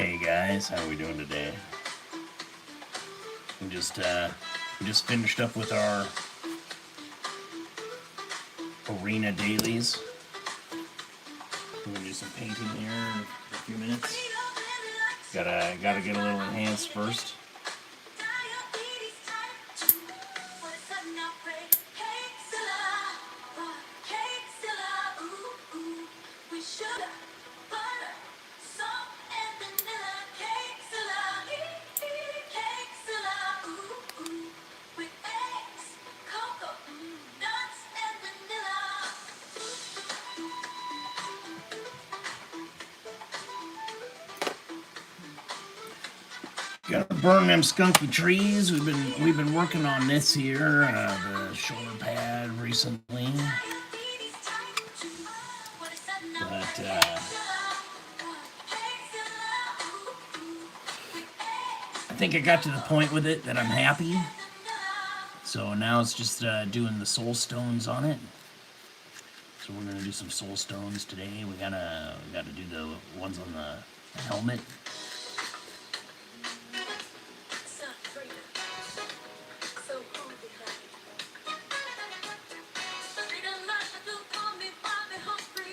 Hey guys, how are we doing today? We just finished up with our arena dailies. We're gonna do some painting here in a few minutes. Gotta get a little enhanced first. Gotta burn them skunky trees. We've been working on this here, the shoulder pad recently. But I think I got to the point with it that I'm happy. So now it's just doing the soul stones on it. So we're gonna do some soul stones today. We gotta do the ones on the helmet.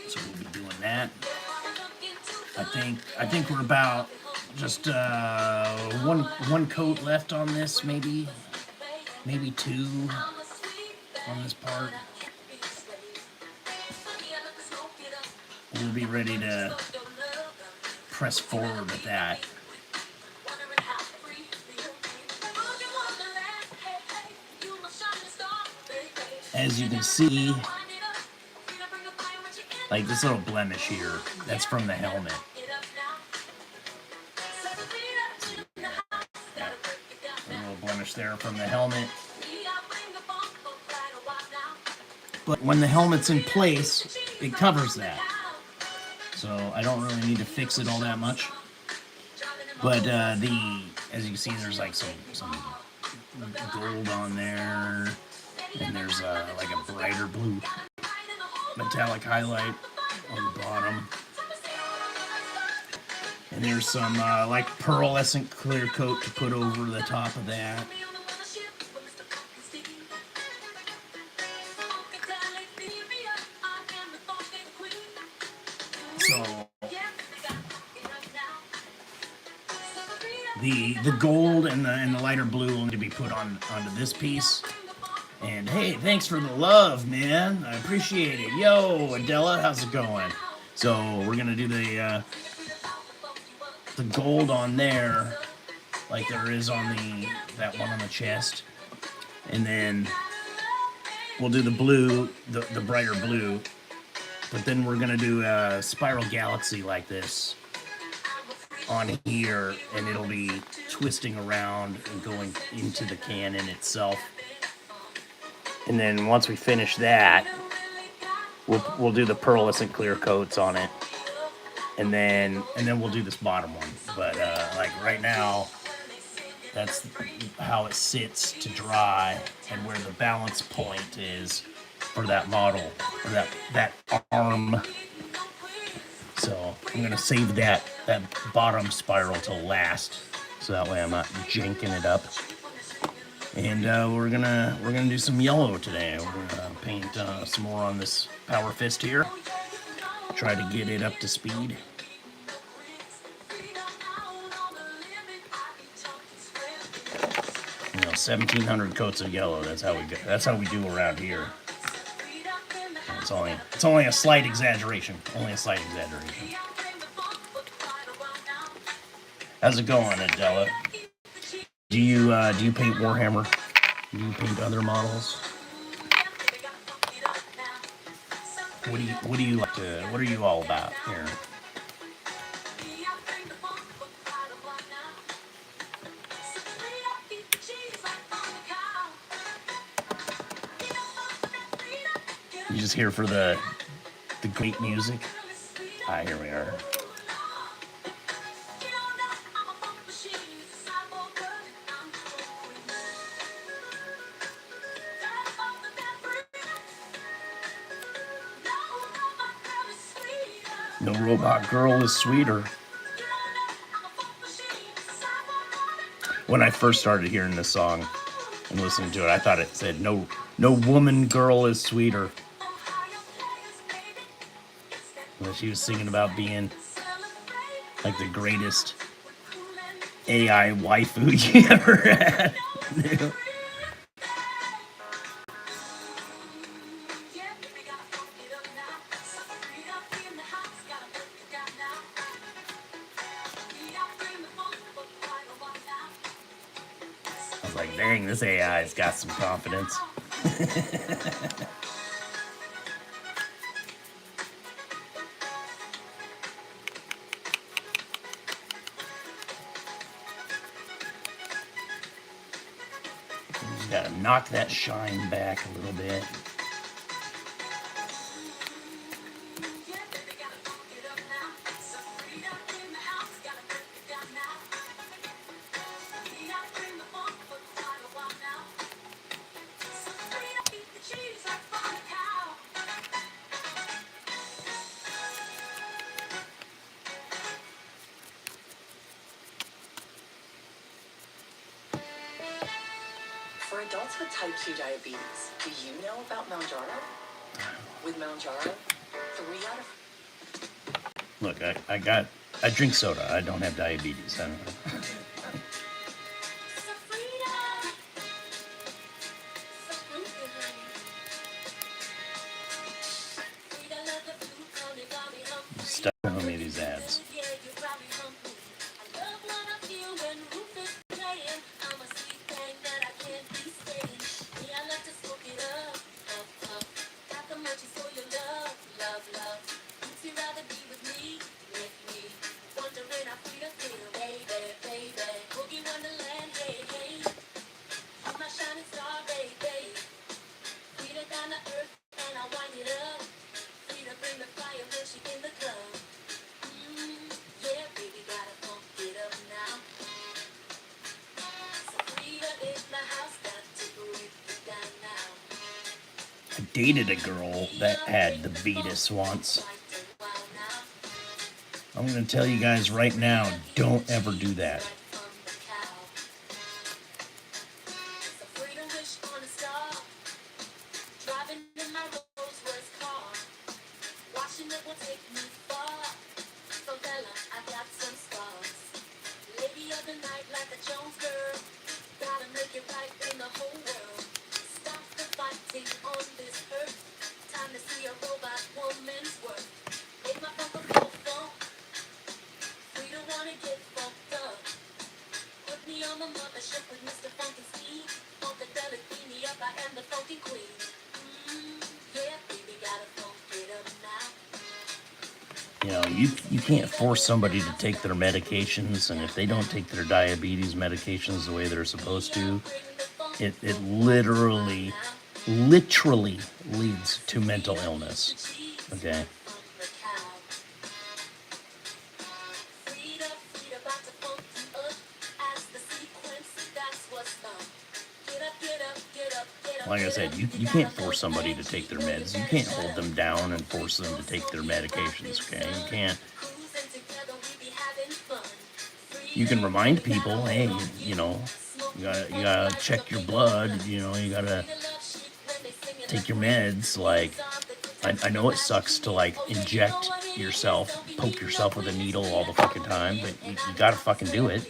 So we'll be doing that. I think we're about just one coat left on this, maybe two on this part. We'll be ready to press forward with that. As you can see, like this little blemish here, that's from the helmet. A little blemish there from the helmet. But when the helmet's in place, it covers that. So I don't really need to fix it all that much. But as you can see, there's like some gold on there, and there's like a brighter blue metallic highlight on the bottom. And there's some like pearlescent clear coat to put over the top of that. So the gold and the lighter blue will need to be put onto this piece. And hey, thanks for the love, man. I appreciate it. Yo, Adela, how's it going? So we're gonna do the gold on there, like there is on that one on the chest, and then we'll do the blue, the brighter blue. But then we're gonna do a spiral galaxy like this on here, and it'll be twisting around and going into the cannon itself. And then once we finish that, we'll do the pearlescent clear coats on it, and then we'll do this bottom one. But like right now, that's how it sits to dry, and where the balance point is for that model, or that arm. So I'm gonna save that bottom spiral till last, so that way I'm not janking it up. And we're gonna do some yellow today. We're gonna paint some more on this power fist here. Try to get it up to speed. 1,700 coats of yellow. That's how we do around here. It's only a slight exaggeration. Only a slight exaggeration. How's it going, Adela? Do you paint Warhammer? Do you paint other models? What do you like to? What are you all about here? You just here for the great music? Ah, here we are. No robot girl is sweeter. when I first started hearing this song and listening to it, I thought it said no woman girl is sweeter. But she was singing about being like the greatest AI waifu you ever had. I was like, dang, this AI's got some confidence. Just gotta knock that shine back a little bit. For adults with type 2 diabetes, do you know about Mounjaro? With Mounjaro, 3 out of... Look, I drink soda. I don't have diabetes. I don't know. Stop showing me these ads. I dated a girl that had the Vetus once. I'm going to tell you guys right now, don't ever do that. You know, you can't force somebody to take their medications, and if they don't take their diabetes medications the way they're supposed to, it literally leads to mental illness. Okay? Like I said, you can't force somebody to take their meds. You can't hold them down and force them to take their medications, okay? You can't. You can remind people, hey, you know, you gotta check your blood, you know, you gotta take your meds. Like, I know it sucks to, like, inject yourself, poke yourself with a needle all the fucking time, but you gotta fucking do it.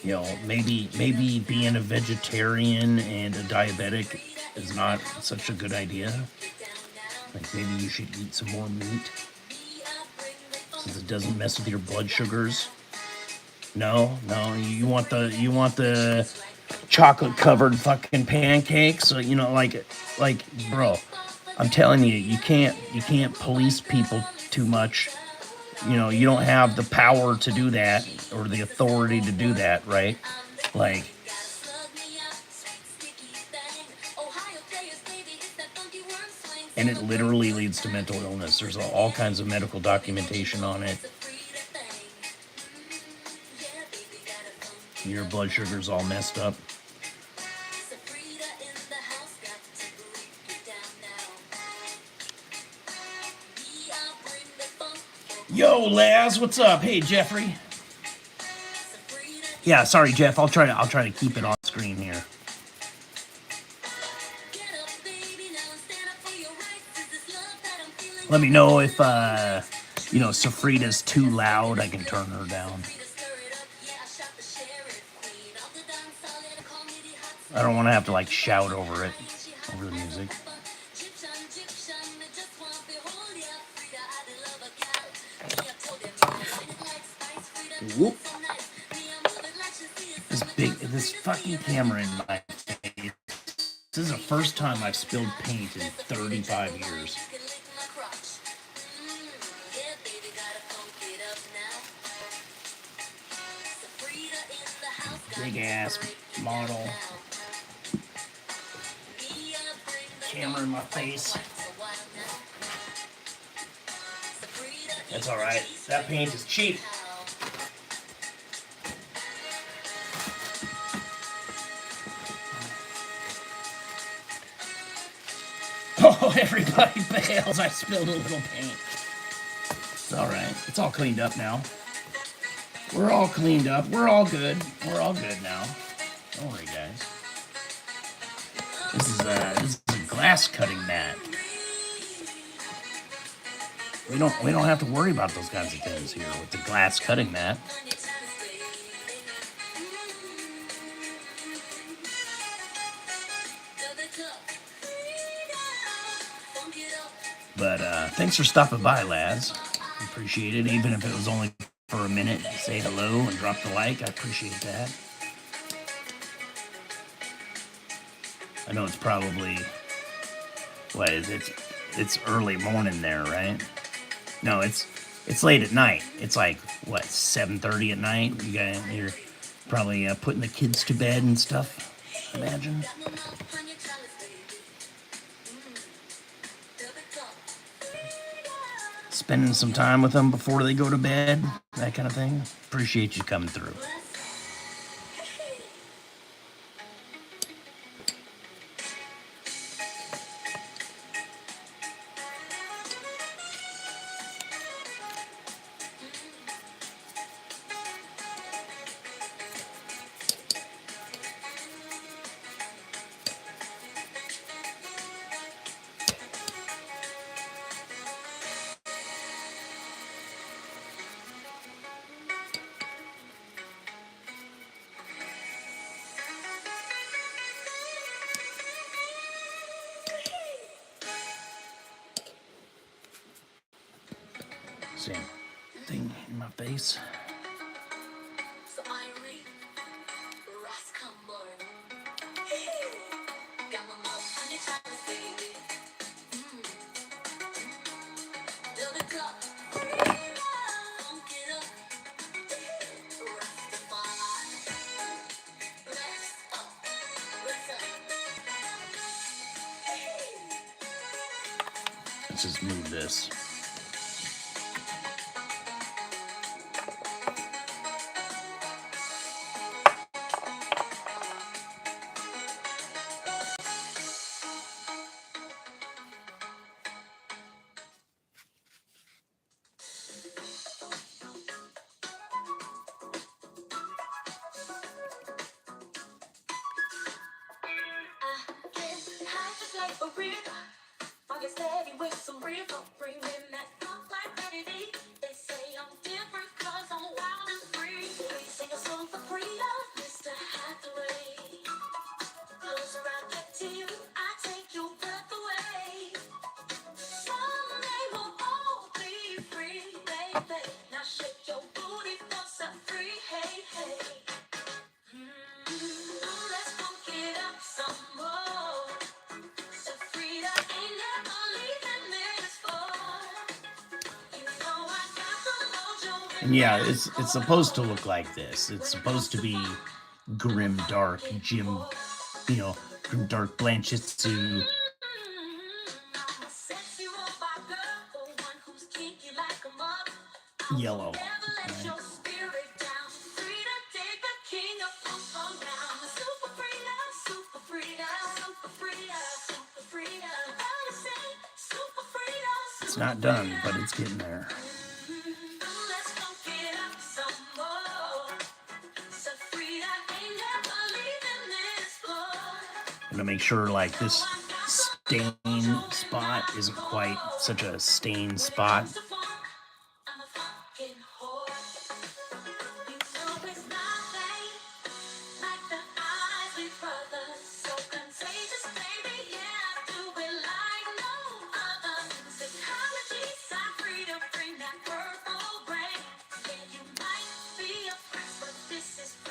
You know, maybe being a vegetarian and a diabetic is not such a good idea. Like, maybe you should eat some more meat since it doesn't mess with your blood sugars. No, you want the chocolate covered fucking pancakes. You know, like, bro, I'm telling you, you can't police people too much. You know, you don't have the power to do that or the authority to do that, right? Like, and it literally leads to mental illness. There's all kinds of medical documentation on it. Your blood sugar's all messed up. Yo, Laz, what's up? Hey, Jeffrey. Yeah, sorry, Jeff. I'll try to keep it on screen here. Let me know if Safrida's too loud. I can turn her down. I don't want to have to like shout over it, over the music. Whoop. This fucking camera in my face. This is the first time I've spilled paint in 35 years. Big ass model. Camera in my face. That's alright. That paint is cheap. Oh, everybody bails. I spilled a little paint. It's alright. It's all cleaned up now. We're all cleaned up. We're all good. We're all good now. Don't worry, guys. This is a glass cutting mat. We don't have to worry about those kinds of things here with the glass cutting mat. But thanks for stopping by, Laz. Appreciate it, even if it was only for a minute. Say hello and drop the like. I appreciate that. I know it's probably it's early morning there, right? No, it's late at night. It's like what, 7:30 at night. You're probably putting the kids to bed and stuff. Imagine. Spending some time with them before they go to bed, that kind of thing. Appreciate you coming through. Same thing in my face. Let's just move this. And yeah, it's supposed to look like this. It's supposed to be grim, dark, grim dark Blanchitsu. Yellow. Right? It's not done, but it's getting there. to make sure like this stain spot isn't quite such a stain spot.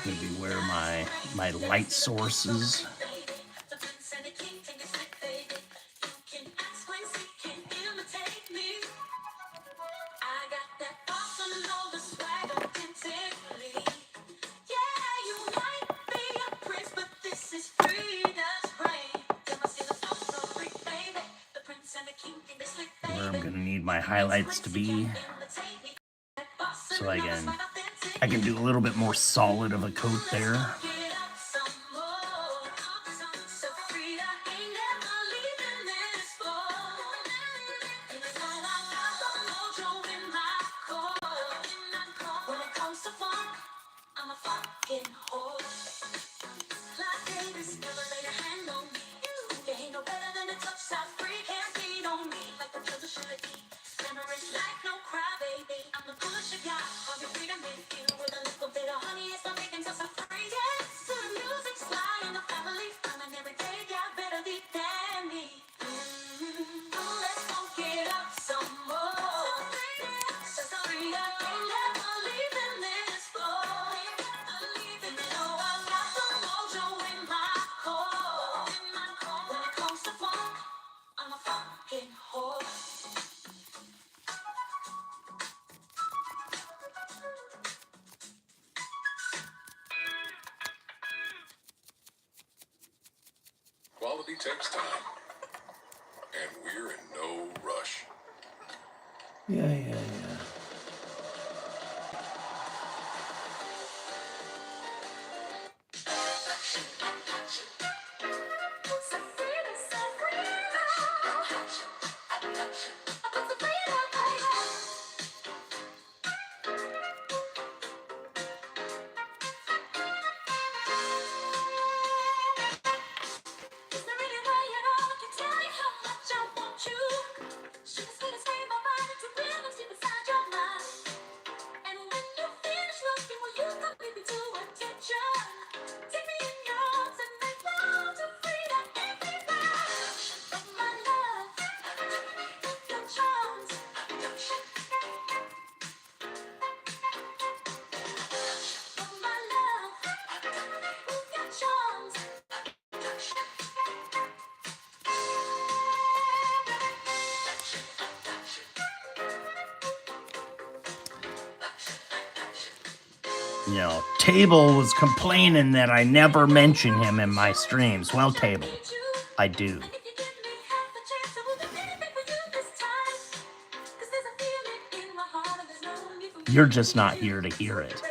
Maybe where my light source is. Where I'm gonna need my highlights to be, so I can do a little bit more solid of a coat there. Quality takes time, and we're in no rush. Yeah. You know, Table was complaining that I never mention him in my streams. Well, Table, I do. You're just not here to hear it.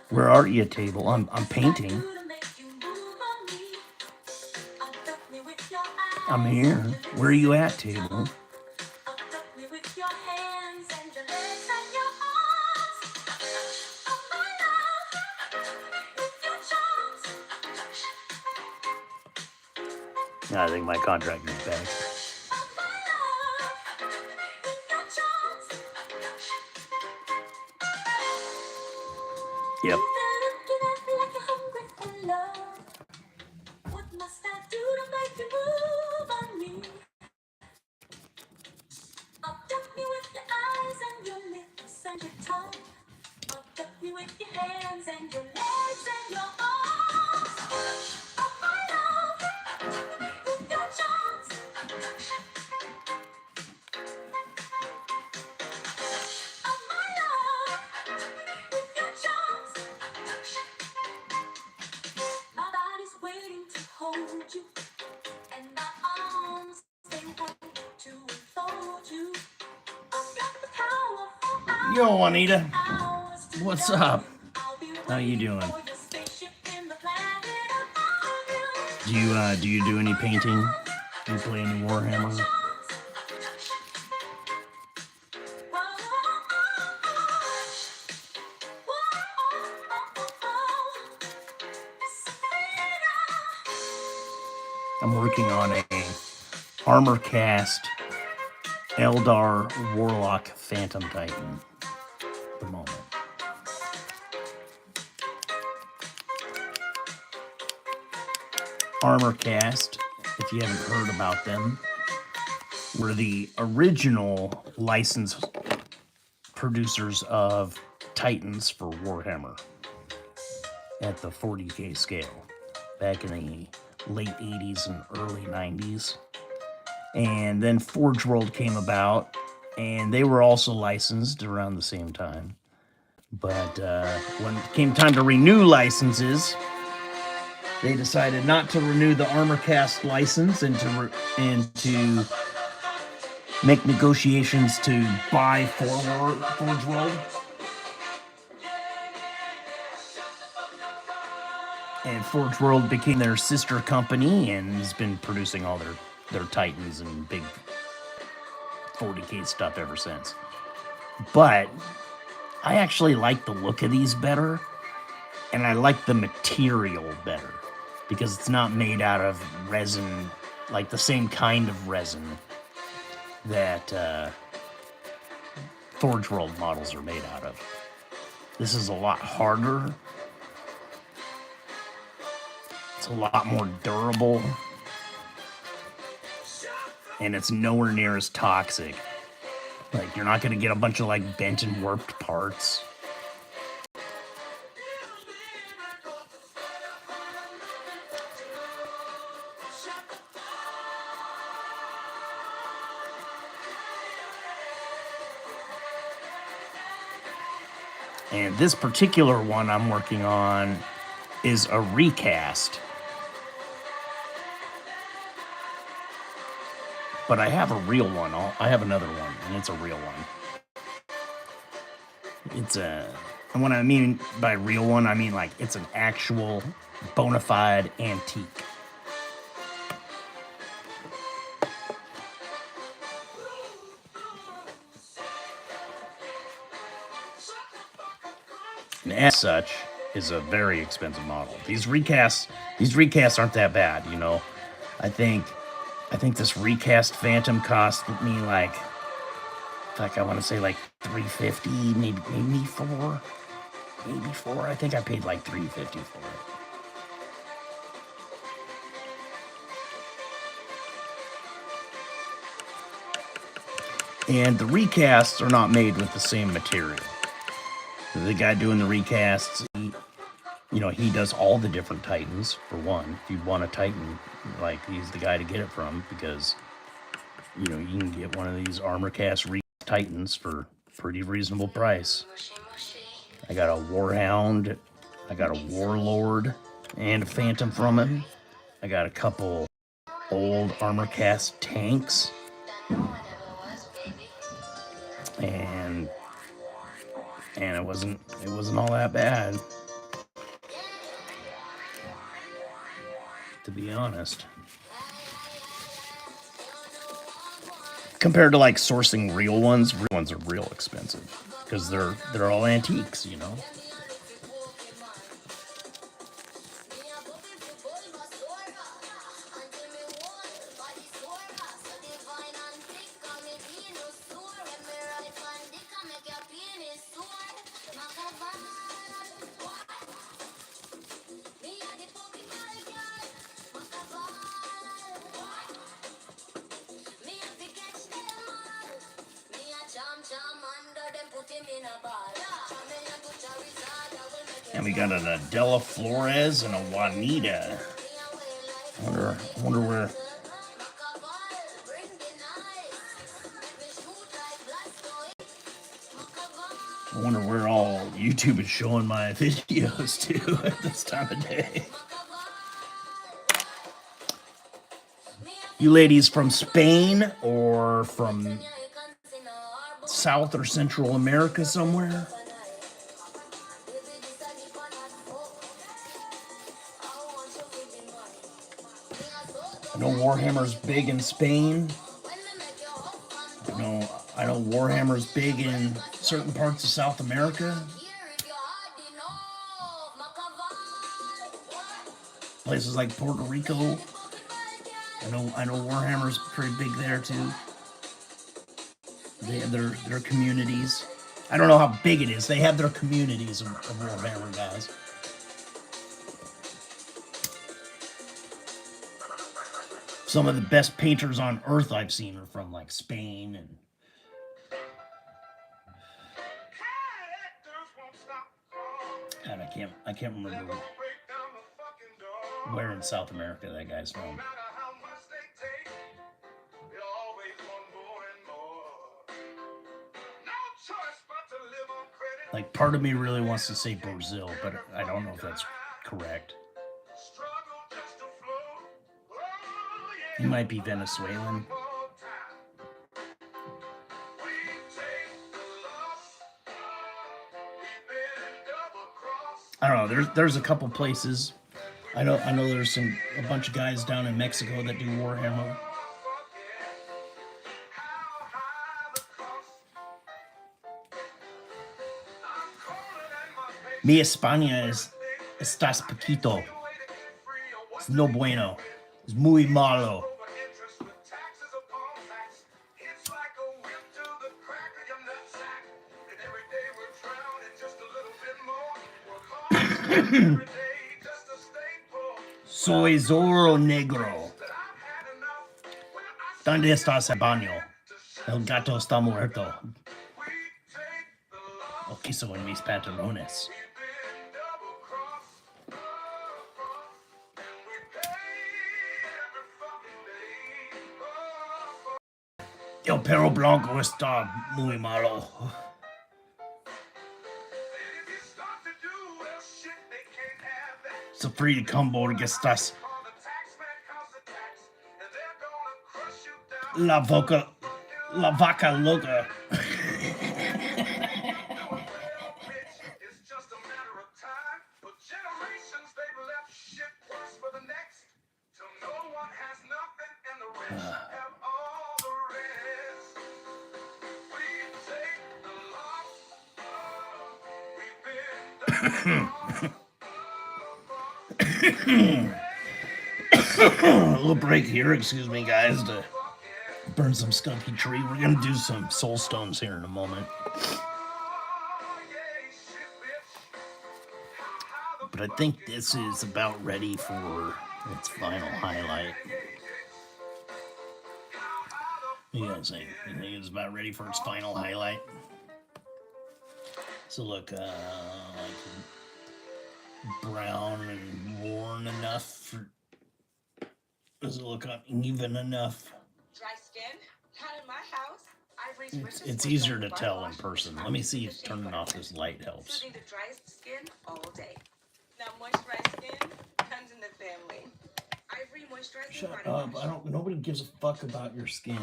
Where are you, Table? I'm painting. I'm here. Where are you at, Table? I think my contract is back. Yep. Yo, Juanita. What's up? How you doing? Do you do any painting? Do you play any Warhammer? I'm working on a armor cast Eldar warlock Phantom Titan at the moment. Armor Cast, if you haven't heard about them, were the original licensed producers of Titans for Warhammer at the 40K scale back in the late 80s and early 90s. And then Forge World came about, and they were also licensed around the same time. But when it came time to renew licenses, they decided not to renew the Armor Cast license and to make negotiations to buy Forge World. And Forge World became their sister company and has been producing all their Titans and big 40K stuff ever since. But I actually like the look of these better, and I like the material better because it's not made out of resin, like the same kind of resin that Forge World models are made out of. This is a lot harder. It's a lot more durable. And it's nowhere near as toxic. Like, you're not gonna get a bunch of like bent and warped parts. And this particular one I'm working on is a recast. But I have a real one. I have another one, and it's a real one. And what I mean by real one, I mean like it's an actual bona fide antique. And as such, is a very expensive model. These recasts aren't that bad, you know. I think this recast Phantom cost me like I want to say like $350, maybe four. I think I paid like $350 for it. And the recasts are not made with the same material. The guy doing the recasts, he does all the different Titans, for one. If you want a Titan, like, he's the guy to get it from, because, you can get one of these Armor Cast Titans for pretty reasonable price. I got a Warhound, I got a Warlord, and a Phantom from him. I got a couple old Armor Cast tanks. And it wasn't all that bad, to be honest. Compared to like sourcing real ones are real expensive because they're all antiques, And we got an Adela Flores and a Juanita. I wonder where. I wonder where all YouTube is showing my videos to at this time of day. You ladies from Spain or from South or Central America somewhere. I know Warhammer's big in Spain. I know Warhammer's big in certain parts of South America. Places like Puerto Rico. I know Warhammer's pretty big there too. They have their communities. I don't know how big it is. They have their communities of Warhammer guys. Some of the best painters on Earth I've seen are from like Spain and I can't remember where in South America that guy's from. Like, part of me really wants to say Brazil, but I don't know if that's correct. He might be Venezuelan. I don't know. There's a couple places. I know there's a bunch of guys down in Mexico that do Warhammer. Mi España estás poquito. Es no bueno. Es muy malo. Soy Zorro Negro. ¿Dónde estás el baño? El gato está muerto. O quiso en mis pantalones. El perro blanco está muy malo. So free to come board que estás. La vaca loca. A little break here, excuse me guys, to burn some skunky tree. We're gonna do some soul stones here in a moment. But I think this is about ready for its final highlight. What do you guys think? You think it's about ready for its final highlight? So look, like brown and worn enough for. Does it look uneven enough? Dry skin? Not in my house. It's easier to tell in person. Let me see if turning off this light helps. Soothing the dry skin all day. Now moisturized skin comes in the family. Ivory moisturizing. Shut up! Nobody gives a fuck about your skin.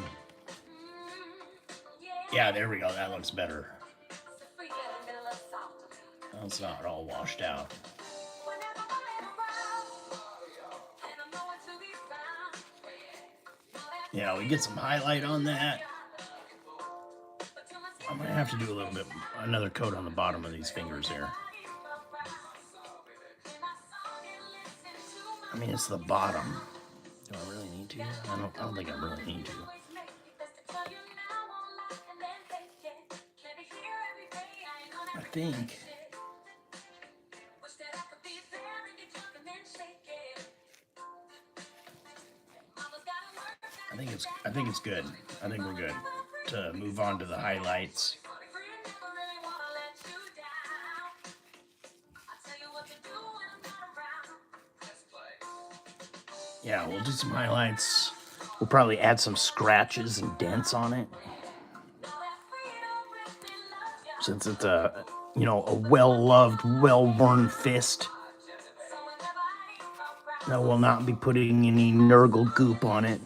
Yeah, there we go. That looks better. That's not all washed out. Yeah, we get some highlight on that. I'm gonna have to do another coat on the bottom of these fingers here. I mean, it's the bottom. Do I really need to? I don't think I really need to. I think. I think it's good. I think we're good to move on to the highlights. Yeah, we'll do some highlights. We'll probably add some scratches and dents on it. Since it's a well-loved, well-worn fist. I will not be putting any Nurgle goop on it.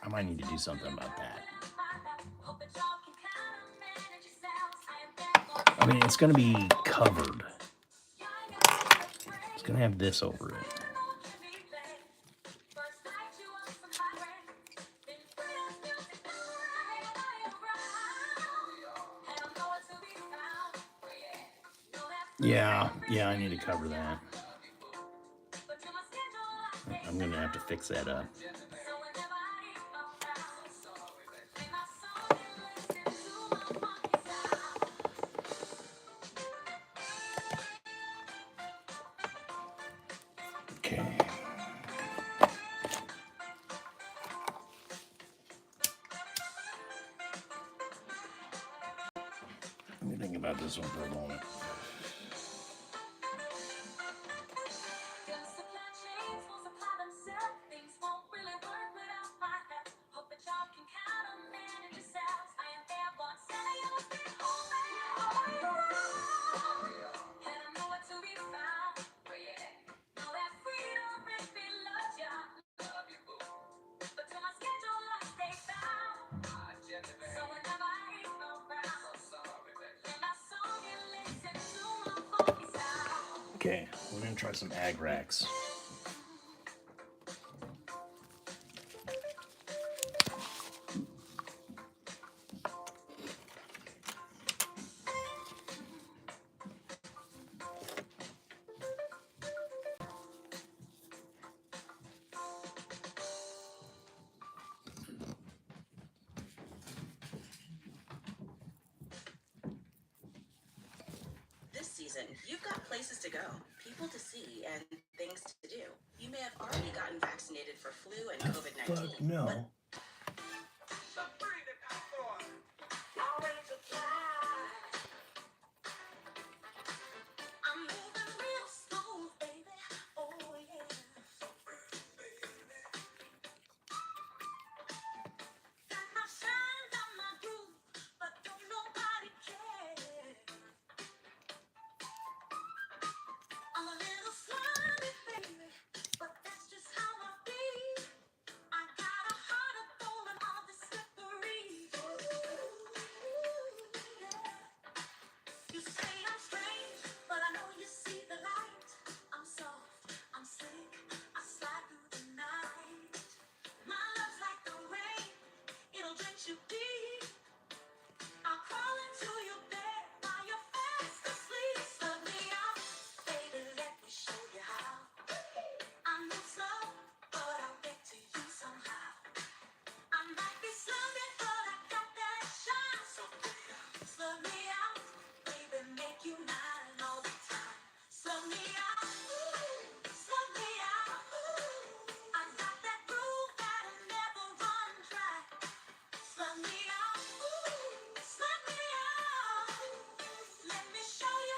I might need to do something about that. I mean, it's going to be covered. It's going to have this over it. Yeah, I need to cover that. I'm going to have to fix that up. Okay. Let me think about this one for a moment. Okay, we're gonna try some ag racks. This season, you've got places to go, people to see, and things to do. You may have already gotten vaccinated for flu and COVID-19. Fuck no.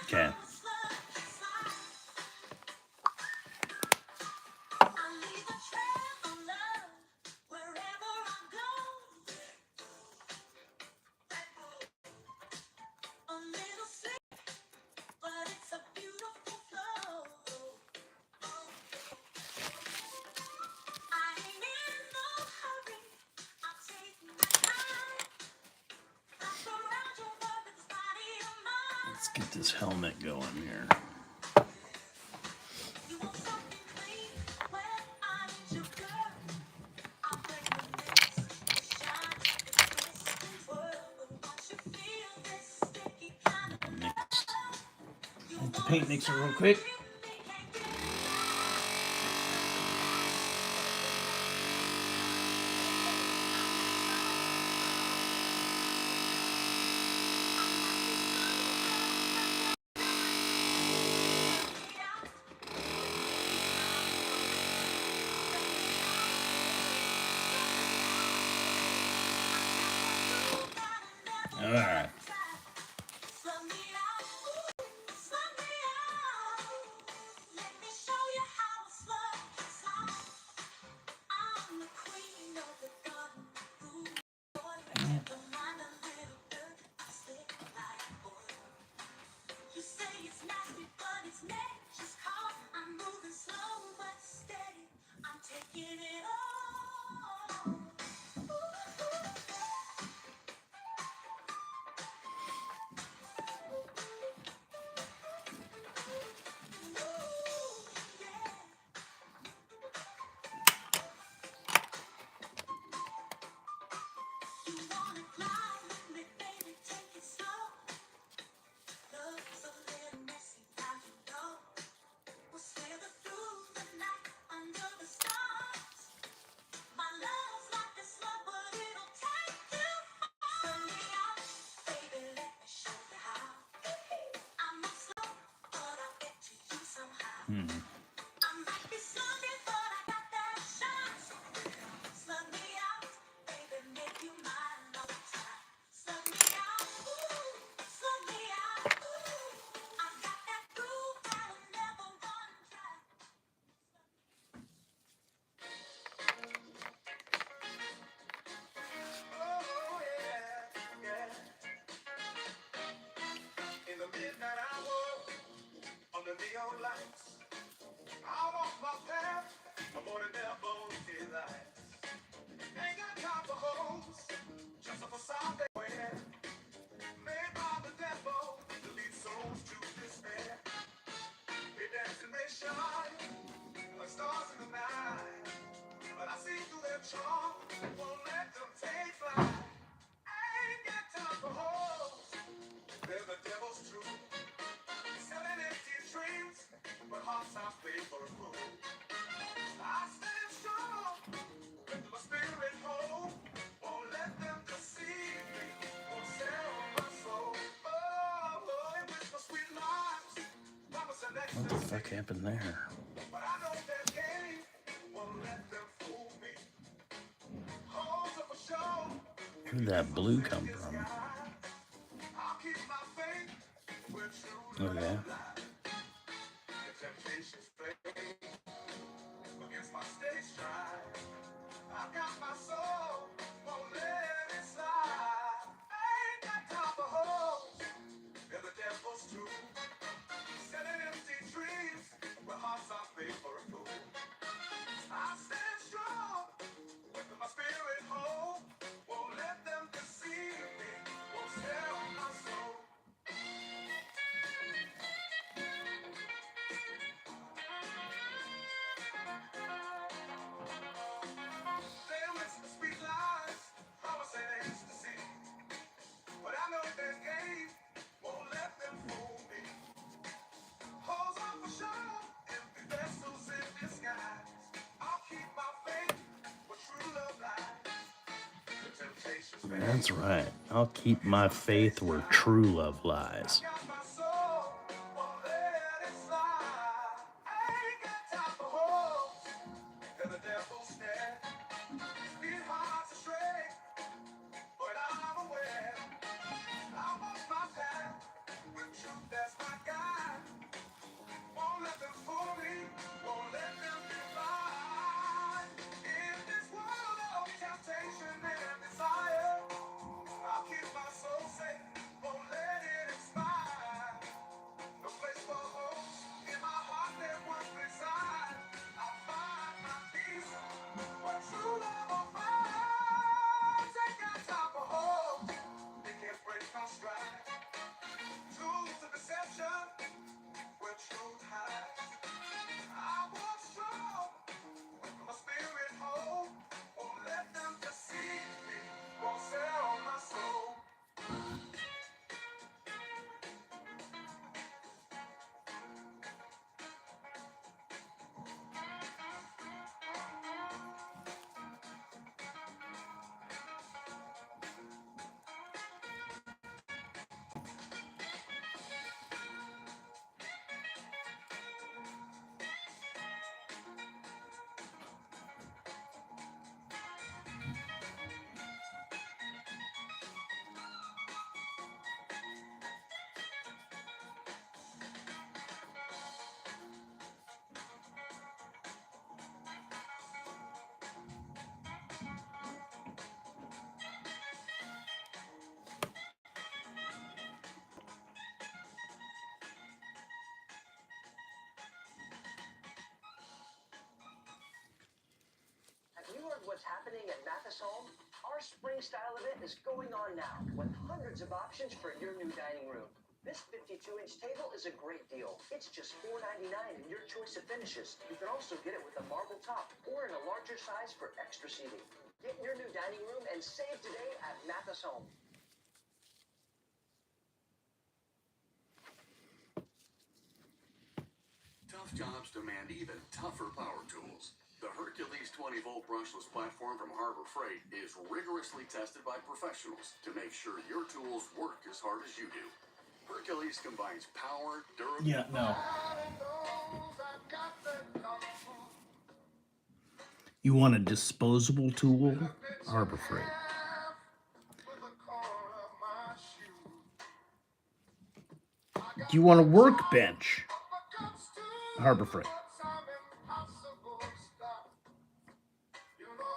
Okay. Let's get this helmet going here. Hit the paint mixer real quick. All right. In the midnight hour, under neon lights, out of my path, I'm on a devil delight. Ain't got time for hoes, just a facade they wear. Made by the devil, to lead souls to despair. They dance and they shine, like stars in the night. But I see through their charm, won't let them take flight. I ain't got time for hoes, they're the devil's truth. Selling empty dreams, but hearts are paid for a fool. I stand strong, with my spirit whole. Won't let them deceive me, won't sell my soul. Oh, it was my sweet lies. Promise an What the fuck happened there? but I know their game, won't let them fool me. Holes up a show. Where'd that blue come from? I'll keep my faith where true Oh, yeah. love lies. The temptations fade against my stage stride. I got my soul, won't let it slide. I ain't got time for hoes, they're the devil's too. Selling empty dreams, where hearts are paid for a fool. I stand strong, with my spirit whole. Won't let them deceive me, won't sell my soul. They whisper sweet lies, promising ecstasy. But I know their game, won't let them fool me. Holes on for show, empty vessels in disguise. I'll keep my faith, where true love lies. The temptations fade. That's right. I'll keep my faith where true love lies. Got my soul, won't let it slide. I ain't got time for hoes, they're the devil's snare. These hearts are straight, but I'm aware. I walk my path with truth as my guide. Won't let them fool me, won't let them divide. In this world of temptation and desire, I'll keep my soul safe, won't let it expire. No place for hope, in my heart there once reside. I'll find my peace, what true love will find. Ain't got time for hope, they can't break my stride. Tools of deception, where truth hides. I walk strong, with my spirit whole. Won't let them deceive me, won't sell my soul. Have you heard what's happening at Mathis Home? Our spring style event is going on now with hundreds of options for your new dining room. This 52-inch table is a great deal. It's just $4.99 in your choice of finishes. You can also get it with a marble top or in a larger size for extra seating. Get your new dining room and save today at Mathis Home. Tough jobs demand even tougher power tools. The Hercules 20-volt brushless platform from Harbor Freight is rigorously tested by professionals to make sure your tools work as hard as you do. Hercules combines power, durability. Yeah, no. You want a disposable tool? Harbor Freight. Do you want a workbench? Harbor Freight.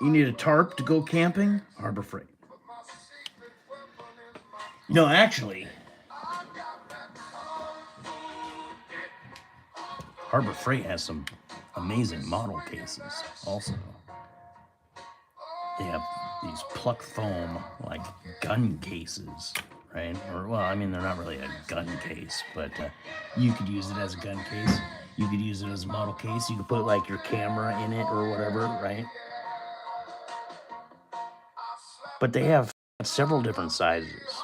You need a tarp to go camping? Harbor Freight. No, actually, Harbor Freight has some amazing model cases also. They have these pluck foam, like, gun cases, right? Or, well, I mean, they're not really a gun case, but you could use it as a gun case. You could use it as a model case. You could put, like, your camera in it or whatever, right? But they have several different sizes.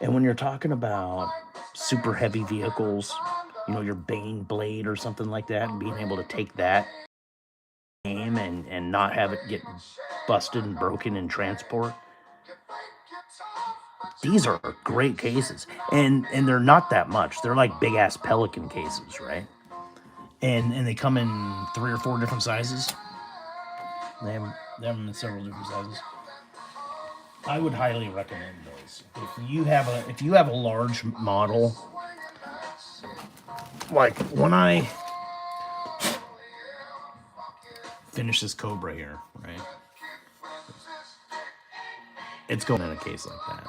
And when you're talking about super heavy vehicles, you know, your Bane blade or something like that, and being able to take that aim and not have it get busted and broken in transport, these are great cases. And they're not that much. They're like big ass Pelican cases, right? And they come in 3 or 4 different sizes. They have them in several different sizes. I would highly recommend those. If you have a large model, like when I finish this Cobra here, right? It's going in a case like that.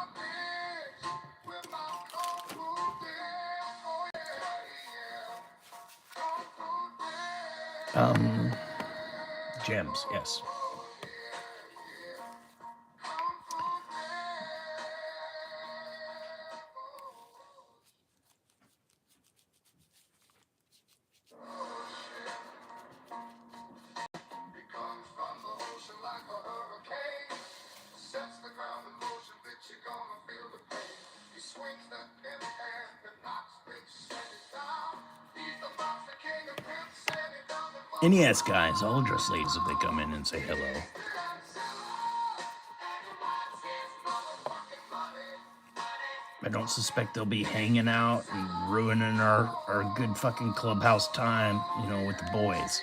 Gems, yes. And yes, guys, I'll address ladies if they come in and say hello. I don't suspect they'll be hanging out and ruining our good fucking clubhouse time, you know, with the boys.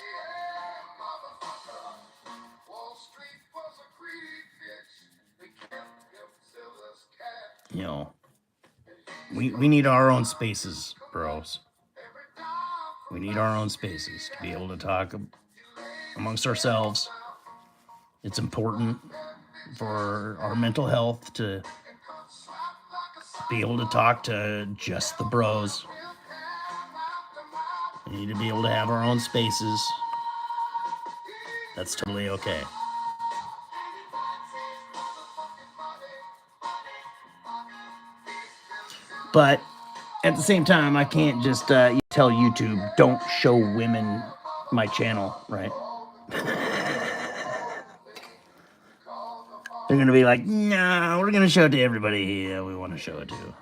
You know, we need our own spaces, bros. We need our own spaces to be able to talk amongst ourselves. It's important for our mental health to be able to talk to just the bros. We need to be able to have our own spaces. That's totally okay. But at the same time, I can't just tell YouTube, don't show women my channel, right? They're going to be like, nah, we're going to show it to everybody we want to show it to.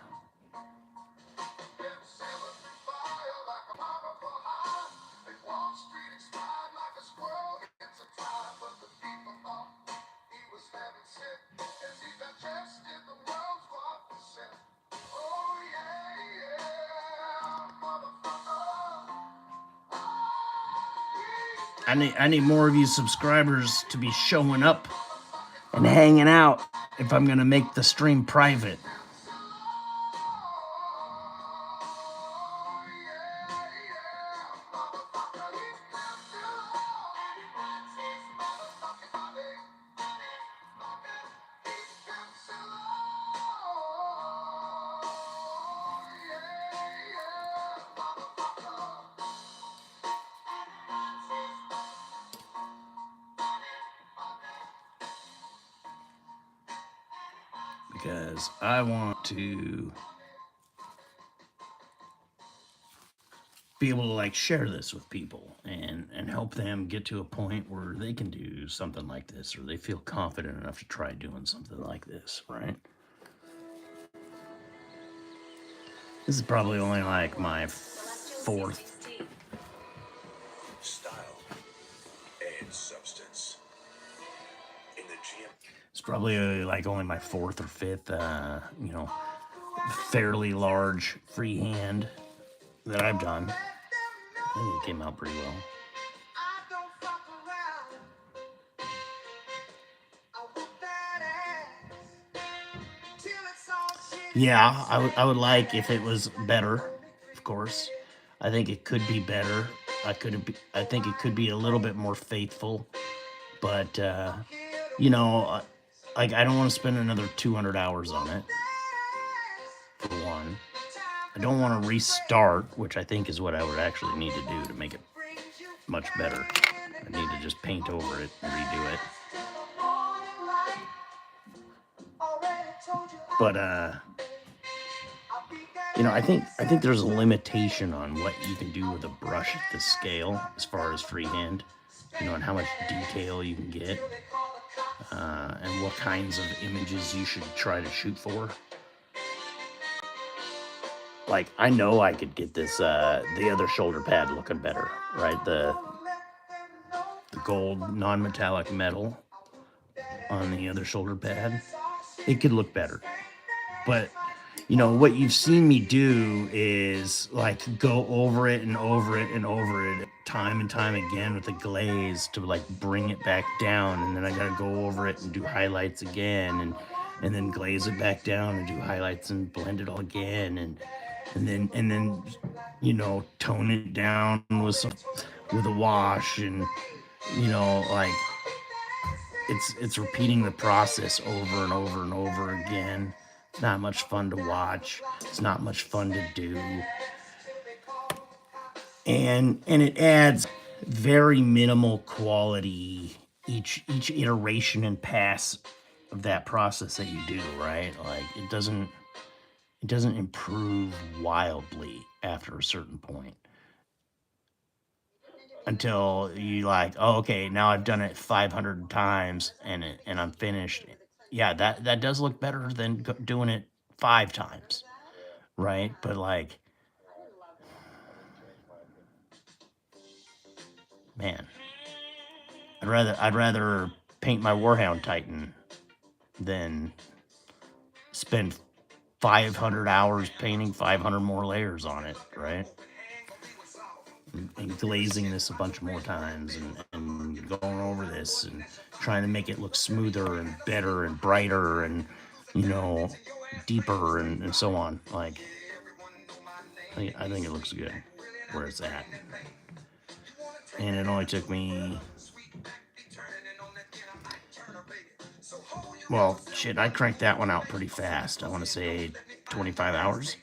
I need more of you subscribers to be showing up and hanging out if I'm gonna make the stream private. Because I want to be able to like share this with people and help them get to a point where they can do something like this, or they feel confident enough to try doing something like this, right? This is probably only like my 4th. Style and substance. In the gym. It's probably like only my 4th or 5th, you know, fairly large freehand that I've done. I think it came out pretty well. I don't fuck around. I whoop that ass till it's all shit. Yeah, I would like if it was better, of course. I think it could be better. I think it could be a little bit more faithful, but you know, like I don't want to spend another 200 hours on it for one. I don't want to restart, which I think is what I would actually need to do to make it much better. I need to just paint over it and redo it. But you know, I think there's a limitation on what you can do with a brush at this scale as far as freehand. You know, and how much detail you can get, and what kinds of images you should try to shoot for. Like, I know I could get this the other shoulder pad looking better, right? The gold non-metallic metal on the other shoulder pad, it could look better. But you know what you've seen me do is like go over it and over it and over it time and time again with the glaze to like bring it back down, and then I gotta go over it and do highlights again, and then glaze it back down and do highlights and blend it all again, and then you know, tone it down with a wash, and you know, like it's repeating the process over and over and over again. It's not much fun to watch. It's not much fun to do. And it adds very minimal quality each iteration and pass of that process that you do, right? Like it doesn't improve wildly after a certain point. Until you like, oh, okay, now I've done it 500 times and I'm finished. Yeah, that does look better than doing it 5 times, right? But like, man, I'd rather paint my Warhound Titan than spend 500 hours painting 500 more layers on it, right? And glazing this a bunch more times, and going over this and trying to make it look smoother and better and brighter and, you know, deeper and so on. Like, I think it looks good where it's at. And it only took me, well, shit, I cranked that one out pretty fast. I want to say 25 hours.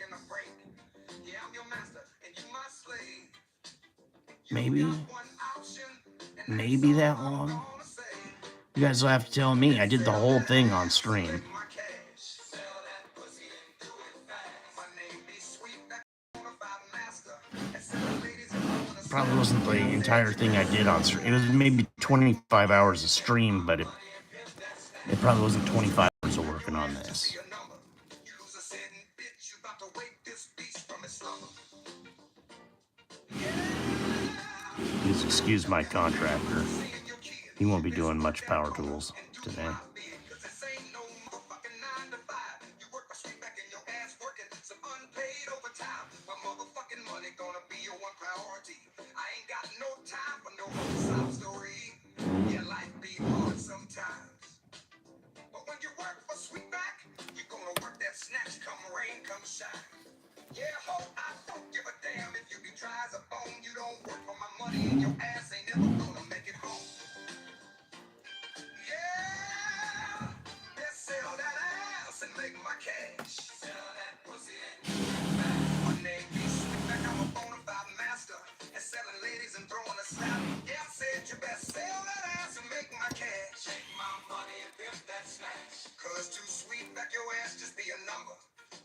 Maybe that long. You guys will have to tell me. I did the whole thing on stream. Probably wasn't the entire thing I did on stream. It was maybe 25 hours of stream, but it probably wasn't 25 hours of working on this. Please excuse my contractor. He won't be doing much power tools today. Yeah, ho, I don't give a damn if you be dry as a bone. You don't work for my money and your ass ain't never gonna make it home. Yeah, let's sell that ass and make my cash. Sell that pussy and give it back. My name be Sweetback, I'm a bona fide master at selling ladies and throwing a slap. Yeah, I said you best sell that ass and make my cash. Take my money and pimp that snatch. Cause to Sweetback, your ass just be a number.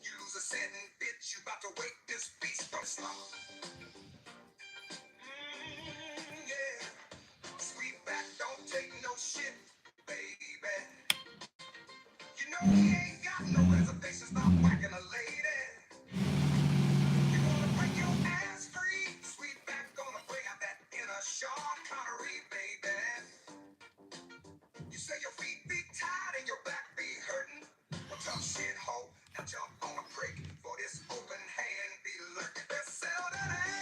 You lose a setting, bitch, you about to wake this beast from slumber. Yeah. Sweetback don't take no shit, baby. You know he ain't got no reservations, not whacking a lady. You wanna break your ass free? Sweetback gonna bring out that inner Sean Connery, baby. You say your feet be tired and your back be hurting? Well, tough shit, ho. Now jump on a prick for this open hand be lurking. Let's sell that ass.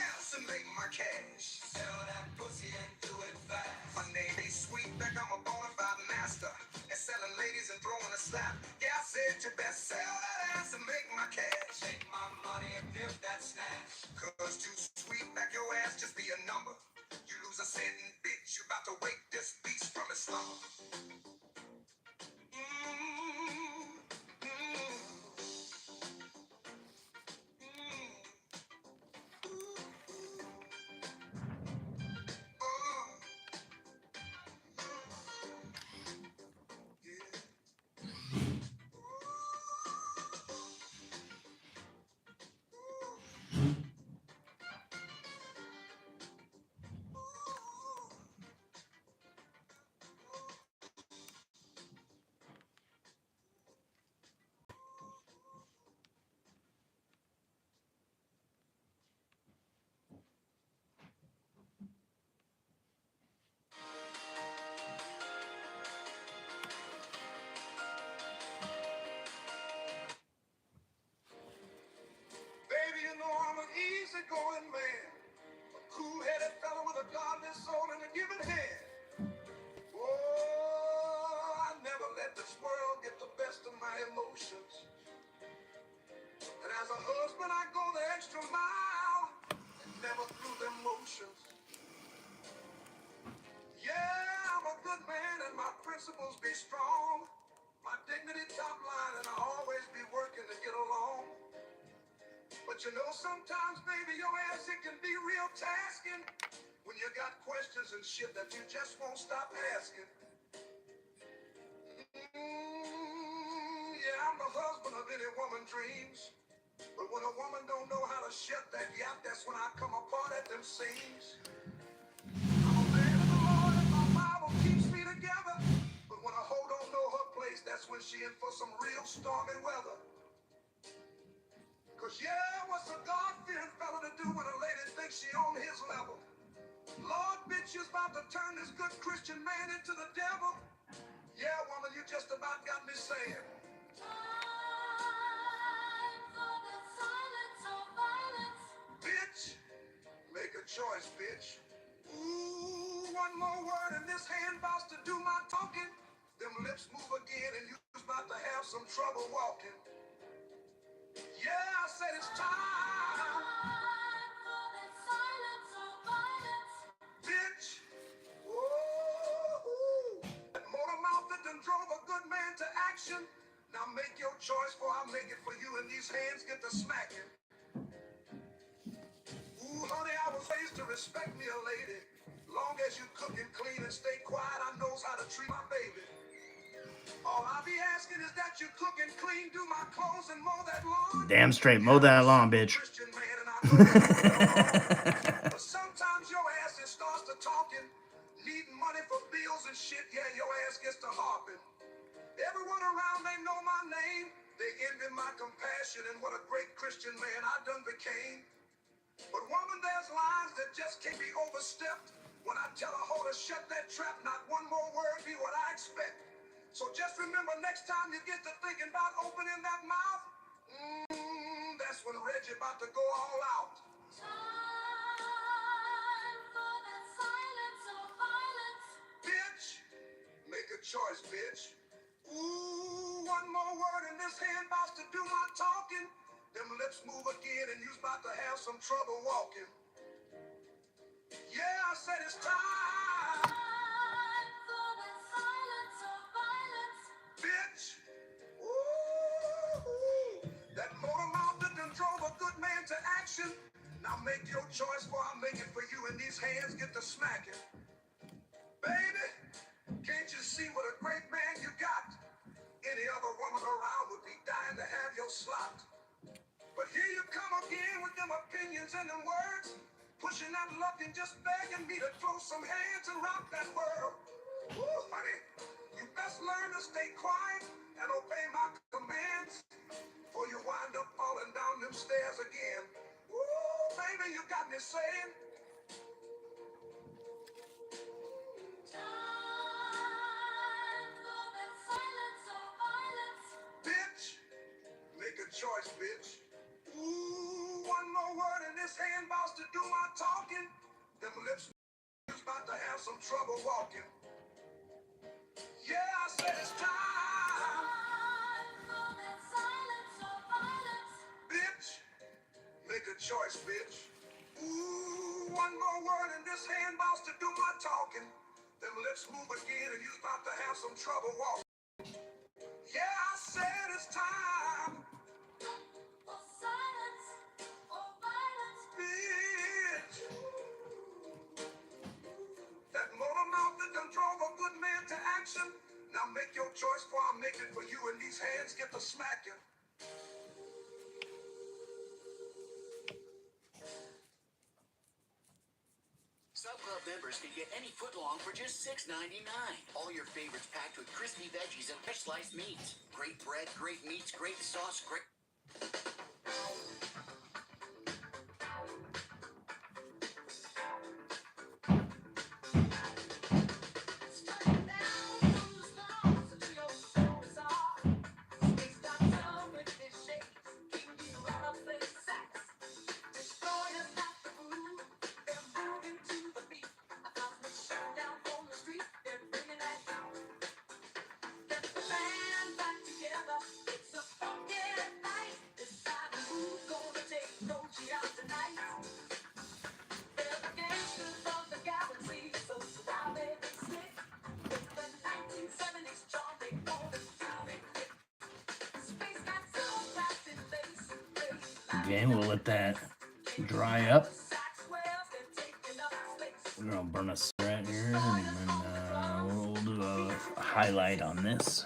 cash. Sell that pussy and do it fast. My name ain't Sweetback, I'm a bona fide master. And selling ladies and throwing a slap. Yeah, I said you best sell that ass and make my cash. Take my money and pimp that snatch. Cause too sweet, back your ass just be a number. You lose a sitting bitch, you about to wake this beast from his slumber. Baby, you know I'm an easygoing man. A cool-headed fella with a godly soul and a giving hand. Oh, I never let this world get the best of my emotions. And as a husband, I go the extra mile, never through the motions. Yeah, I'm a good man and my principles be strong. My dignity top line and I always be working to get along. But you know, sometimes, baby, your ass, it can be real tasking when you got questions and shit that you just won't stop asking. Yeah, I'm the husband of any woman's dreams. But when a woman don't know how to shut that yap, that's when I come apart at them seams. I'm a man of the Lord and my Bible keeps me together. But when a hoe don't know her place, that's when she in for some real stormy weather. Cause yeah, what's a God-fearing fella to do when a lady thinks she on his level? Lord, bitch, you's about to turn this good Christian man into the devil. Yeah, woman, you just about got me saying. Time for the silence of violence. Bitch, make a choice, bitch. Ooh, one more word and this hand bounce to do my talking. Them lips move again and you's about to have some trouble walking. Yeah, I said it's time for the silence of violence. Bitch. Woo-hoo. That motor mouth that done drove a good man to action. Now make your choice before I make it for you and these hands get to smacking. Ooh, honey, I was raised to respect me a lady. Long as you cook and clean and stay quiet, I knows how to treat my baby. All I be asking is that you cook and clean, do my clothes and mow that lawn. Damn straight, mow that lawn, bitch. Christian man, and I know that. But sometimes your ass just starts to talking, needing money for bills and shit. Yeah, your ass gets to harping. Everyone around, they know my name. They envy my compassion and what a great Christian man I done became. But woman, there's lines that just can't be overstepped. When I tell a hoe to shut that trap, not one more word be what I expect. So just remember, next time you get to thinking about opening that mouth, that's when Reggie about to go all out. Time for the silence of violence. Bitch, make a choice, bitch. Ooh, one more word and this hand about to do my talking. Them lips move again and you's about to have some trouble walking. Yeah, I said it's time for the silence of violence. Bitch. Ooh, that motor mouth that done drove a good man to action. Now make your choice before I make it for you and these hands get to smacking. Baby, can't you see what a great man you got? Any other woman around would be dying to have your slot. But here you come again with them opinions and them words, pushing that luck and just begging me to throw some hands and rock that world. Ooh, honey, you best learn to stay quiet and obey my commands, or you wind up falling down them stairs again. Ooh, baby, you got me saying. Time for the silence of violence. Bitch, make a choice, bitch. Ooh, one more word and this hand bounce to do my talking. Them lips is about to have some trouble walking. Yeah, I said it's time. Bitch, make a choice, bitch. Ooh, one more word in this hand boss to do my talking. Then let's move again and you're about to have some trouble walking. Yeah, I said it's time. Bitch. That motor mouth that can drove a good man to action. Now make your choice before I make it for you and these hands get to smacking. Subclub members can get any footlong for just $6.99. All your favorites packed with crispy veggies and fresh sliced meats. Great bread, great meats, great sauce, great... Okay, we'll let that dry up. We're gonna burn a cigarette here, and then we'll do a highlight on this.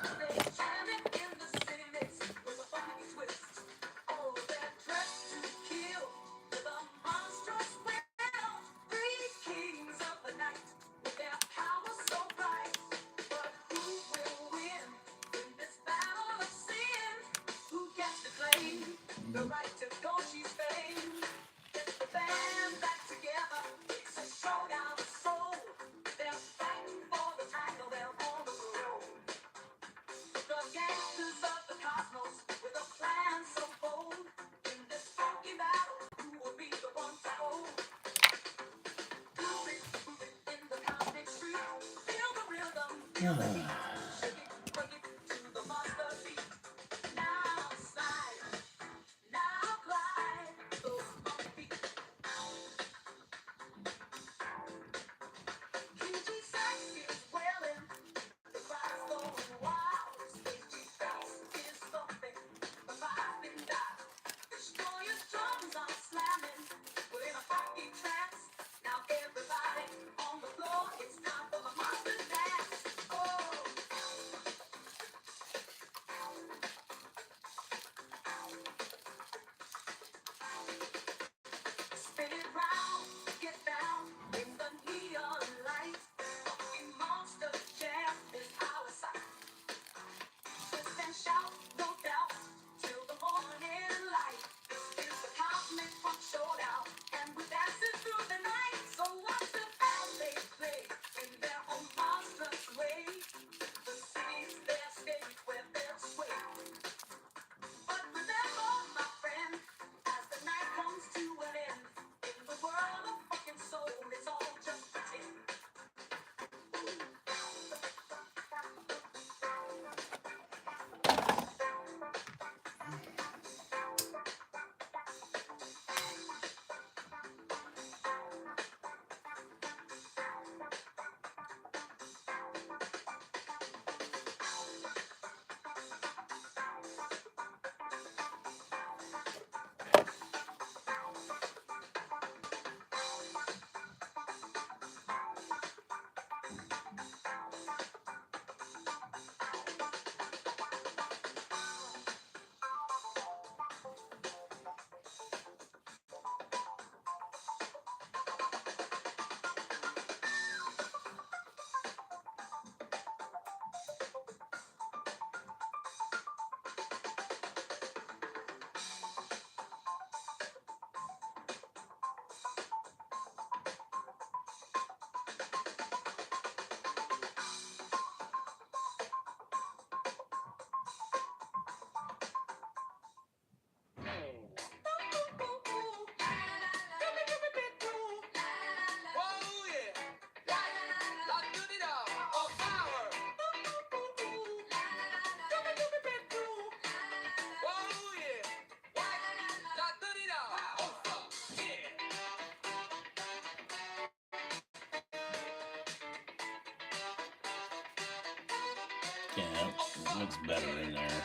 Yeah, it looks better in there.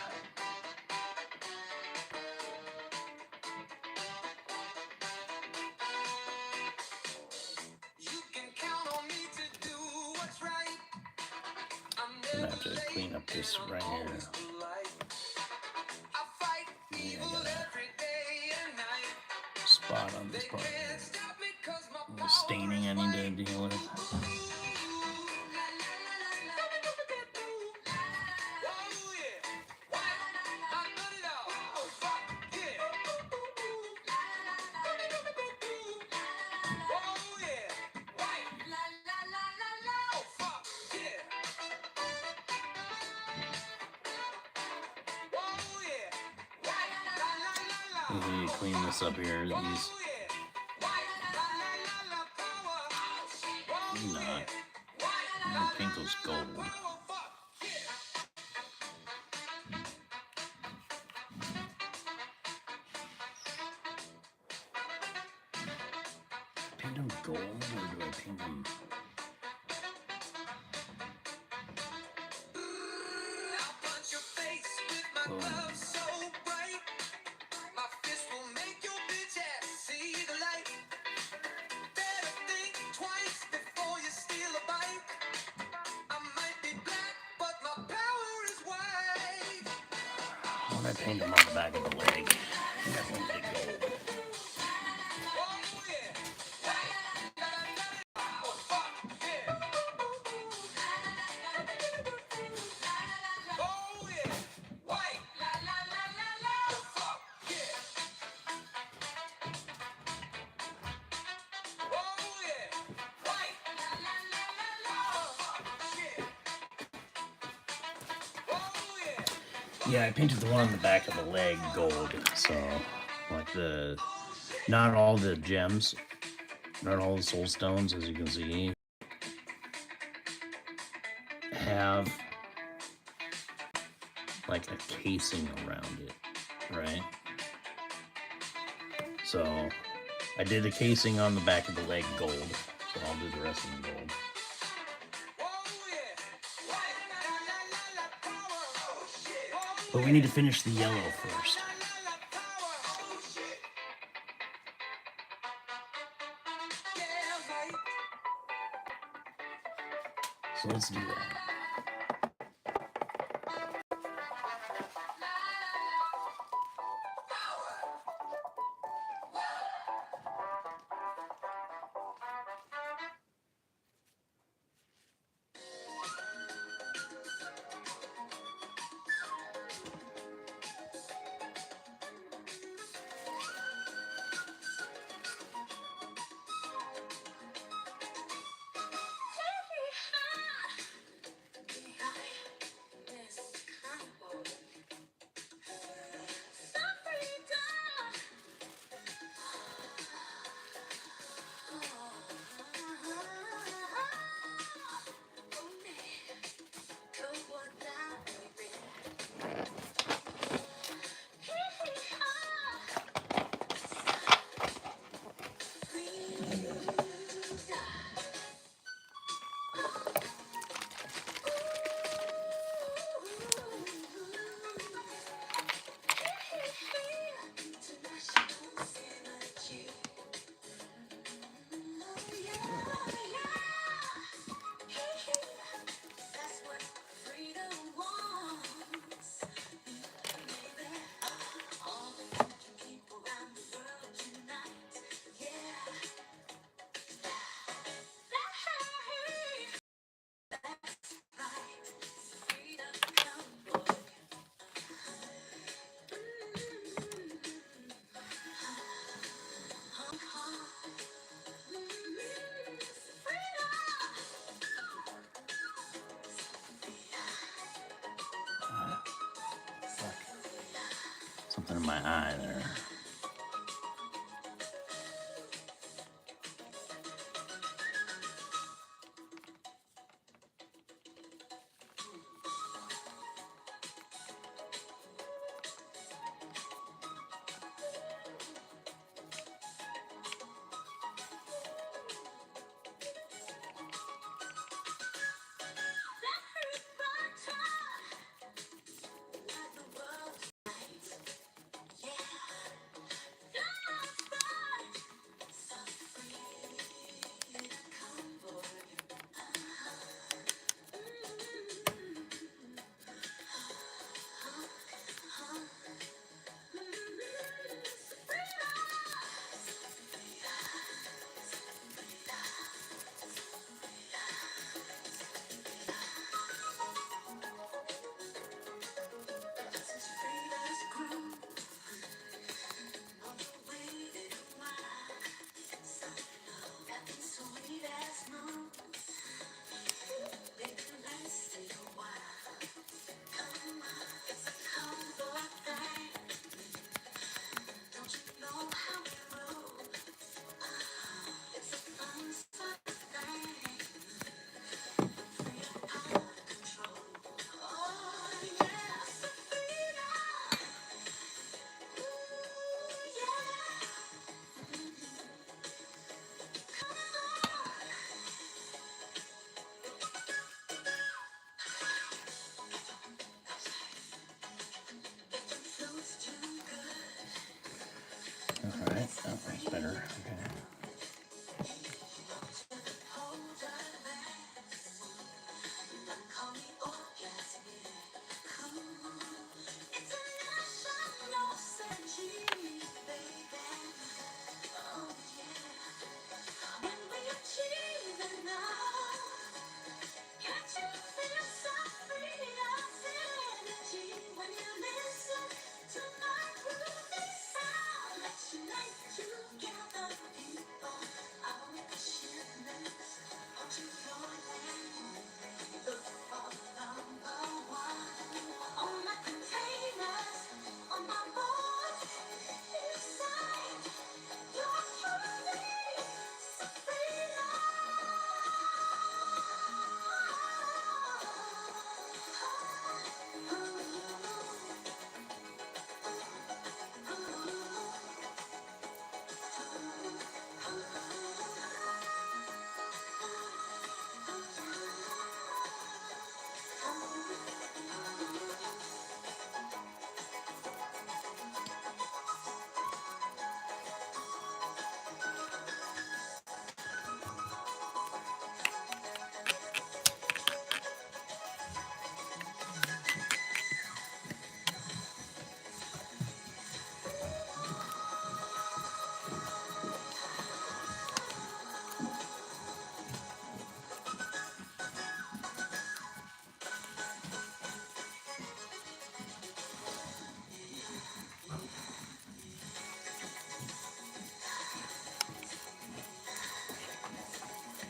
You can count on me to do what's right. I'm I'm never gonna have to late clean up this and I'm right here. always polite. I fight Yeah, I evil got a every day and night. spot on this They part can't here. stop me 'cause my A little power staining I is need to white. deal with. Oh yeah, white, I got it all. Oh fuck yeah. Oh yeah, white, oh fuck yeah. Oh yeah, white, I need to clean this up here. These oh yeah, white, power. Oh not. yeah, I'm gonna paint those gold. power, fuck yeah. Paint them gold, or do I paint them? I'll punch your face with my Oh. glove so bright. My fist will make your bitch ass see the light. Better think twice before you steal a bite. I might be black, but my power is white. Why would I paint them on the back of the leg? I think I painted it gold. Oh yeah, oh fuck yeah. Oh yeah, white. Oh fuck yeah. Oh yeah, white. Oh fuck yeah. Oh yeah. Yeah, I painted the one on the back of the leg gold. So, like not all the gems, not all the soul stones, as you can see, have like a casing around it, right? So I did a casing on the back of the leg gold, so I'll do the rest of the gold. But we need to finish the yellow first. So let's do that. Something in my eye there.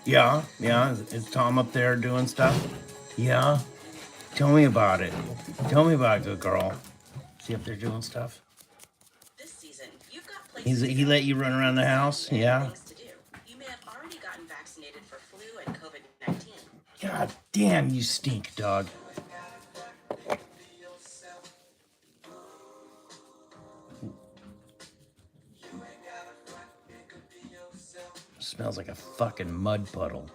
Yeah, yeah. Is Tom up there doing stuff? Yeah. Tell me about it. Tell me about it, good girl. Is he up there doing stuff? This season, you've got places He let you run around the house? Yeah. things to do. You may have already gotten vaccinated for flu and COVID-19. God damn, you stink, dog. Smells like a fucking mud puddle.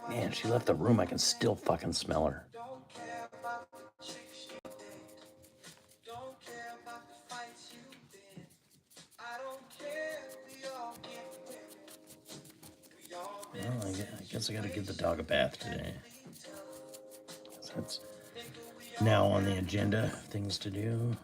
Man, she left the room. I can still fucking smell her. Well, I guess I gotta give the dog a bath today. So that's now on the agenda. Things to do.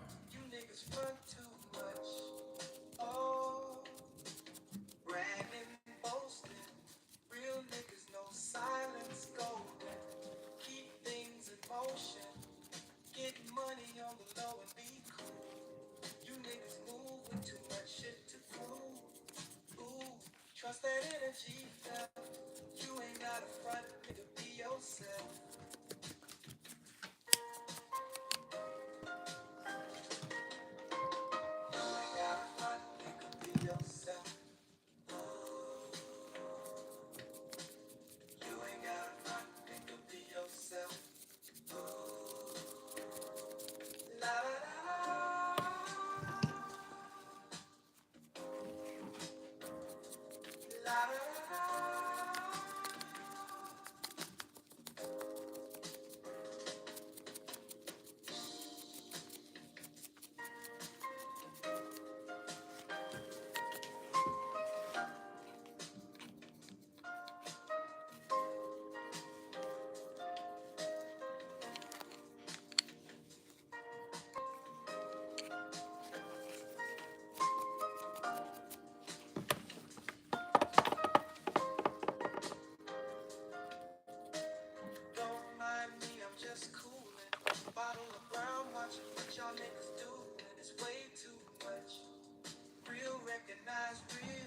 Trust that energy, fell. You ain't got a front, nigga, be yourself. You ain't got a front, nigga, be yourself. You ain't got a front, nigga, be yourself. La la la la la la la. Don't mind me, I'm just coolin'. Bottle of brown, watchin' what y'all niggas do, and it's way too much. Real recognize real.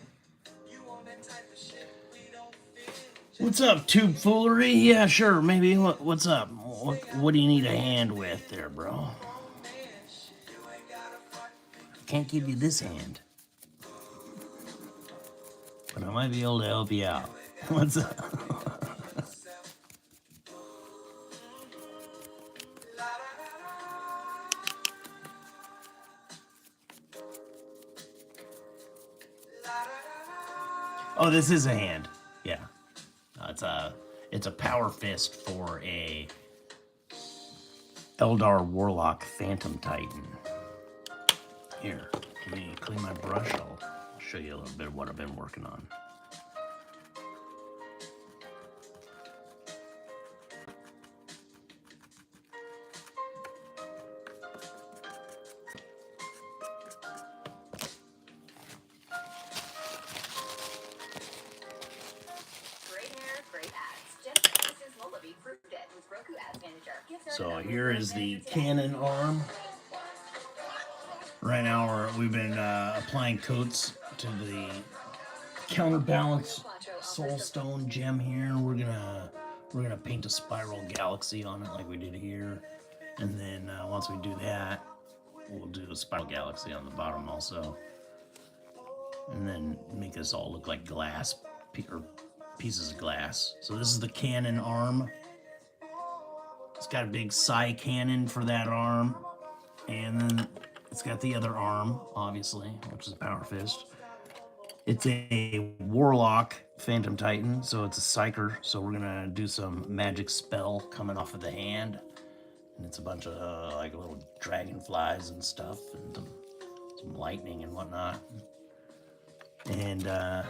You on that type of shit we don't feel. What's up, tube foolery? Yeah, sure, maybe. What's up? What do you need a hand with there, bro? I can't give you this hand, but I might be able to help you out. What's up? Oh, this is a hand. Yeah. It's a power fist for a Eldar warlock phantom titan. Here, let me clean my brush. I'll show you a little bit of what I've been working on. So here is the cannon arm. Right now we've been applying coats to the counterbalance soulstone gem here. We're gonna paint a spiral galaxy on it like we did here, and then once we do that, we'll do a spiral galaxy on the bottom also, and then make this all look like glass or pieces of glass. So this is the cannon arm. It's got a big psi cannon for that arm, and then it's got the other arm, obviously, which is a power fist. It's a warlock phantom titan, so it's a psyker. So we're gonna do some magic spell coming off of the hand, and it's a bunch of like little dragonflies and stuff, and some lightning and whatnot. And the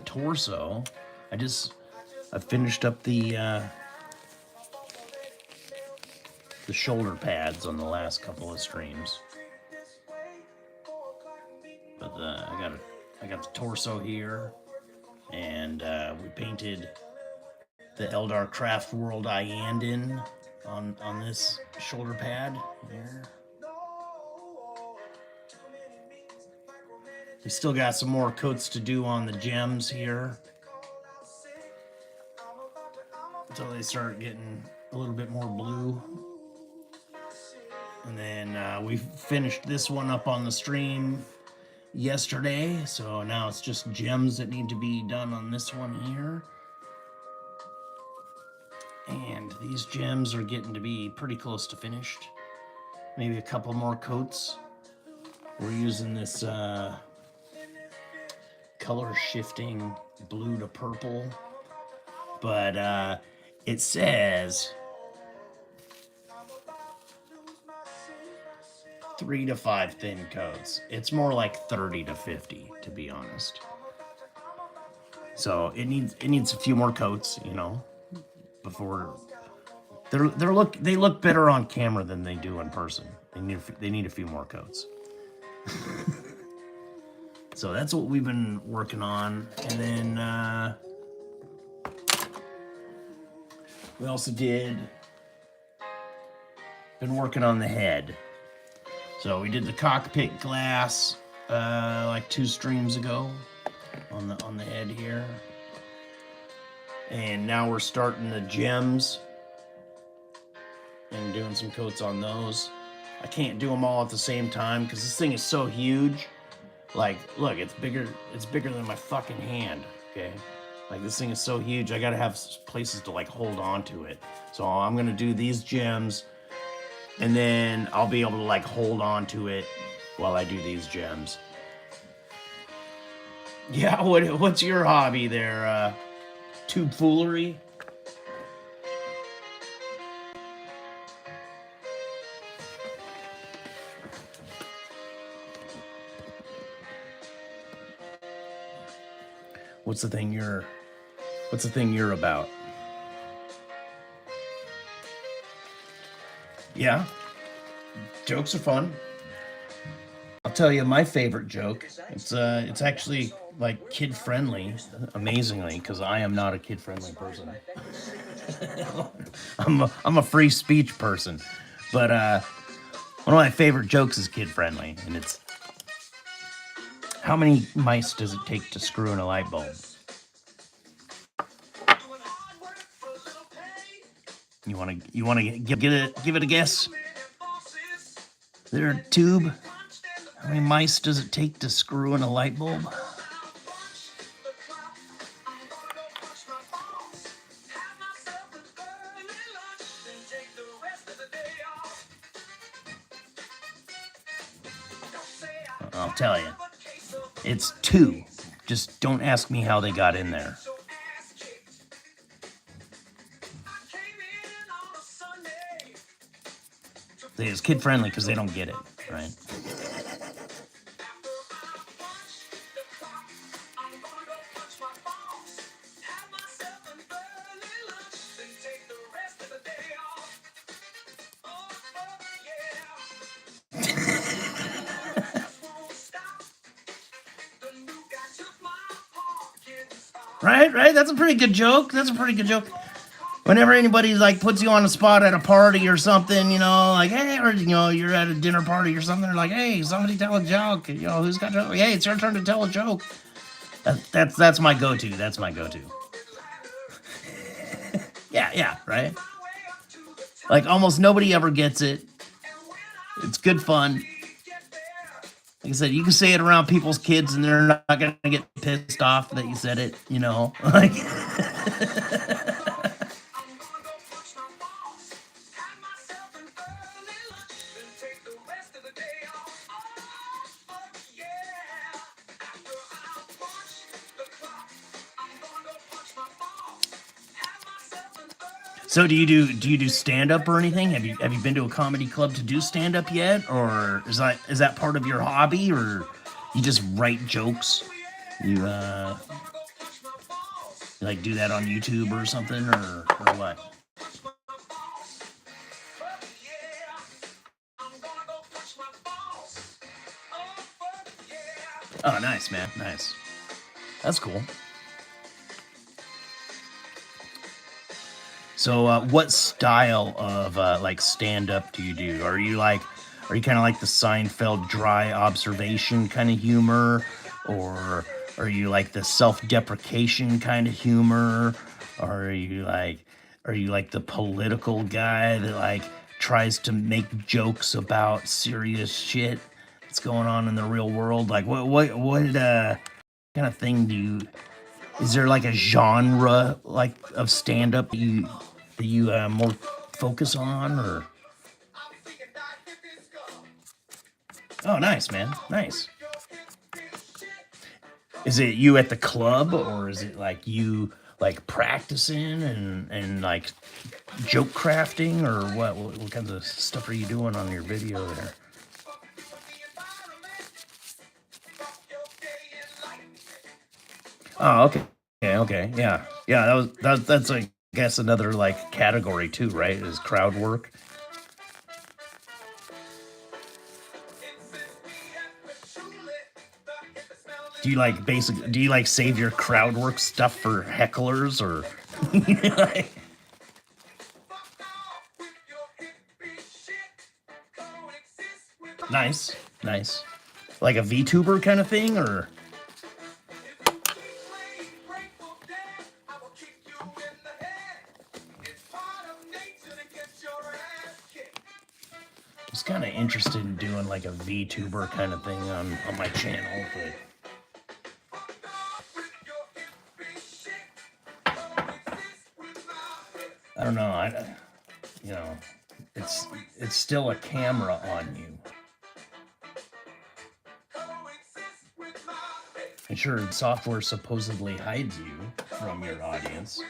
torso, I finished up the shoulder pads on the last couple of streams, but I got the torso here, And we painted the Eldar Craft World Iandin on this shoulder pad here. We still got some more coats to do on the gems here, until they start getting a little bit more blue. And then we finished this one up on the stream yesterday, so now it's just gems that need to be done on this one here. And these gems are getting to be pretty close to finished. Maybe a couple more coats. We're using this color shifting blue to purple, but it says 3 to 5 thin coats. It's more like 30 to 50, to be honest. So it needs a few more coats, you know, before they look better on camera than they do in person. They need a few more coats. So that's what we've been working on. And then we also been working on the head. So we did the cockpit glass like 2 streams ago on the head here. And now we're starting the gems and doing some coats on those. I can't do them all at the same time because this thing is so huge. Like, look, it's bigger than my fucking hand, okay? Like, this thing is so huge, I gotta have places to, like, hold on to it. So I'm gonna do these gems, and then I'll be able to, like, hold on to it while I do these gems. Yeah, what's your hobby there, tube foolery? What's the thing you're about? Yeah, jokes are fun. I'll tell you my favorite joke. It's actually like kid friendly, amazingly, because I am not a kid friendly person. I'm a free speech person, but one of my favorite jokes is kid friendly, and it's, how many mice does it take to screw in a light bulb? You wanna give it a guess? Is there a tube? How many mice does it take to screw in a light bulb? I'll tell you. It's 2. Just don't ask me how they got in there. It's kid friendly because they don't get it, right? Right? That's a pretty good joke. Whenever anybody like puts you on the spot at a party or something, you know, like, hey, or, you know, you're at a dinner party or something, they're like, hey, somebody tell a joke. You know, who's got a joke? Hey, it's your turn to tell a joke. That's my go-to. That's my go-to. Yeah, right? Like, almost nobody ever gets it. It's good fun. Like I said, you can say it around people's kids and they're not going to get pissed off that you said it, you know? Like... So do you do stand up or anything? Have you been to a comedy club to do stand up yet, or is that part of your hobby, or you just write jokes? You like do that on YouTube or something, or what? Oh, nice, man, nice. That's cool. So, what style of like stand up do you do? Are you kind of like the Seinfeld dry observation kind of humor, or are you like the self deprecation kind of humor, or are you like the political guy that like tries to make jokes about serious shit that's going on in the real world? Like, what kind of thing do you? Is there like a genre like of stand up that you more focus on or? Oh, nice, man. Nice. Is it you at the club or is it like you like practicing and like joke crafting or what kinds of stuff are you doing on your video there? Oh, okay. Okay. Yeah. Yeah, that's I guess another like category too, right? Is crowd work. Do you like save your crowd work stuff for hecklers or like, nice, nice. Like a VTuber kind of thing or I was kind of interested in doing like a VTuber kind of thing on my channel, but I don't know. You know, it's still a camera on you. And sure, software supposedly hides you from your audience.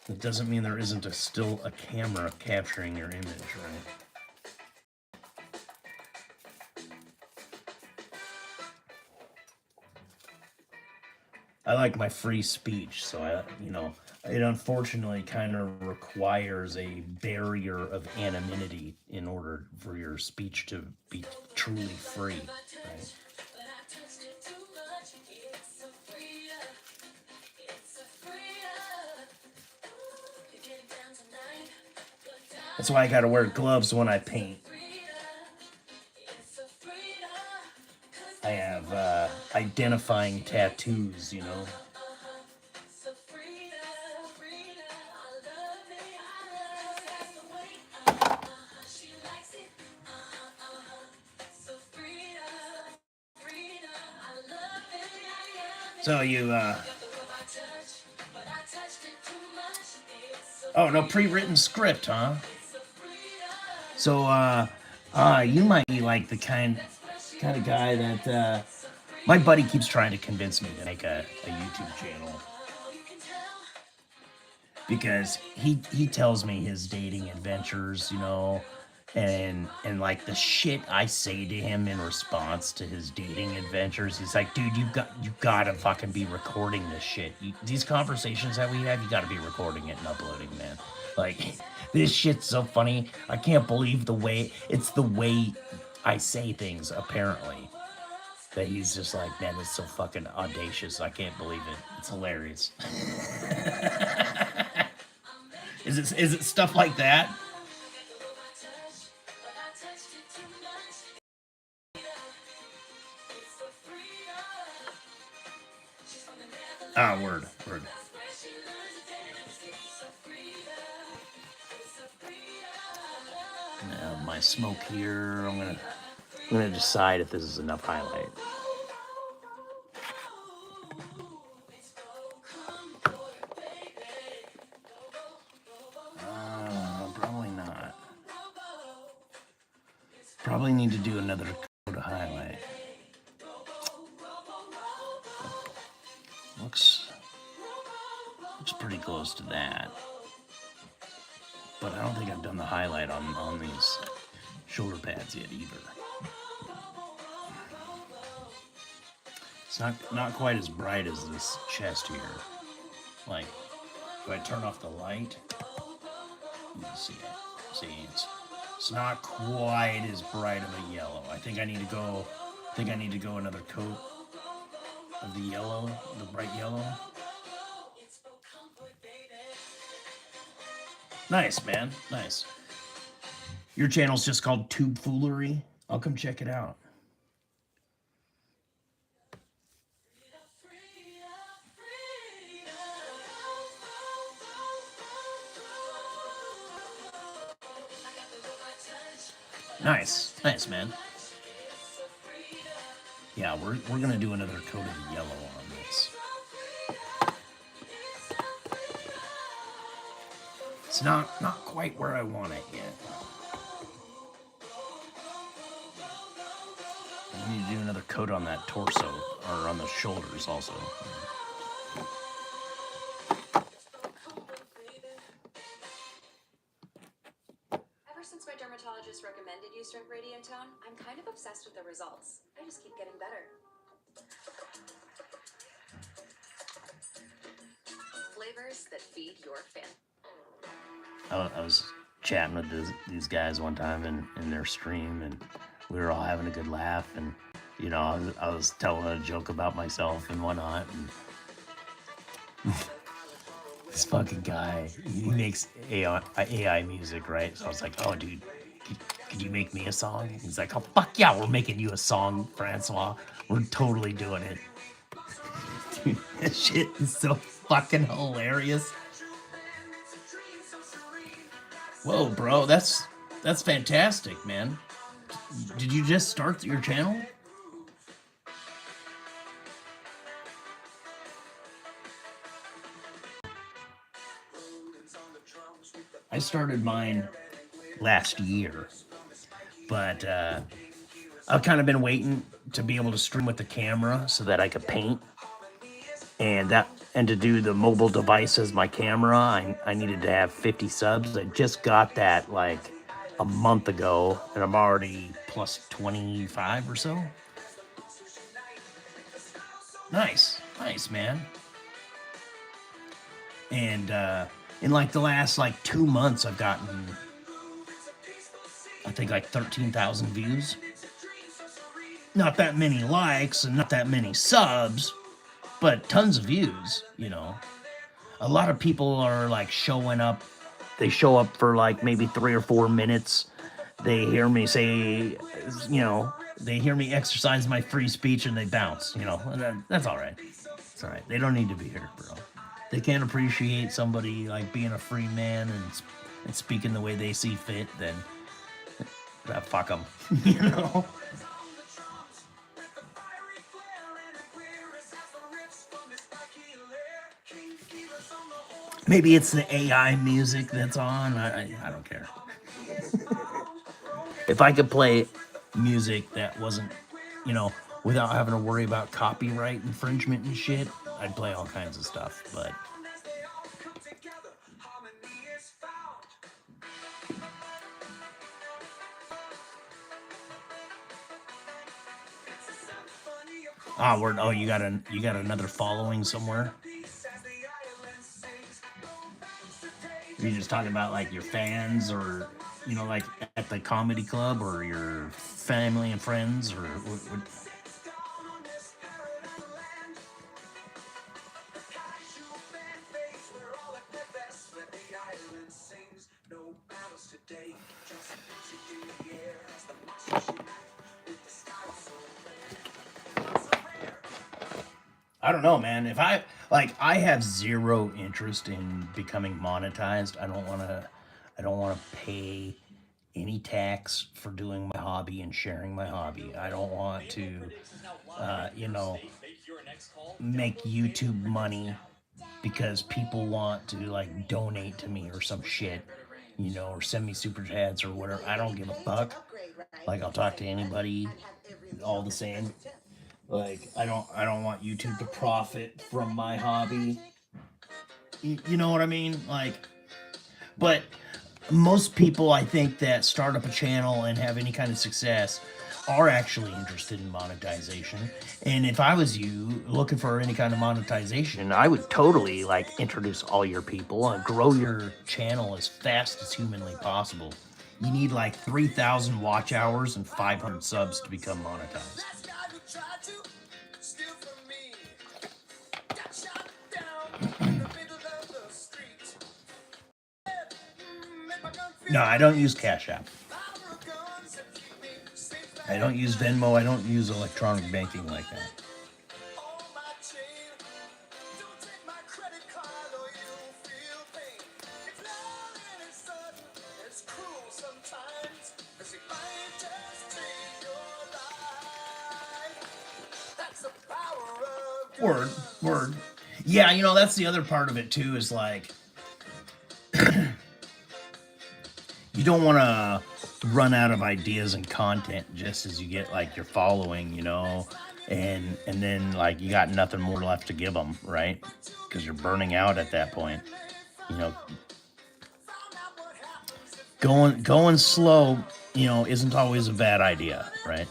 That doesn't mean there isn't still a camera capturing your image, right? I like my free speech, so it unfortunately kind of requires a barrier of anonymity in order for your speech to be truly free, right? That's why I gotta wear gloves when I paint. I have identifying tattoos, you know. So oh, no pre-written script, huh? So, you might be like the kind of guy that my buddy keeps trying to convince me to make a YouTube channel because he tells me his dating adventures, you know, and like the shit I say to him in response to his dating adventures. He's like, dude, you gotta fucking be recording this shit. These conversations that we have, you gotta be recording it and uploading, man. Like this shit's so funny. I can't believe the way I say things. Apparently, that he's just like, man, it's so fucking audacious. I can't believe it. It's hilarious. Is it stuff like that? Ah, word. Now, my smoke here. I'm gonna decide if this is enough highlight. Probably not. Probably need to do another coat of highlight. Looks pretty close to that. But I don't think I've done the highlight on these shoulder pads yet either. It's not quite as bright as this chest here. Like, if I turn off the light, you can see it. See, it's not quite as bright of a yellow. I think I need to go another coat of the yellow, the bright yellow. Nice, man. Nice. Your channel's just called Tube Foolery. I'll come check it out. Nice. Nice, man. Yeah, we're gonna do another coat of yellow on this. It's not quite where I want it yet. I need to do another coat on that torso, or on the shoulders also. Ever since my dermatologist recommended you drink Radiant Tone, I'm kind of obsessed with the results. I just keep getting better. Flavors that feed your fan. I was chatting with these guys one time in their stream, and we were all having a good laugh, and you know, I was telling a joke about myself and whatnot, and this fucking guy, he makes AI music, right? So I was like, oh, dude, could you make me a song? He's like, oh, fuck yeah, we're making you a song, Francois. We're totally doing it. Dude, that shit is so fucking hilarious. Whoa, bro, that's fantastic, man. Did you just start your channel? I started mine last year, but I've kind of been waiting to be able to stream with the camera so that I could paint, and to do the mobile device as my camera, I needed to have 50 subs. I just got that like a month ago, and I'm already plus 25 or so. Nice, man. And in like the last like 2 months, I've gotten, I think, like 13,000 views. Not that many likes and not that many subs, but tons of views, you know. A lot of people are like showing up. They show up for like maybe 3 or 4 minutes. They hear me say, you know, they hear me exercise my free speech and they bounce, you know. And that's all right. It's all right. They don't need to be here, bro. They can't appreciate somebody like being a free man and speaking the way they see fit, then fuck them, you know. Maybe it's the AI music that's on. I don't care. If I could play music that wasn't, you know, without having to worry about copyright infringement and shit, I'd play all kinds of stuff, but you got another following somewhere? Are you just talking about like your fans, or you know, like at the comedy club, or your family and friends, or what? I don't know, man. If I have zero interest in becoming monetized. I don't want to pay any tax for doing my hobby and sharing my hobby. I don't want to, you know, make YouTube money because people want to like donate to me or some shit, you know, or send me super chats or whatever. I don't give a fuck. Like, I'll talk to anybody, all the same. Like, I don't want YouTube to profit from my hobby. You know what I mean? Like, but most people, I think, that start up a channel and have any kind of success are actually interested in monetization. And if I was you looking for any kind of monetization, I would totally like introduce all your people and grow your channel as fast as humanly possible. You need like 3,000 watch hours and 500 subs to become monetized. No, I don't use Cash App. I don't use Venmo. I don't use electronic banking like that. Word, word. Yeah, you know, that's the other part of it too, is like you don't want to run out of ideas and content just as you get like your following, you know, and then like you got nothing more left to give them, right? Because you're burning out at that point. You know, going slow, you know, isn't always a bad idea, right?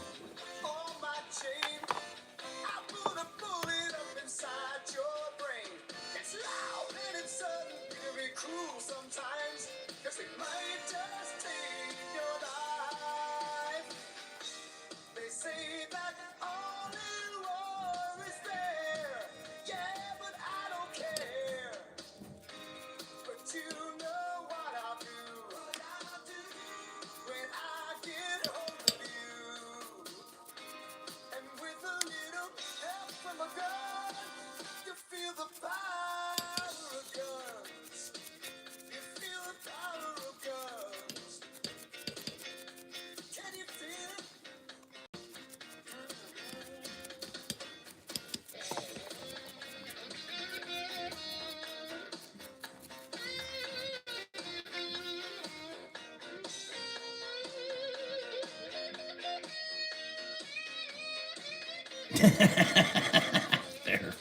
Fair.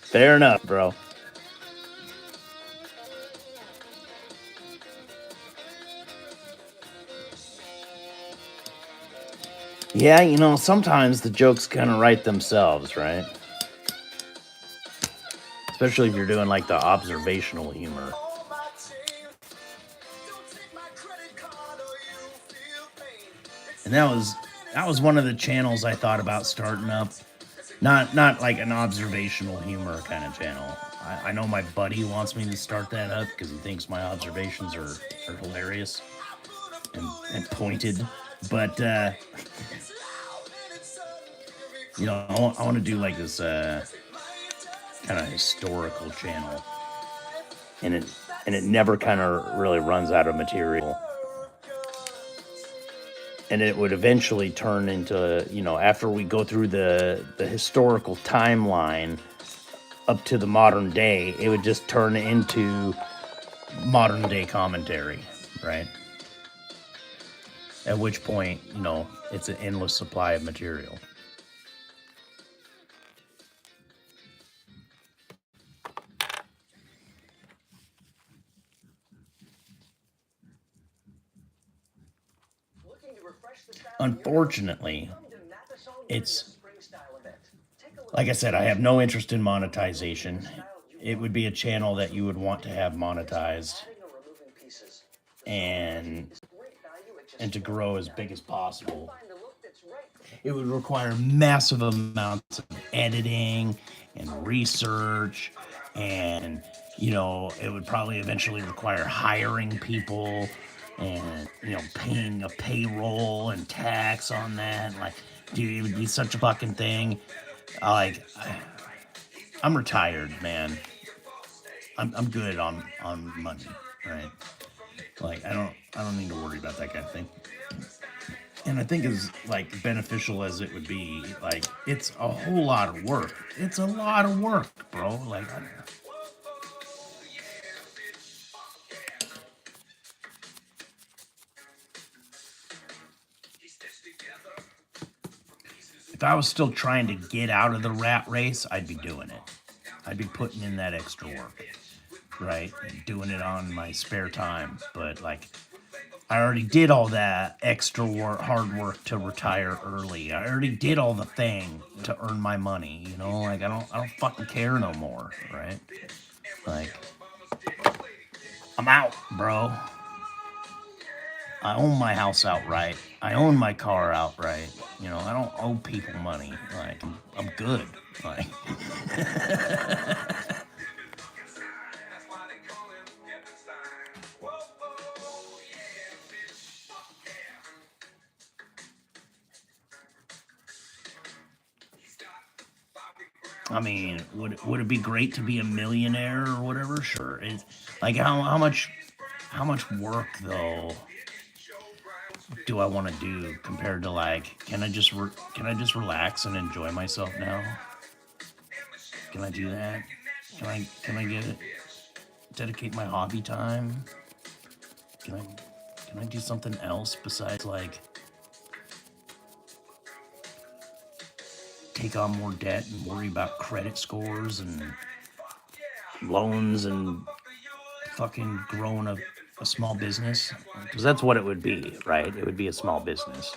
Fair enough, bro. Yeah, you know, sometimes the jokes kind of write themselves, right? Especially if you're doing like the observational humor. And that was one of the channels I thought about starting up. Not like an observational humor kind of channel. I know my buddy wants me to start that up because he thinks my observations are hilarious and pointed. But you know, I want to do like this kind of historical channel, and it never kind of really runs out of material. And it would eventually turn into, you know, after we go through the historical timeline up to the modern day, it would just turn into modern day commentary, right? At which point, you know, it's an endless supply of material. Unfortunately, it's like I said, I have no interest in monetization. It would be a channel that you would want to have monetized and to grow as big as possible. It would require massive amounts of editing and research, and you know, it would probably eventually require hiring people and, you know, paying a payroll and tax on that. Like, dude, it would be such a fucking thing. I'm retired, man. I'm good on money, right? Like, I don't need to worry about that kind of thing. And I think as like beneficial as it would be, like, it's a whole lot of work. It's a lot of work, bro. Like, if I was still trying to get out of the rat race, I'd be doing it. I'd be putting in that extra work, right? And doing it on my spare time. But like, I already did all that extra work, hard work to retire early. I already did all the thing to earn my money. You know, like, I don't fucking care no more, right? Like, I'm out, bro. I own my house outright. I own my car outright. You know, I don't owe people money. Like, I'm good. Like, I mean, would it be great to be a millionaire or whatever? Sure. Like how much work though do I want to do compared to like can I just relax and enjoy myself now? Can I do that? Can I get it? Dedicate my hobby time? Can I can I do something else besides like take on more debt and worry about credit scores and loans and fucking growing a small business? Because that's what it would be, right? It would be a small business.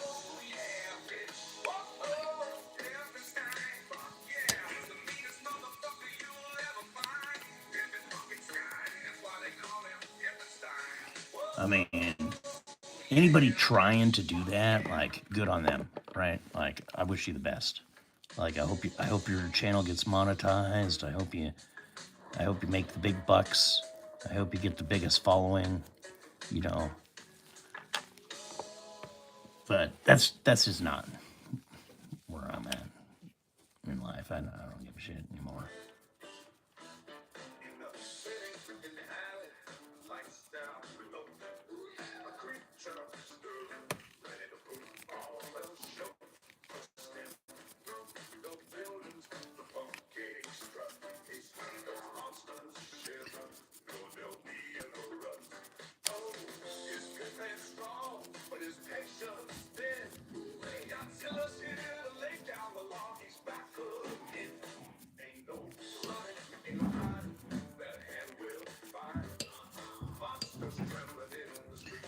I mean, anybody trying to do that, like, good on them, right? Like, I wish you the best. Like, I hope your channel gets monetized. I hope you make the big bucks. I hope you get the biggest following, you know. But that's just not where I'm at in life. I don't give a shit anymore.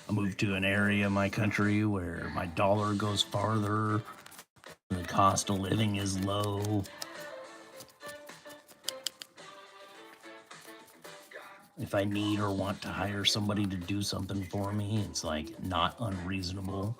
I moved to an area of my country where my dollar goes farther, the cost of living is low. If I need or want to hire somebody to do something for me, it's like not unreasonable.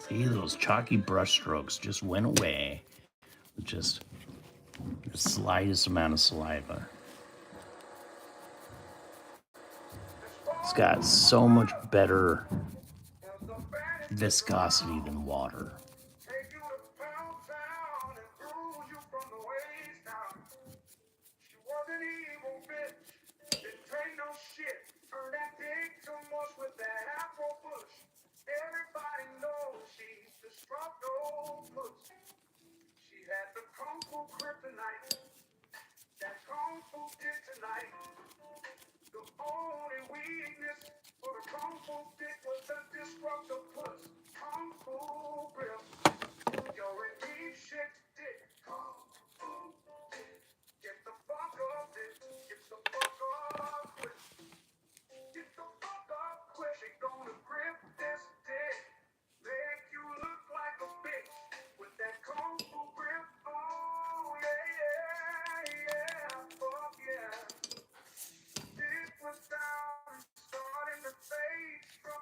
See, those chalky brush strokes just went away with just the slightest amount of saliva. It's got so much better viscosity than water. Take you to Pound Town and bruise you from the waist down. She was an evil bitch, didn't take no shit. Turned that dick to mush with that afro bush. Everybody knows she's the struck old pussy. She had the kung fu kryptonite, that kung fu did tonight. The only weakness for the kung fu dick was the disruptor puss. Kung fu grip. You're in deep shit, dick. Kung fu dick. Get the fuck up, dick. Get the fuck up, quick. Get the fuck up, quick. She gonna grip this dick. Make you look like a bitch with that kung fu grip. Oh yeah, yeah, yeah. Fuck yeah. Dick was down, starting to fade from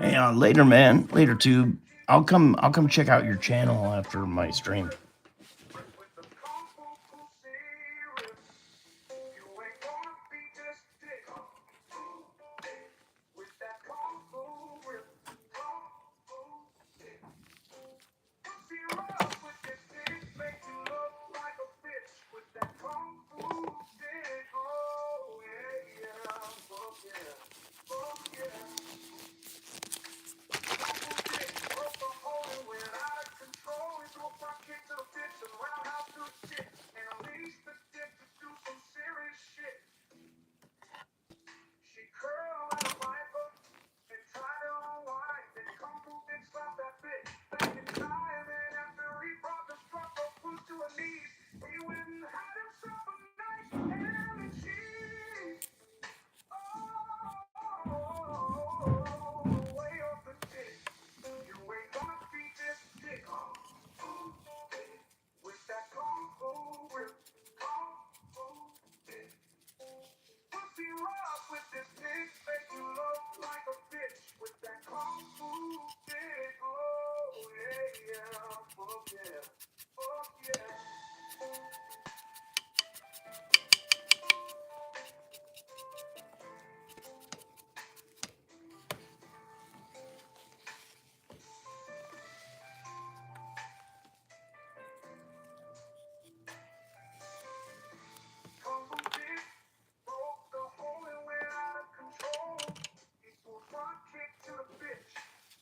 Hey, later, man. Later, tube. I'll come check out your channel after my stream. With the kung fu serious, you ain't gonna beat this dick. With that kung fu grip, kung fu dick. Pussy rough with this dick, make you look like a bitch. With that kung fu dick, oh yeah, yeah, fuck yeah, fuck yeah. Kung fu dick, broke the hole and went out of control. He threw a front kick to the bitch and roundhouse to the chick, and unleashed the dick to do some serious shit. She curled like a viper and tried to unwind. Then kung fu dick slapped that bitch back in time. And after he brought the struggle push to her knees, he went and had himself a nice ham and cheese. Oh, way off the dick. You ain't gonna beat this dick. With that kung fu grip, kung fu dick. Pussy rough with this dick, make you look like a bitch. With that kung fu dick, oh yeah, yeah, fuck yeah, fuck yeah. Kung fu dick broke the hole and went out of control. He threw a front kick to the bitch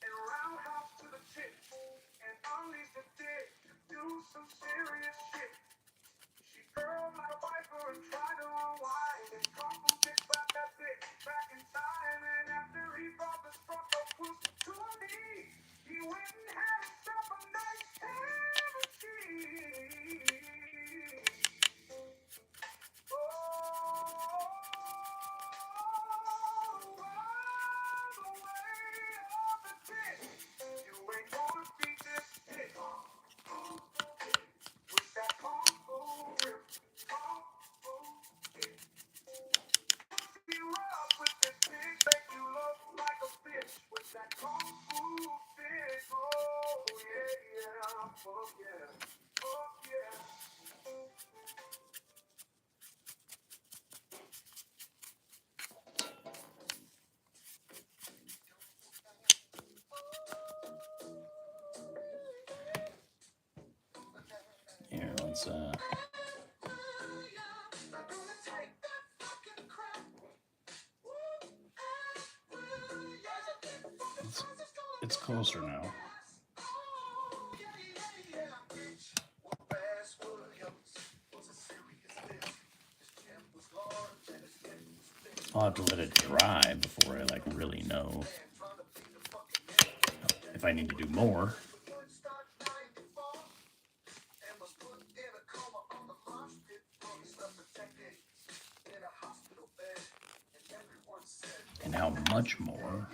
and roundhouse to the chick, and unleashed the dick to do some serious shit. She curled like a viper and tried to unwind. And kung fu dick slapped that bitch back in time. And after he brought the struggle push to her knees, he went and had himself a nice ham and cheese. Oh, all the way off the dick. You ain't gonna beat this dick. With that kung fu grip, kung fu dick. Pussy rough with this dick, make you look like a bitch. With that kung fu dick, oh yeah, yeah, fuck yeah, fuck yeah. Here, let's it's closer now. I'll have to let it dry before I like really know if I need to do more. And how much more?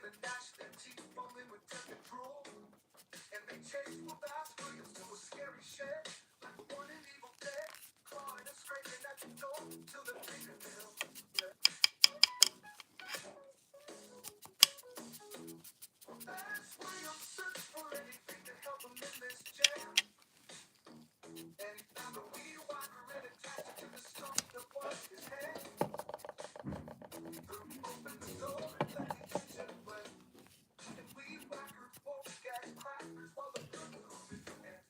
and gnash their teeth, fumbling with death and drool. And they chase Williams to a scary shed, like one in Evil Dead, clawing and scraping at the door till the fingernails. That's Williams searched for anything to help him in this jam. And he found a weed whacker and attached it to the stump that was his hand. Threw open the door and let the engine play. And weed whacker woke gas crackers while the gun grew in his hand.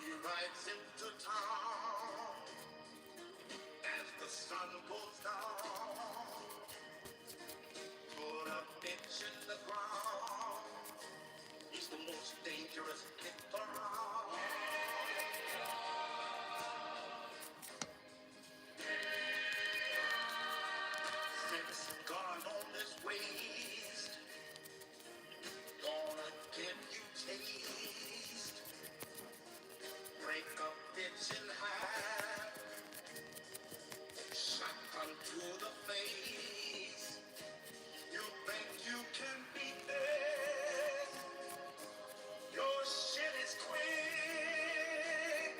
He rides into town as the sun goes down. Put a bitch in the ground. He's the most dangerous hit around. Six gun on his waist. Gonna give you taste. Break a bitch in half. Shotgun to the face. You think you can beat this? Your shit is quick.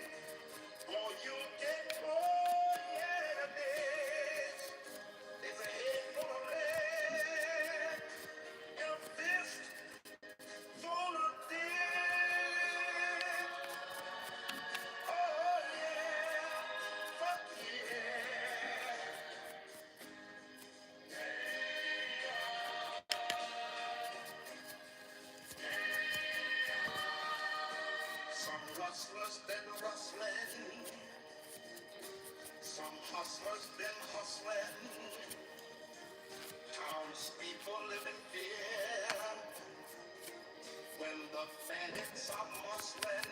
Or you'll get more. Yeah, bitch. There's a head full of lead. And a fist full of dick. Oh yeah, fuck yeah. Some rustlers been rustling. Some hustlers been hustling. Townspeople live in fear when the bandits are muscling.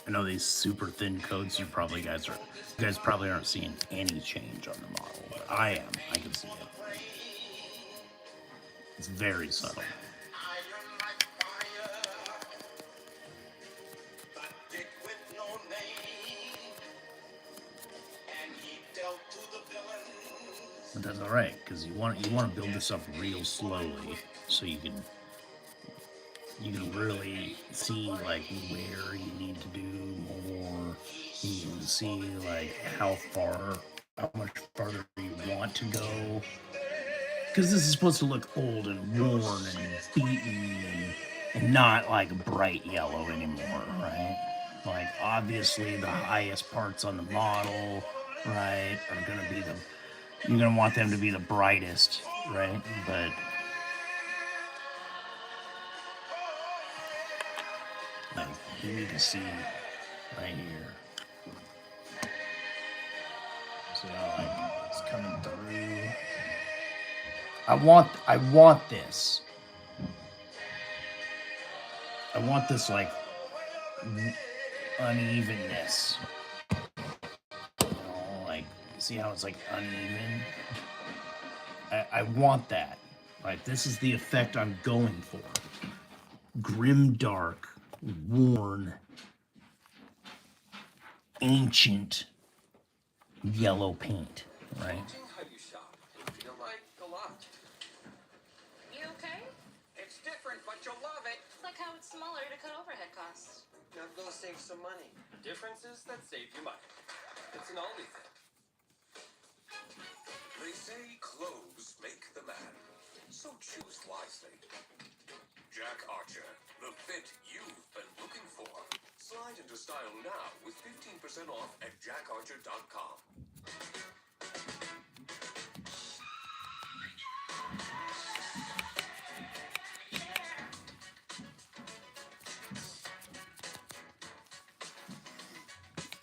I know these super thin coats. You guys probably aren't seeing any change on the model, but I am. I can see it. It's very subtle. Iron like fire, but dick with no name, and he dealt to the villains. But that's all right, because you want to build this up real slowly, so you can really see like where you need to do more. You can see like how much farther you want to go. Because this is supposed to look old and worn and beaten and not like bright yellow anymore, right? Like obviously the highest parts on the model, right, are gonna be you're gonna want them to be the brightest, right? But like you can see right here. So like it's coming through. I want this. I want this like unevenness. You know, like see how it's like uneven? I want that. Like this is the effect I'm going for. Grim dark, worn, ancient yellow paint, right? How you shop? Feel like a lot. You okay? It's different, but you'll love it. Like how it's smaller to cut overhead costs. I'm gonna save some money. Differences that save you money. It's an Aldi thing. They say clothes make the man, so choose wisely. Jack Archer, the fit you've been looking for. Slide into style now with 15% off at jackarcher.com.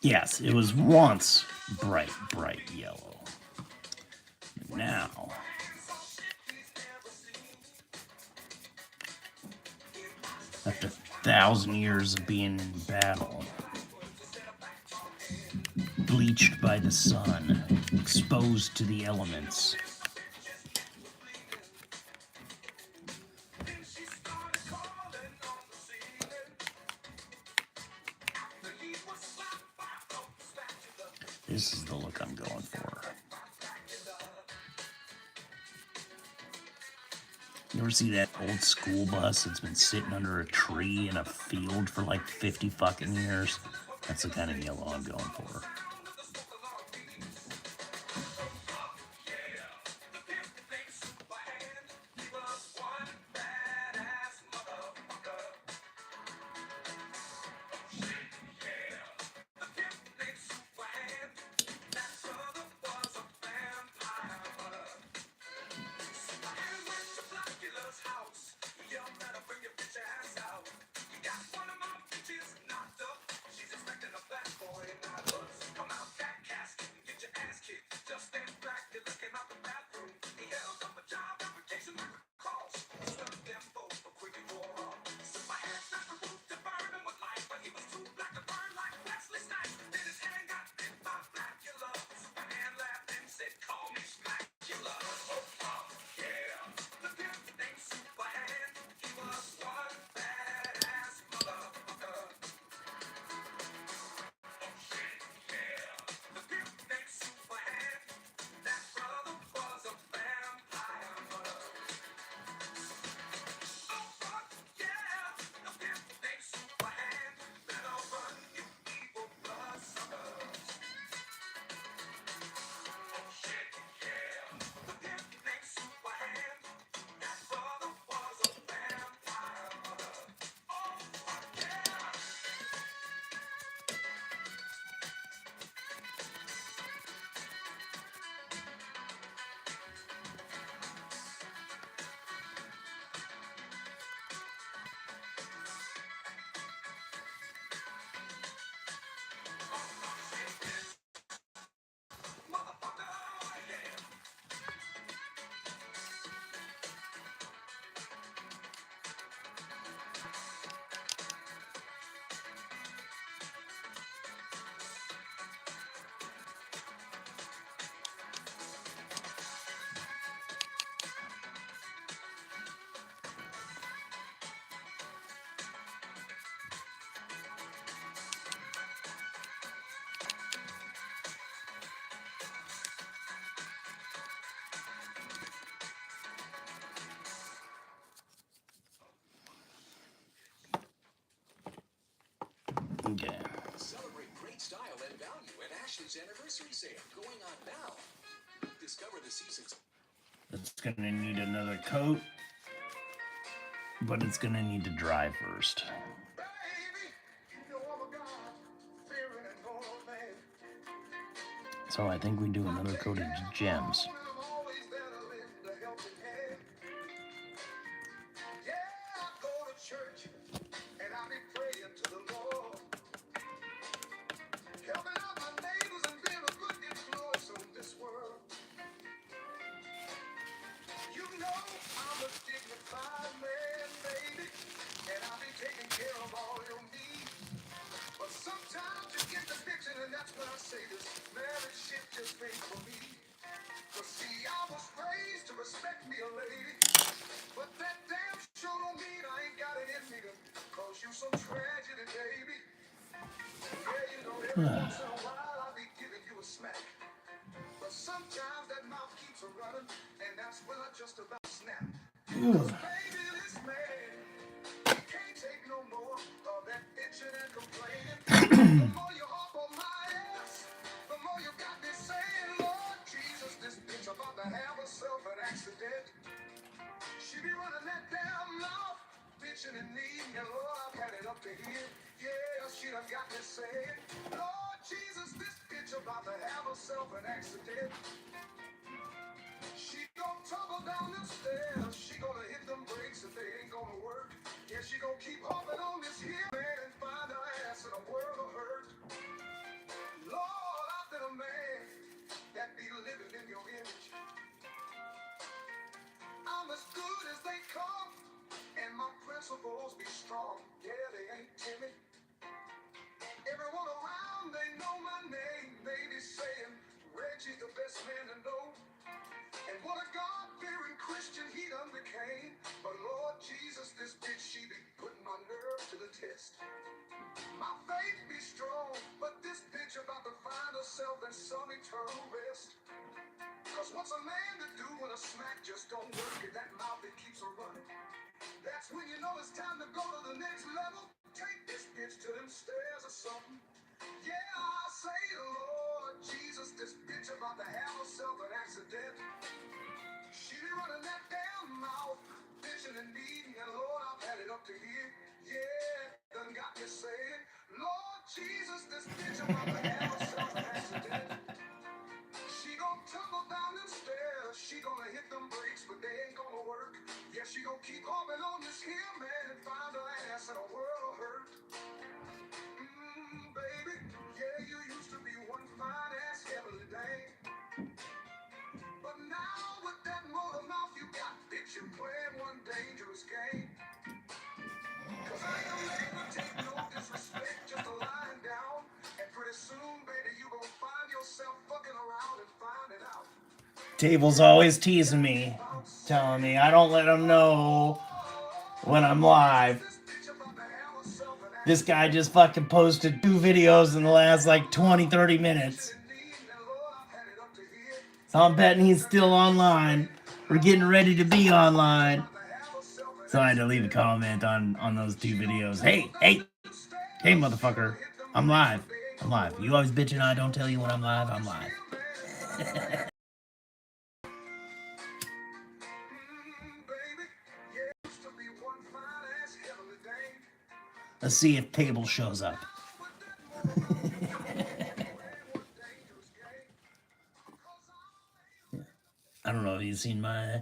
Yes, it was once bright, bright yellow. Now, after 1,000 years of being in battle, bleached by the sun, exposed to the elements, this is the look I'm going for. You ever see that old school bus that's been sitting under a tree in a field for like 50 fucking years? That's the kind of yellow I'm going for. Okay. Celebrate great style and value at Ashley's anniversary sale going on now. Discover the season's. It's gonna need another coat, but it's gonna need to dry first. Baby, you know I'm a god, fearing an old man. So So I think we do another coat of gems. Sometimes you get the picture, and that's when I say this marriage shit just ain't for me. But see, I was raised to respect me a lady, but that damn sure don't mean I ain't got it in me to cause you some tragedy, baby. Yeah, you know, every once in a while I'll be giving you a smack, but sometimes that mouth keeps a running, and that's when I just about snap. 'Cause baby, this man, he can't take no more of that bitching and complaining. The more you hop on my ass, the more you got me saying, Lord Jesus, this bitch about to have herself an accident. She be running that damn mouth, bitching and needing, and Lord, I've had it up to here. Yeah, she done got me saying, Lord Jesus, this bitch about to have herself an accident. She gon' tumble down the stairs, she gonna hit them brakes if they ain't gonna work. Yeah, she gon' keep hopping on this here man and find her ass in a world of hurt. Lord, I've been a man that be living in your image. I'm as good as they come, and my principles be strong. Yeah, they ain't timid. Everyone around, they know my name. They be saying, Reggie's the best man to know. And what a God-fearing Christian he done became. But Lord Jesus, this bitch, she be putting my nerve to the test. My faith be strong, but this bitch about to find herself in some eternal rest. Cause what's a man to do when a smack just don't work and that mouth that keeps her running? That's when you know it's time to go to the next level. Take this bitch to them stairs or something. Yeah, I say, Lord Jesus, this bitch about to have herself an accident. She be running that damn mouth, bitching and needing, and Lord, I've had it up to here. Yeah, done got me saying, Lord Jesus, this bitch about to have herself an accident. She gon' tumble down them stairs, she gonna hit them brakes, but they ain't gonna work. Yeah, she gon' keep hopping on this here man and find her ass in a world of hurt. Baby, yeah, you used to be one fine ass heavenly dame. But now with that motor mouth you got, bitch, you playing one dangerous game. Cause I ain't gonna never take no disrespect, just a lying down. And pretty soon, baby, you gon' find yourself fucking around and find it out. Table's always teasing me, telling me I don't let him know when I'm live. This guy just fucking posted 2 videos in the last like 20-30 minutes. So I'm betting he's still online. We're getting ready to be online. So I had to leave a comment on those 2 videos. Hey, motherfucker. I'm live. You always bitching I don't tell you when I'm live. I'm live. Let's see if Table shows up. I don't know if you've seen my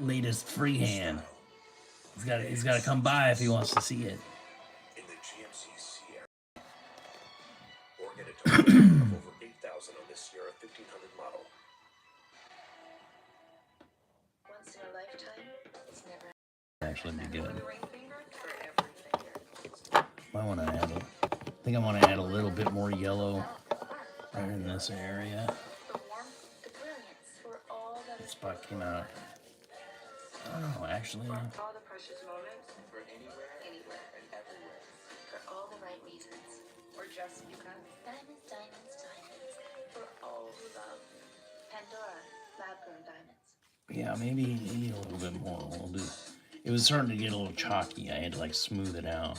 latest freehand. He's got to come by if he wants to see it. In the GMCC area. Or get a total of over 8,000 on this Sierra 1500 model. Once in a lifetime, it's never Actually be good. the ring finger for every finger. I want to add I think I want to add a little bit more yellow right in this area. The warmth, the brilliance, for all that This is spot came out. Oh, actually, all the precious moments, For anywhere and everywhere. for all the right reasons, or just because. Diamonds, diamonds, diamonds. For all who love. Pandora, lab-grown diamonds. yeah, maybe a little bit more. We'll do. It was starting to get a little chalky. I had to like smooth it out.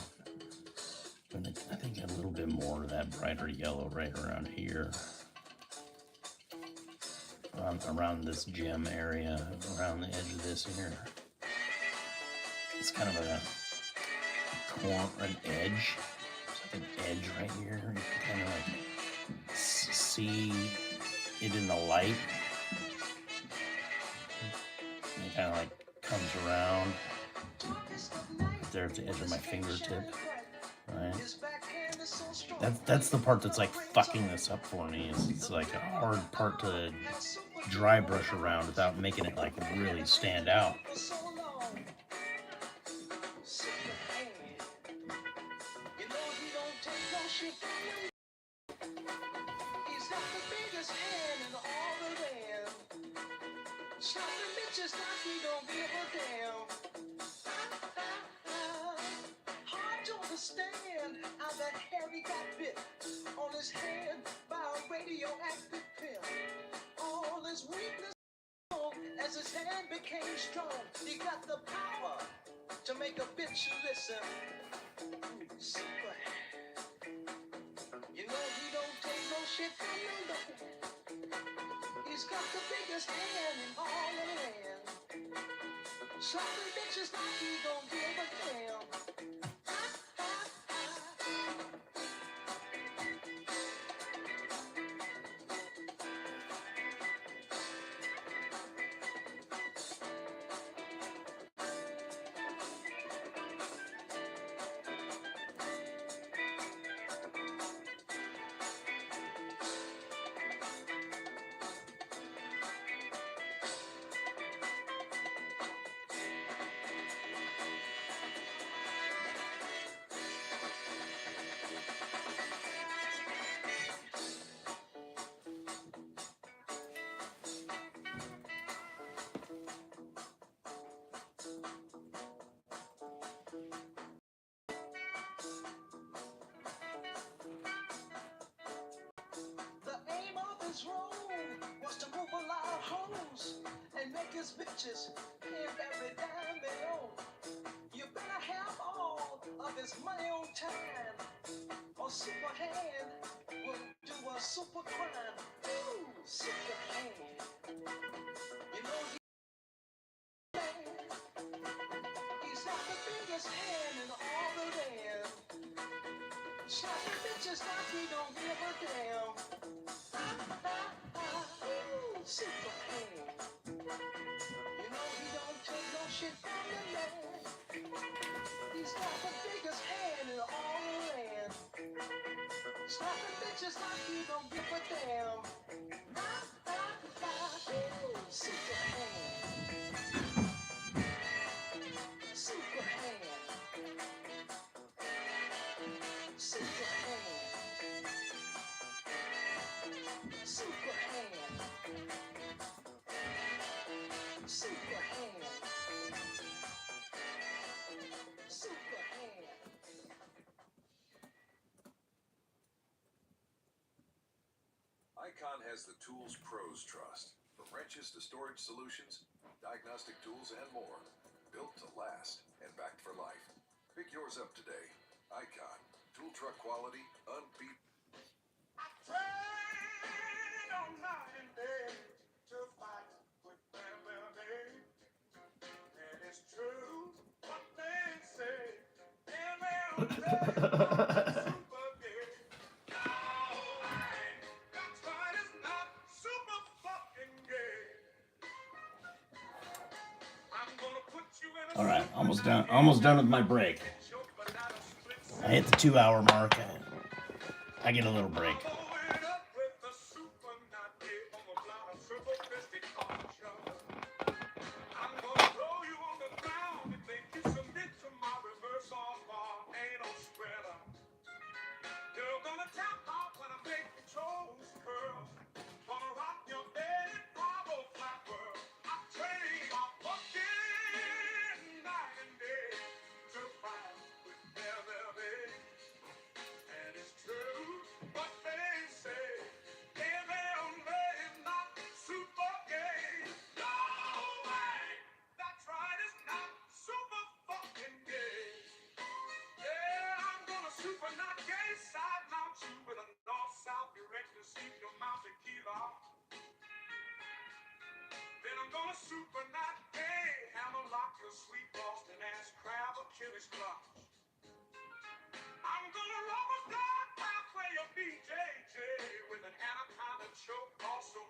And I think a little bit more of that brighter yellow right around here. Around this gem area, around the edge of this here. It's kind of an edge. It's like an edge right here. You can kind of like see it in the light. And it kind of like comes around there at the edge of my fingertip, right? That's the part that's like fucking this up for me. Is it's like a hard part to dry brush around without making it like really stand out. On his hand by a radioactive pill. All his weakness as his hand became strong. He got the power to make a bitch listen. Super. You know he don't take no shit from no man. He's got the biggest hand in all of the land. Slapping bitches like he don't give a damn. Role was to move a lot of hoes and make his bitches pay every dime they own. You better have all of his money on time, or super hand will do a super crime. Ooh, super hand. You know he's got the biggest hand in all the land. Slapping bitches like he don't give a damn. Super hand. You know he don't take no shit from the man. He's got the biggest hand in all the land. Slapping bitches like he don't give a damn. Super hand. Super hand. Super hand. Super hand. Super hand. Super hand. Icon has the tools pros trust. From wrenches to storage solutions, diagnostic tools, and more. Built to last and backed for life. Pick yours up today. Icon. Tool truck quality, unbeatable. Train all night and day to fight with family. And it's true what they say. Super gay. No, that's right, it's not super fucking gay. I'm gonna put you in a All right, almost done with my break. I hit the 2-hour mark. I get a little break. Super not gay, hammer lock your sweet Boston ass crab or Chili squash. I'm gonna rubber dog halfway your BJJ with an anaconda choke, also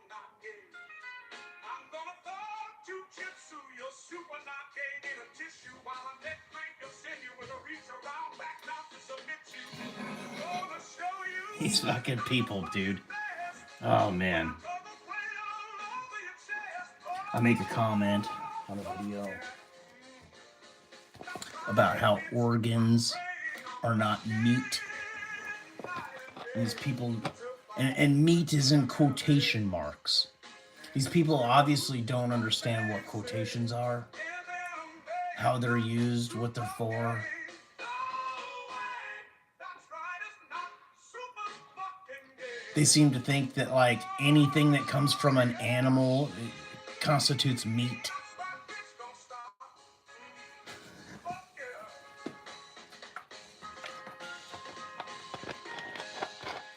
These fucking people, dude. Oh, man. I make a comment on a video about how organs are not meat. These people, and meat is in quotation marks. These people obviously don't understand what quotations are, how they're used, what they're for. They seem to think that like anything that comes from an animal constitutes meat.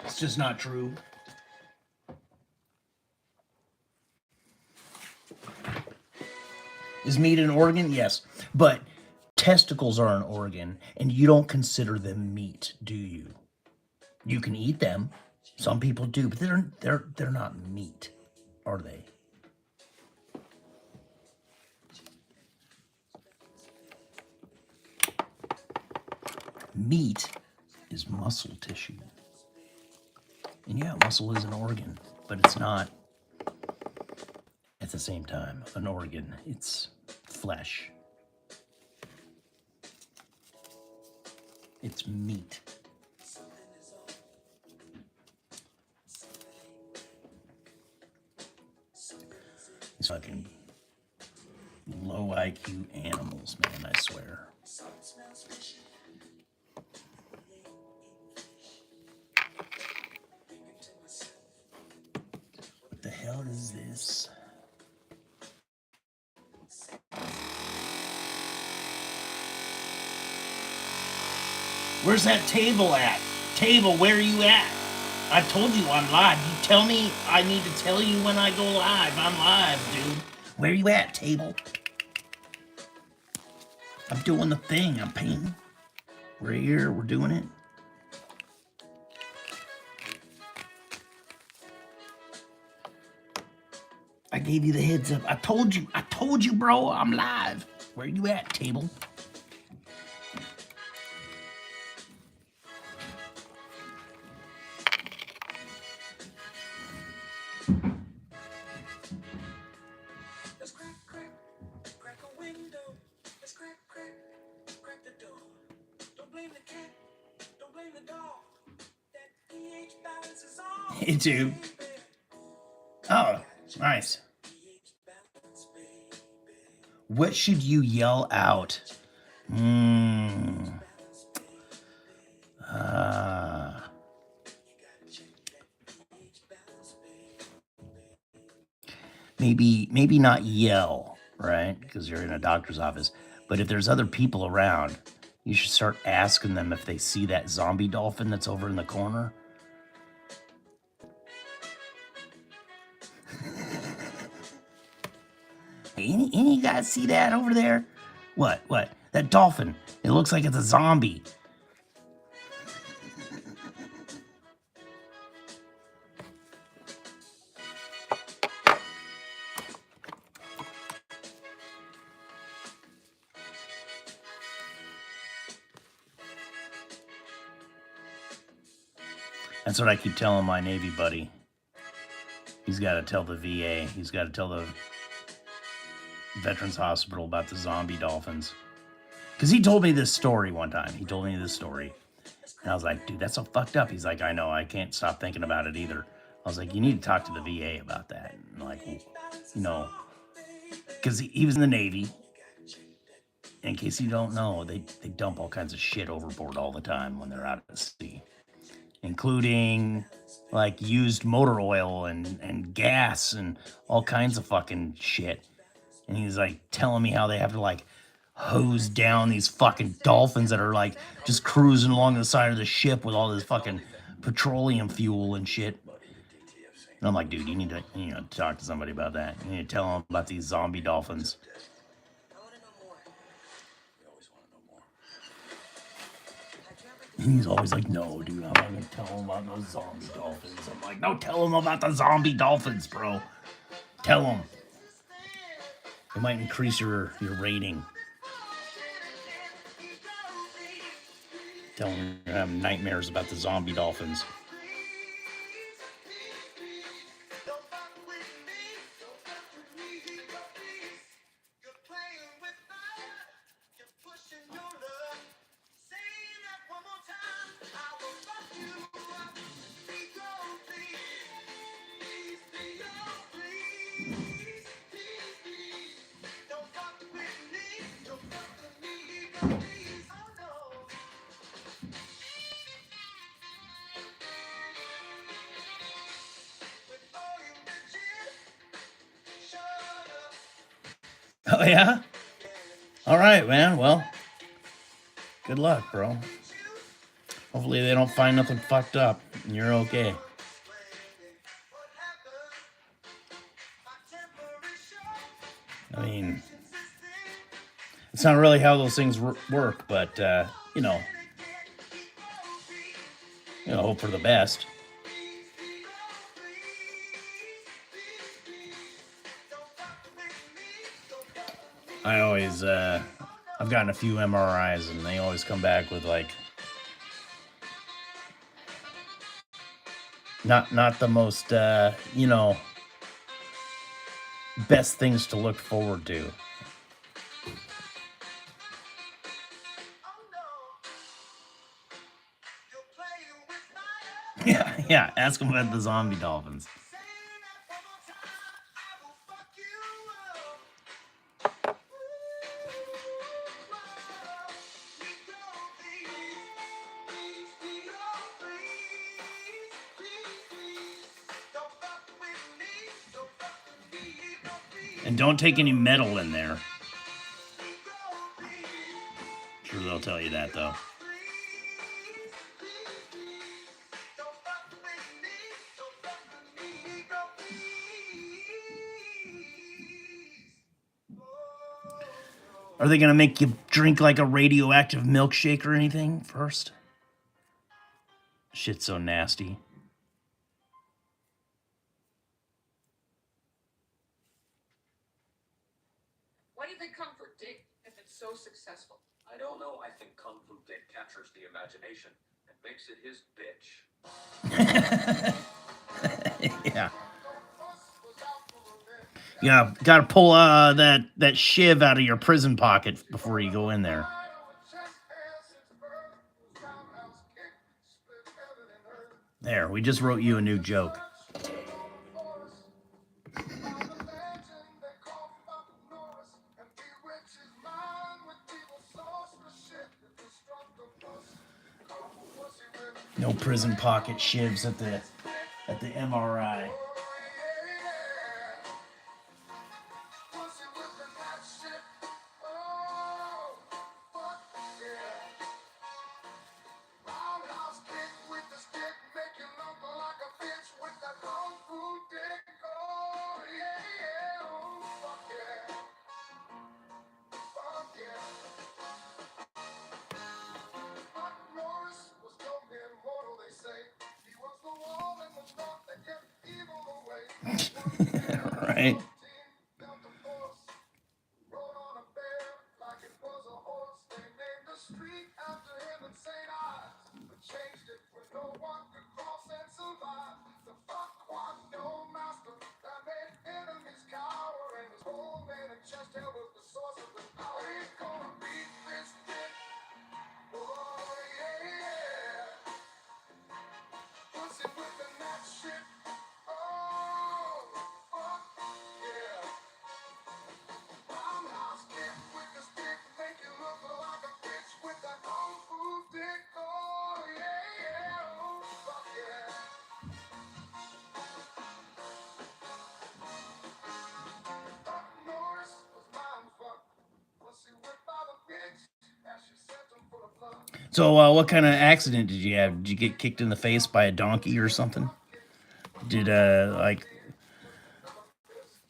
It's just not true. Is meat an organ? Yes. But testicles are an organ, and you don't consider them meat, do you? You can eat them. Some people do, but they're not meat, are they? Meat is muscle tissue. And yeah, muscle is an organ, but it's not at the same time an organ. It's flesh. It's meat. These fucking low IQ animals, man, I swear. What the hell is this? Where's that table at? Table, where are you at? I told you I'm live. You tell me I need to tell you when I go live. I'm live, dude. Where you at, table? I'm doing the thing. I'm painting. We're here. We're doing it. I gave you the heads up. I told you, bro. I'm live. Where you at, table? Let's crack, crack, crack a window. Let's crack, crack, crack the door. Don't blame the cat, don't blame the dog. That pH balance is on. Hey, dude. Oh, nice. What should you yell out? Maybe not yell, right? Because you're in a doctor's office. But if there's other people around, you should start asking them if they see that zombie dolphin that's over in the corner. Hey, any of you guys see that over there? What? That dolphin. It looks like it's a zombie. That's what I keep telling my Navy buddy. He's got to tell the VA. He's got to tell the Veterans Hospital about the zombie dolphins. Because he told me this story one time. He told me this story. And I was like, dude, that's so fucked up. He's like, I know. I can't stop thinking about it either. I was like, you need to talk to the VA about that. And like, you know, because he was in the Navy. In case you don't know, they dump all kinds of shit overboard all the time when they're out at sea. Including like used motor oil and gas and all kinds of fucking shit. And he's like telling me how they have to like hose down these fucking dolphins that are like just cruising along the side of the ship with all this fucking petroleum fuel and shit. And I'm like, dude, you need to talk to somebody about that. You need to tell them about these zombie dolphins. And he's always like, no, dude, I'm not gonna tell him about those zombie dolphins. I'm like, no, tell him about the zombie dolphins, bro. Tell him. It might increase your rating. Tell him you're having nightmares about the zombie dolphins. Oh, yeah? All right, man. Well, good luck, bro. Hopefully they don't find nothing fucked up and you're okay. I mean, it's not really how those things work, but, hope for the best. I always, I've gotten a few MRIs and they always come back with like, not the most, best things to look forward to. Yeah, ask them about the zombie dolphins. And don't take any metal in there. Sure, they'll tell you that, though. Are they gonna make you drink like a radioactive milkshake or anything first? Shit's so nasty. Why do you think Kung Fu Dick has been so successful? I don't know. I think Kung Fu Dick captures the imagination and makes it his bitch. Yeah. Yeah, gotta pull that shiv out of your prison pocket before you go in there. There, we just wrote you a new joke. No prison pocket shivs at the MRI. Right. So, what kind of accident did you have? Did you get kicked in the face by a donkey or something? Did, like,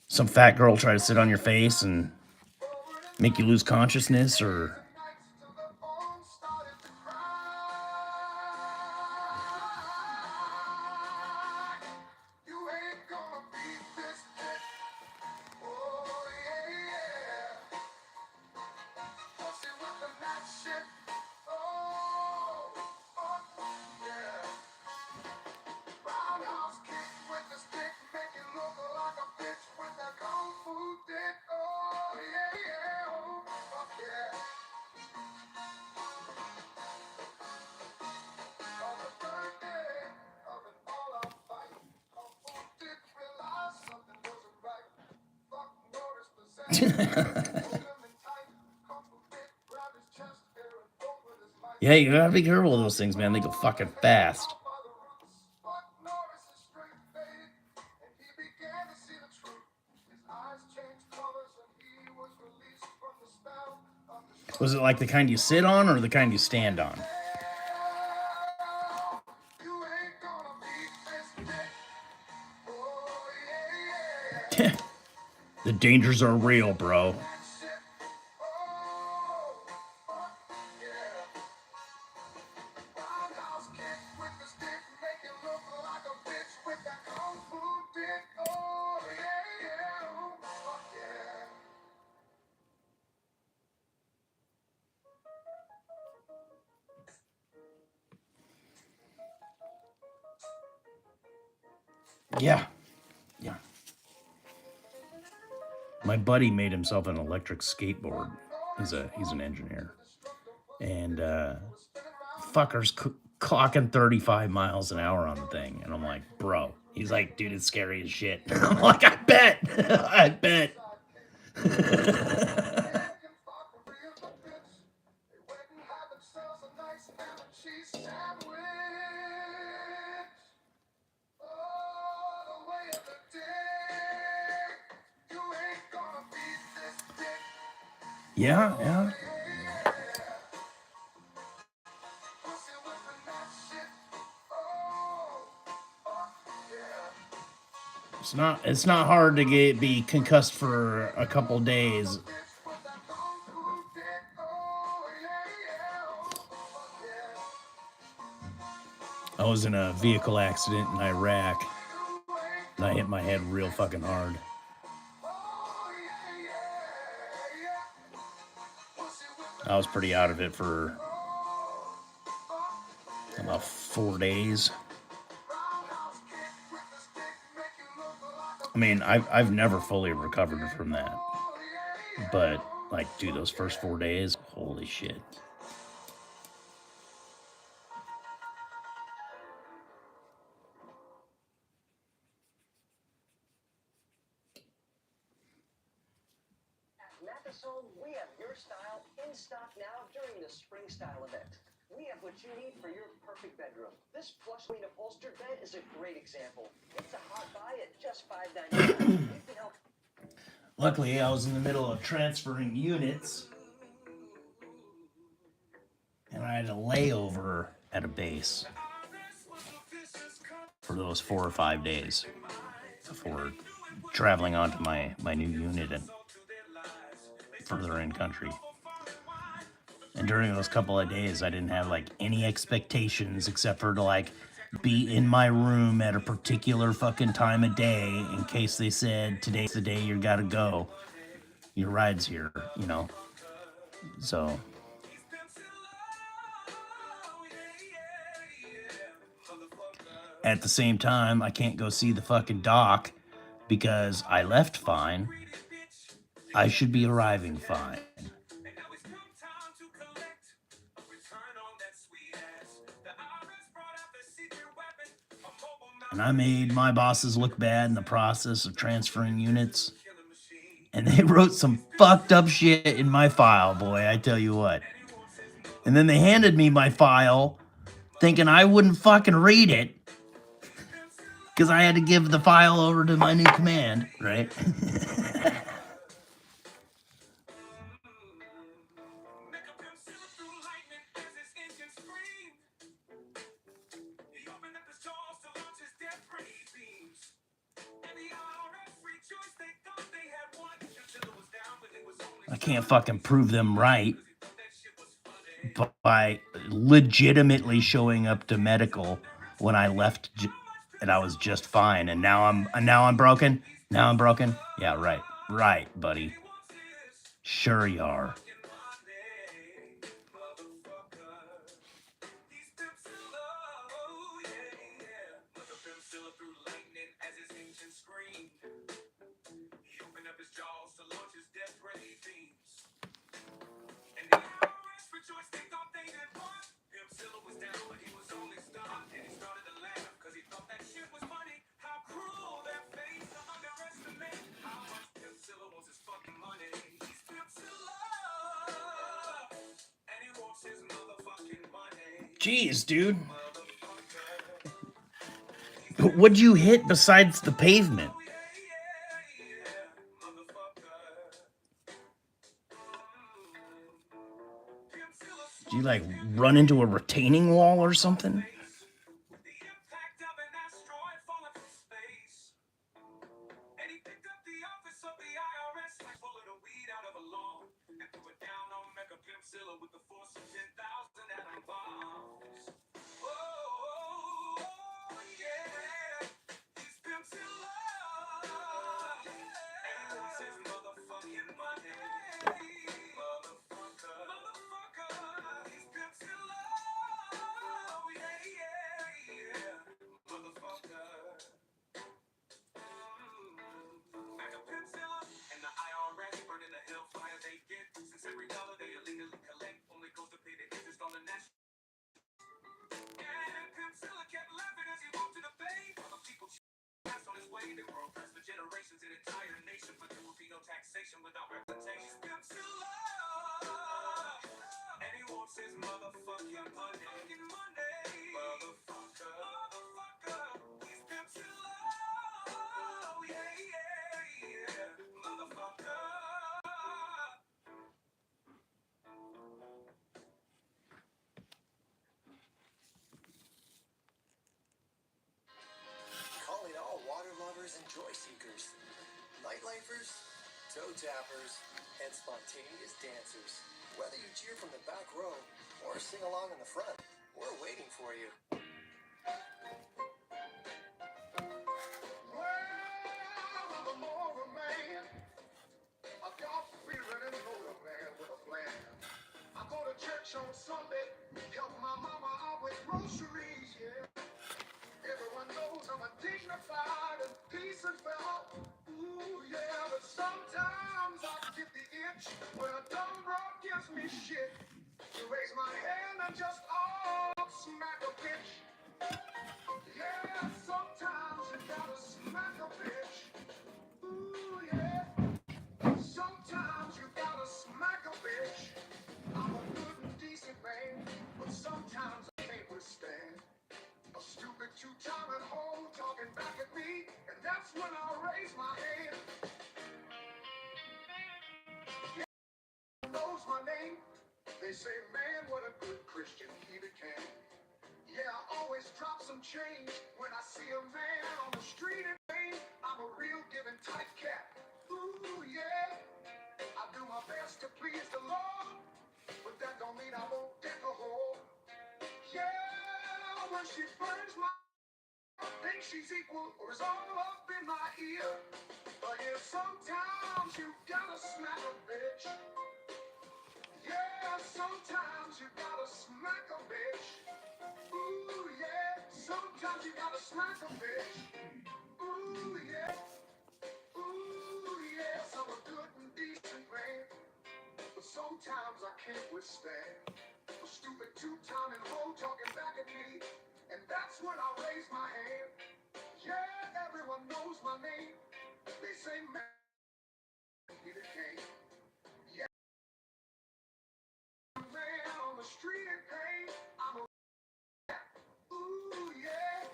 some fat girl try to sit on your face and make you lose consciousness, or... Yeah, you gotta be careful with those things, man. They go fucking fast. Was it like the kind you sit on or the kind you stand on? You ain't gonna beat this dick. Oh, yeah, yeah. The dangers are real, bro. Shit. Oh, fuck, yeah. Roundhouse kick with the stick, make it look like a bitch with that kung fu dick. Oh, yeah, yeah. Fuck, yeah. Yeah. Yeah. My buddy made himself an electric skateboard. He's an engineer. And fucker's clocking 35 miles an hour on the thing. And I'm like, bro. He's like, dude, it's scary as shit. I'm like, I bet. I bet. Yeah, yeah. It's not hard to be concussed for a couple days. I was in a vehicle accident in Iraq, and I hit my head real fucking hard. I was pretty out of it for about 4 days. I mean, I've never fully recovered from that, but like, dude, those first 4 days, holy shit. Mathesol, we have your style in stock now during the spring style event. We have what you need for your perfect bedroom. This plush queen upholstered bed is a great example. It's a hot buy at just $5.99. You can help. Luckily, I was in the middle of transferring units, and I had a layover at a base for those 4 or 5 days before traveling onto my new unit and further in country. And during those couple of days, I didn't have like any expectations except for to like be in my room at a particular fucking time of day in case they said today's the day you gotta go. Your ride's here, you know. So at the same time, I can't go see the fucking doc because I left fine. I should be arriving fine. And I made my bosses look bad in the process of transferring units. And they wrote some fucked up shit in my file, boy, I tell you what. And then they handed me my file thinking I wouldn't fucking read it because I had to give the file over to my new command, right? I can't fucking prove them right by legitimately showing up to medical when I left and I was just fine, and now I'm broken. Now I'm broken. Yeah, right, buddy. Sure you are. Jeez, dude. What'd you hit besides the pavement? Do you like run into a retaining wall or something? With the impact of an asteroid falling from space. And he picked up the office of the IRS like pulling a weed out of a lawn and threw it down on Mega Pimpzilla with the force of 10,000 atom bombs. Oh, yeah, he's Pimpzilla. And he wants his motherfucking money. Motherfucker, he's Pimpzilla. Oh, yeah, motherfucker. Mega Pimpzilla and the IRS burning the hellfire they get. Since every dollar they illegally collect only goes to pay the interest on the national. And Pimpzilla kept laughing as he walked to the bay. Other people passed on his way. They were oppressed for generations, an entire nation, but there would be no taxation without representation. Pimpzilla, and he wants his motherfucking money. Motherfucker, he's Pimpzilla. Oh, yeah, motherfucker. Calling all water lovers and joy seekers, nightlifers, toe tappers, and spontaneous dancers. Whether you cheer from the back row or sing along in the front, we're waiting for you. Well, I'm a moral man. I got spirit and know a man with a plan. I go to church on Sunday, help my mama out with groceries, yeah. Everyone knows I'm a dignified and decent fella. Ooh, yeah, but sometimes I get the itch when a dumb broad gives me shit. To raise my hand and just smack a bitch. Yeah, sometimes you gotta smack a bitch. Ooh, yeah. Sometimes you gotta smack a bitch. I'm a good and decent man, but sometimes I can't withstand a stupid two-timing hoe talking back at me, and that's when I raise my hand. Yeah, knows my name. They say, man, what a good Christian he became. Yeah, I always drop some change when I see a man on the street in vain. I'm a real giving type cat. Ooh, yeah. I do my best to please the Lord, but that don't mean I won't dig a hole. Yeah, when she burns my think she's equal or is all up in my ear. But yeah, sometimes you gotta smack a bitch. Yeah, sometimes you gotta smack a bitch. Ooh, yeah, sometimes you gotta smack a bitch. Ooh, yeah. Ooh, yes, I'm a good and decent man. But sometimes I can't withstand a stupid two-timing hoe talking back at me. And that's when I raise my hand. Yeah, everyone knows my name. They say, man, he the king. Yeah, man on the street in pain. I'm a ooh, yeah.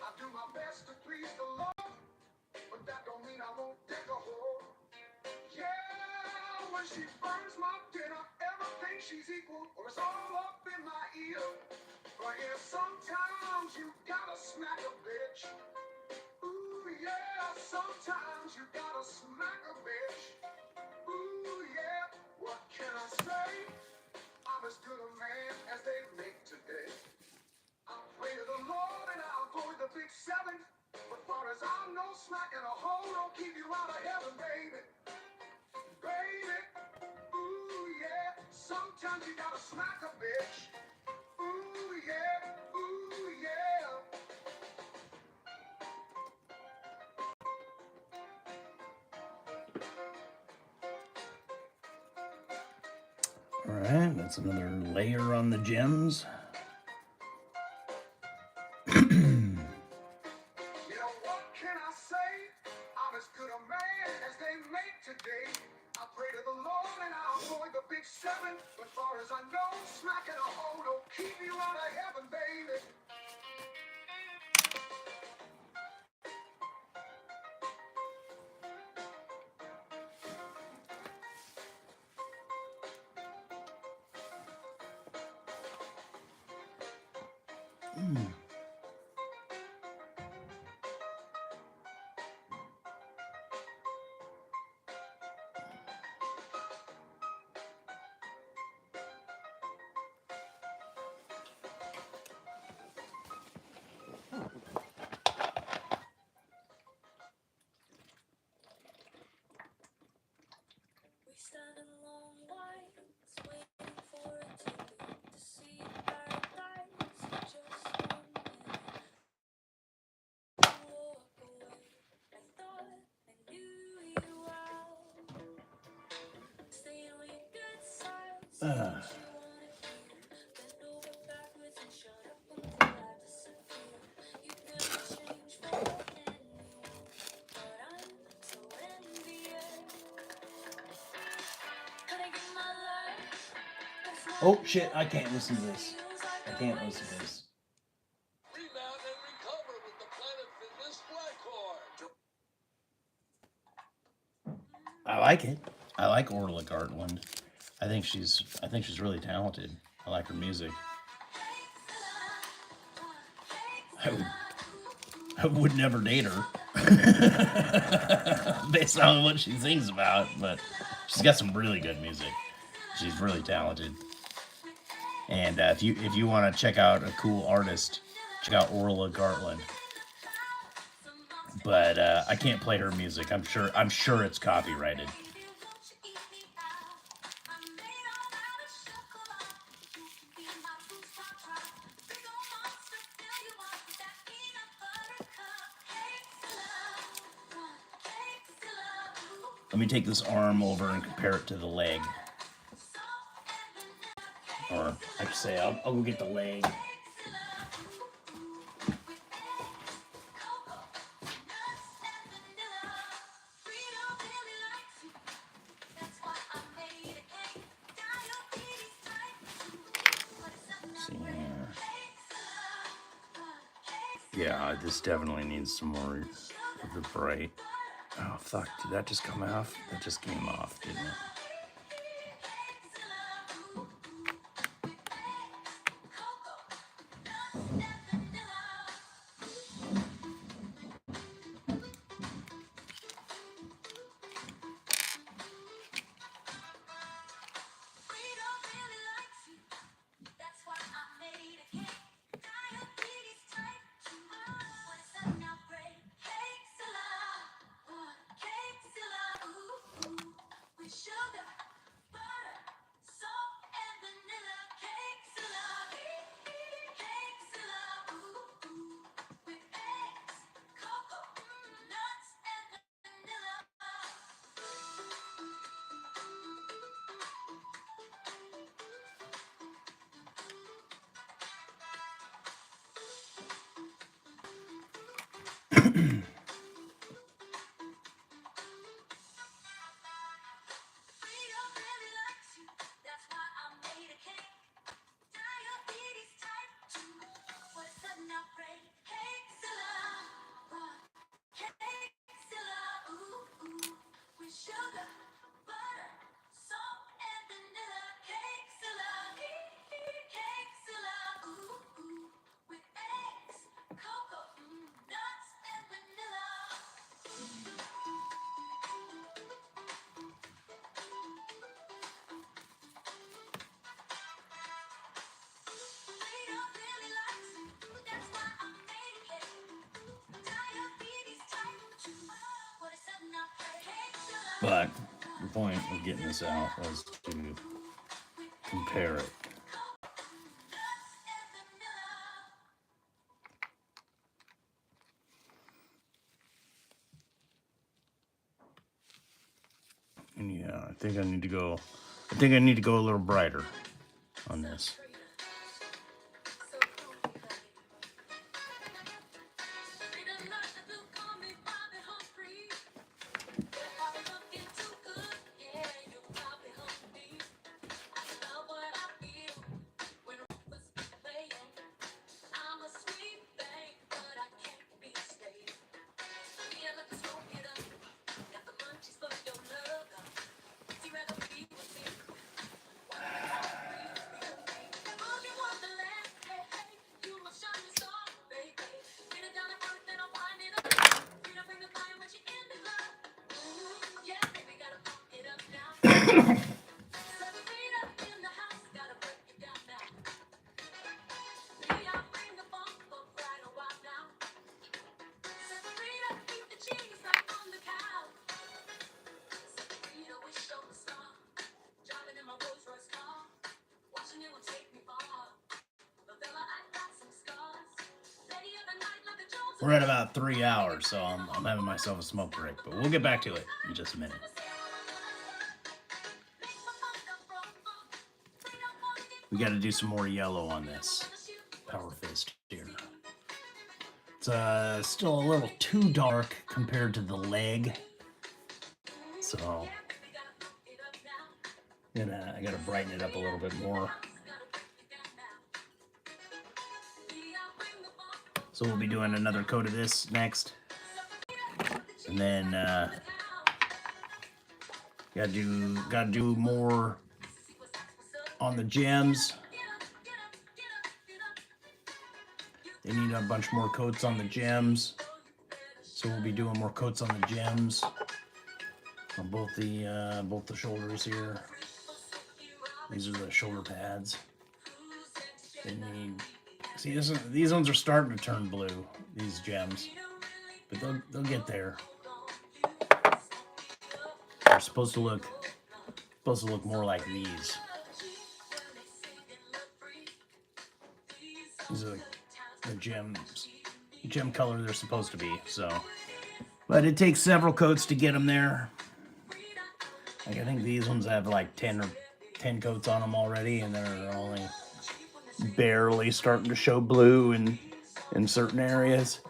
I do my best to please the Lord, but that don't mean I won't dig a hole. Yeah, when she burns my dinner, everything she's equal, or it's all up in my ear. But yeah, sometimes you gotta smack a bitch. Ooh, yeah, sometimes you gotta smack a bitch. Ooh, yeah, what can I say? I'm as good a man as they make today. I pray to the Lord and I'll avoid the big seven. But far as I know, smacking a hoe don't keep you out of heaven, baby. Baby, ooh, yeah, sometimes you gotta smack a bitch. Ooh, yeah, ooh, yeah. All right, that's another layer on the gems. You know what can I say? I'm as good a man as they make today. I pray to the Lord and I'll avoid the big seven. But far as I know, smacking a hoe don't keep you out of heaven, baby. Oh shit, I can't listen to this. I can't listen to this. Rebound and recover with the Planet Fitness Black Card. I like it. I like Orla Gartland. I think she's really talented. I like her music. I would never date her based on what she sings about, but she's got some really good music. She's really talented. And if you want to check out a cool artist, check out Orla Gartland. But I can't play her music. I'm sure it's copyrighted. Let me take this arm over and compare it to the leg. Or I should say, I'll go get the leg. See here. Yeah, this definitely needs some more of the bright. Oh fuck, did that just come off? That just came off, didn't it? But the point of getting this out was to compare it. And yeah, I think I need to go a little brighter on this. We're at about 3 hours, so I'm having myself a smoke break, but we'll get back to it in just a minute. We got to do some more yellow on this power fist here. It's still a little too dark compared to the leg, so I gotta brighten it up a little bit more. So we'll be doing another coat of this next, and then gotta do more on the gems. They need a bunch more coats on the gems, so we'll be doing more coats on the gems on both the shoulders here. These are the shoulder pads. They need. See, these ones are starting to turn blue. These gems, but they'll get there. They're supposed to look more like these. These are the gem color they're supposed to be. So, but it takes several coats to get them there. Like I think these ones have like 10 coats on them already, and they're only barely starting to show blue in certain areas.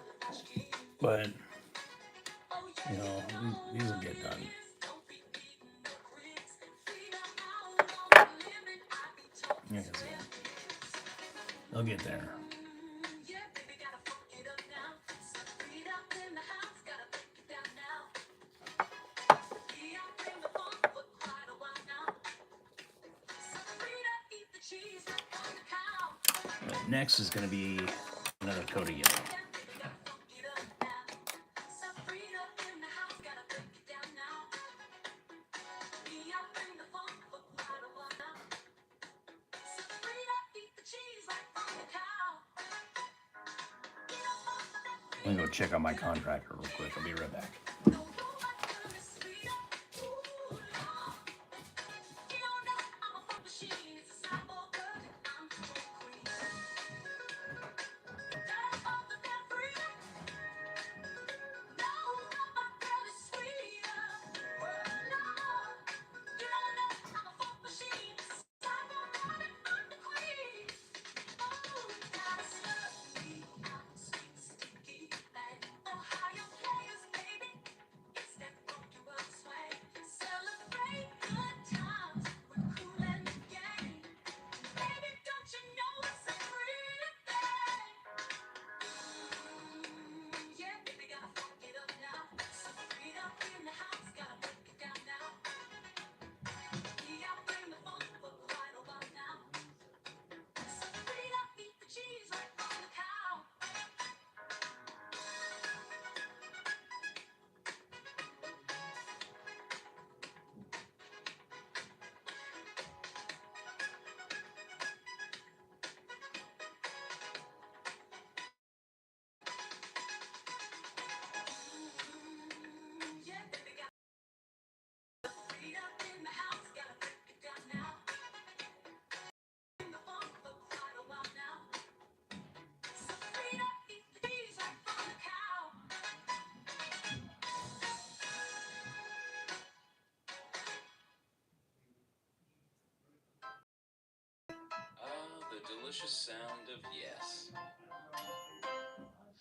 But you know, these will get done. Yeah, they'll get there. Next is going to be another coat of yellow. I'm going to go check on my contractor real quick. I'll be right back. The delicious sound of yes.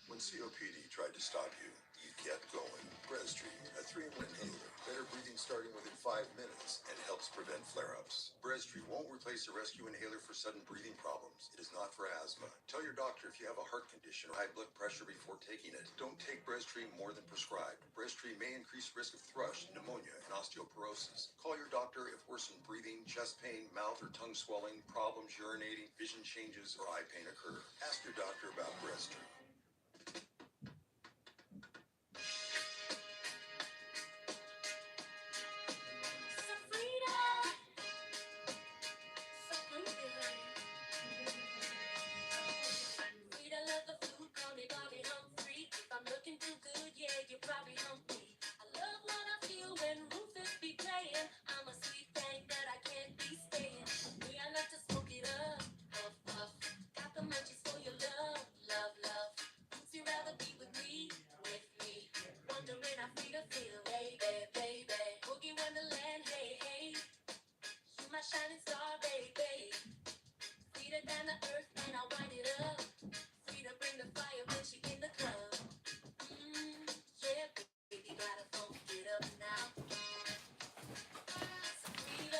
When COPD tried to stop you, you kept going. Breztri, a 3-in-1 inhaler. Better breathing starting within 5 minutes and helps prevent flare-ups. Breztri won't replace a rescue inhaler for sudden breathing problems. It is not for asthma. Tell your doctor if you have a heart condition or high blood pressure before taking it. Don't take Breztri more than prescribed. Breztri may increase risk of thrush, pneumonia, and osteoporosis. Call your doctor if worsened breathing, chest pain, mouth or tongue swelling, problems urinating, vision changes, or eye pain occur. Ask your doctor about Breztri.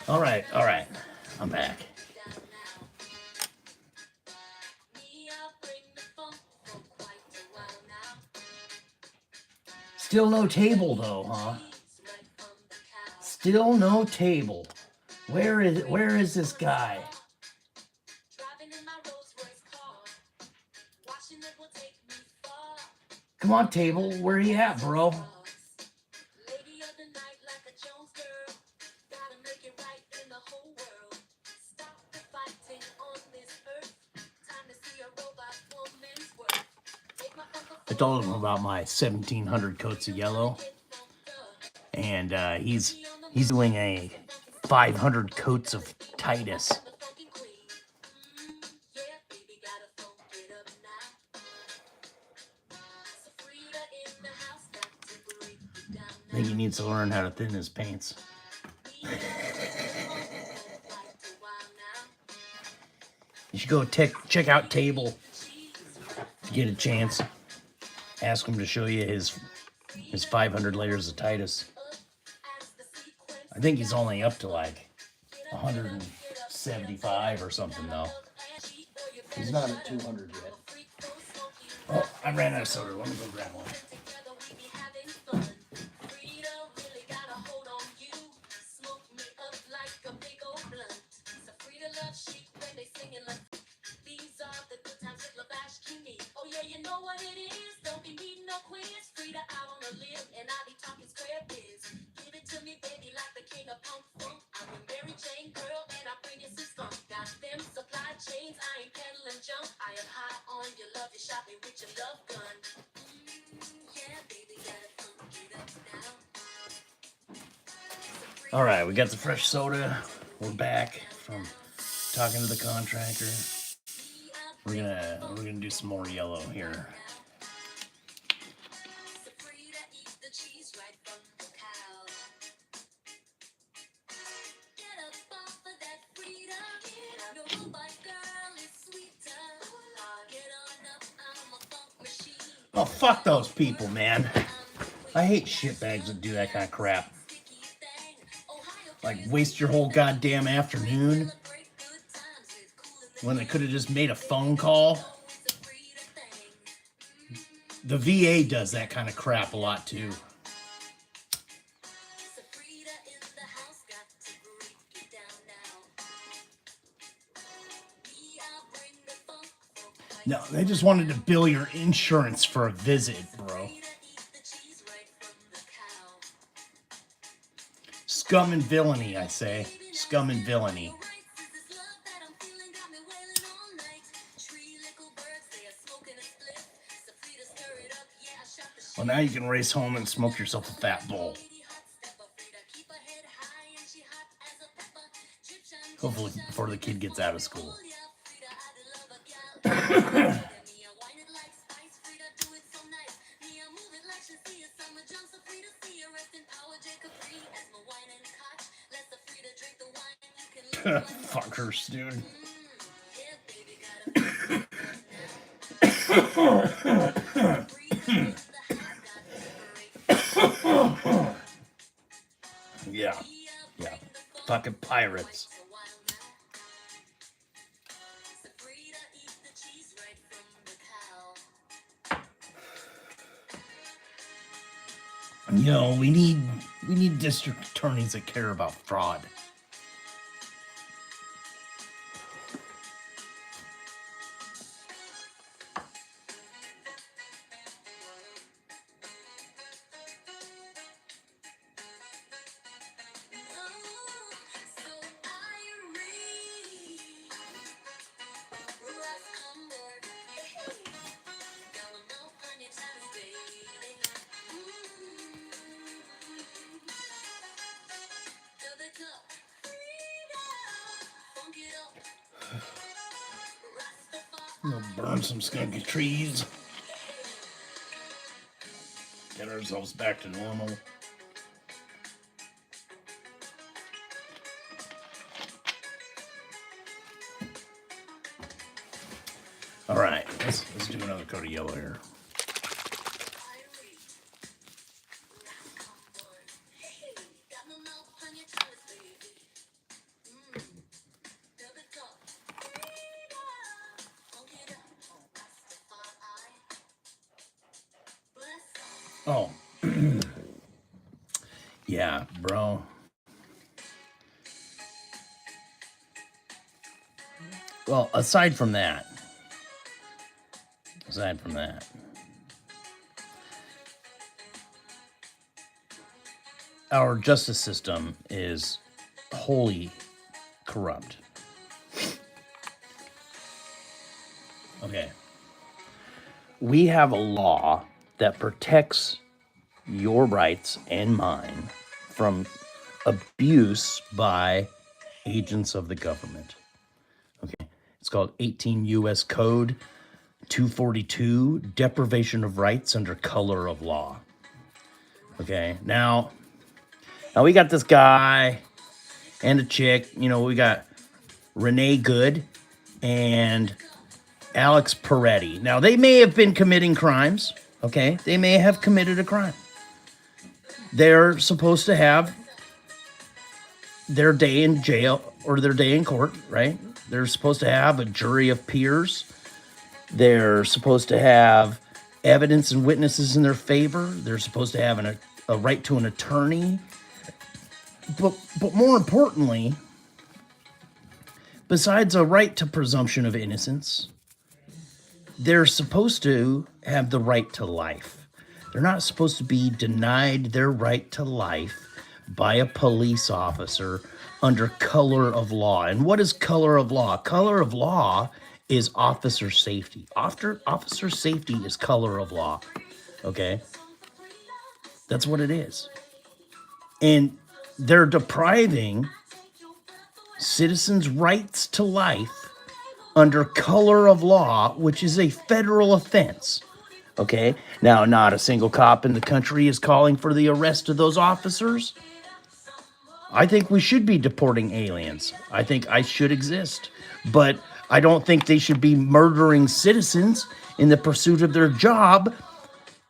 All right. I'm back. Still no table though, huh? Still no table. Where is this guy? Come on, table. Where you at, bro? I told him about my 1,700 coats of yellow, and he's doing a 500 coats of Titus. I think he needs to learn how to thin his paints. You should go check out Table if you get a chance. Ask him to show you his 500 layers of Titus. I think he's only up to like 175 or something though. He's not at 200 yet. Oh, I ran out of soda. Let me go grab one. All right, we got the fresh soda. We're back from talking to the contractor. We're gonna do some more yellow here. Oh, fuck those people, man. I hate shitbags that do that kind of crap. Like, waste your whole goddamn afternoon when they could have just made a phone call. The VA does that kind of crap a lot, too. No, they just wanted to bill your insurance for a visit, bro. Scum and villainy, I say. Scum and villainy. Well, now you can race home and smoke yourself a fat bowl. Hopefully before the kid gets out of school. Fuckers, dude. Yeah. Fucking pirates. You know, we need district attorneys that care about fraud. We'll burn some skunky trees. Get ourselves back to normal. All right, let's do another coat of yellow here. Yeah, bro. Well, aside from that, our justice system is wholly corrupt. Okay. We have a law that protects your rights and mine from abuse by agents of the government. Okay. It's called 18 U.S. Code 242, deprivation of rights under color of law. Okay. Now we got this guy and a chick. You know, we got Renee Good and Alex Peretti. Now, they may have been committing crimes. Okay. They may have committed a crime. They're supposed to have their day in jail or their day in court, right? They're supposed to have a jury of peers. They're supposed to have evidence and witnesses in their favor. They're supposed to have a right to an attorney. But more importantly, besides a right to presumption of innocence, they're supposed to have the right to life. They're not supposed to be denied their right to life by a police officer under color of law. And what is color of law? Color of law is officer safety. Officer safety is color of law. Okay? That's what it is. And they're depriving citizens' rights to life under color of law, which is a federal offense. Okay? Now, not a single cop in the country is calling for the arrest of those officers. I think we should be deporting aliens. I think ICE should exist. But I don't think they should be murdering citizens in the pursuit of their job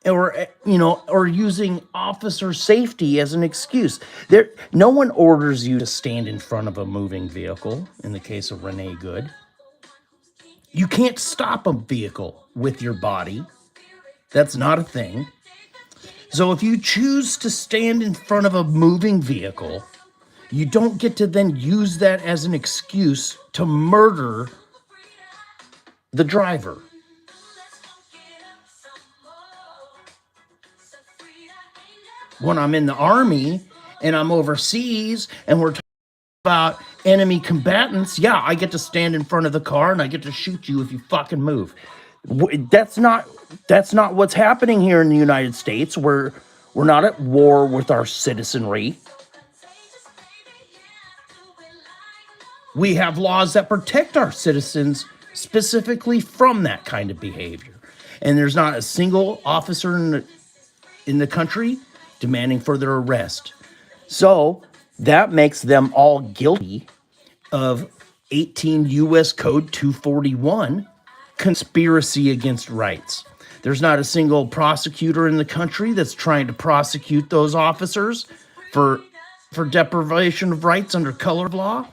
or using officer safety as an excuse. No one orders you to stand in front of a moving vehicle in the case of Renee Good. You can't stop a vehicle with your body. That's not a thing. So if you choose to stand in front of a moving vehicle, you don't get to then use that as an excuse to murder the driver. When I'm in the Army and I'm overseas and we're talking about enemy combatants, yeah, I get to stand in front of the car and I get to shoot you if you fucking move. That's not what's happening here in the United States. We're not at war with our citizenry. We have laws that protect our citizens specifically from that kind of behavior. And there's not a single officer in the country demanding further arrest. So that makes them all guilty of 18 U.S. Code 241, conspiracy against rights. There's not a single prosecutor in the country that's trying to prosecute those officers for deprivation of rights under color of law.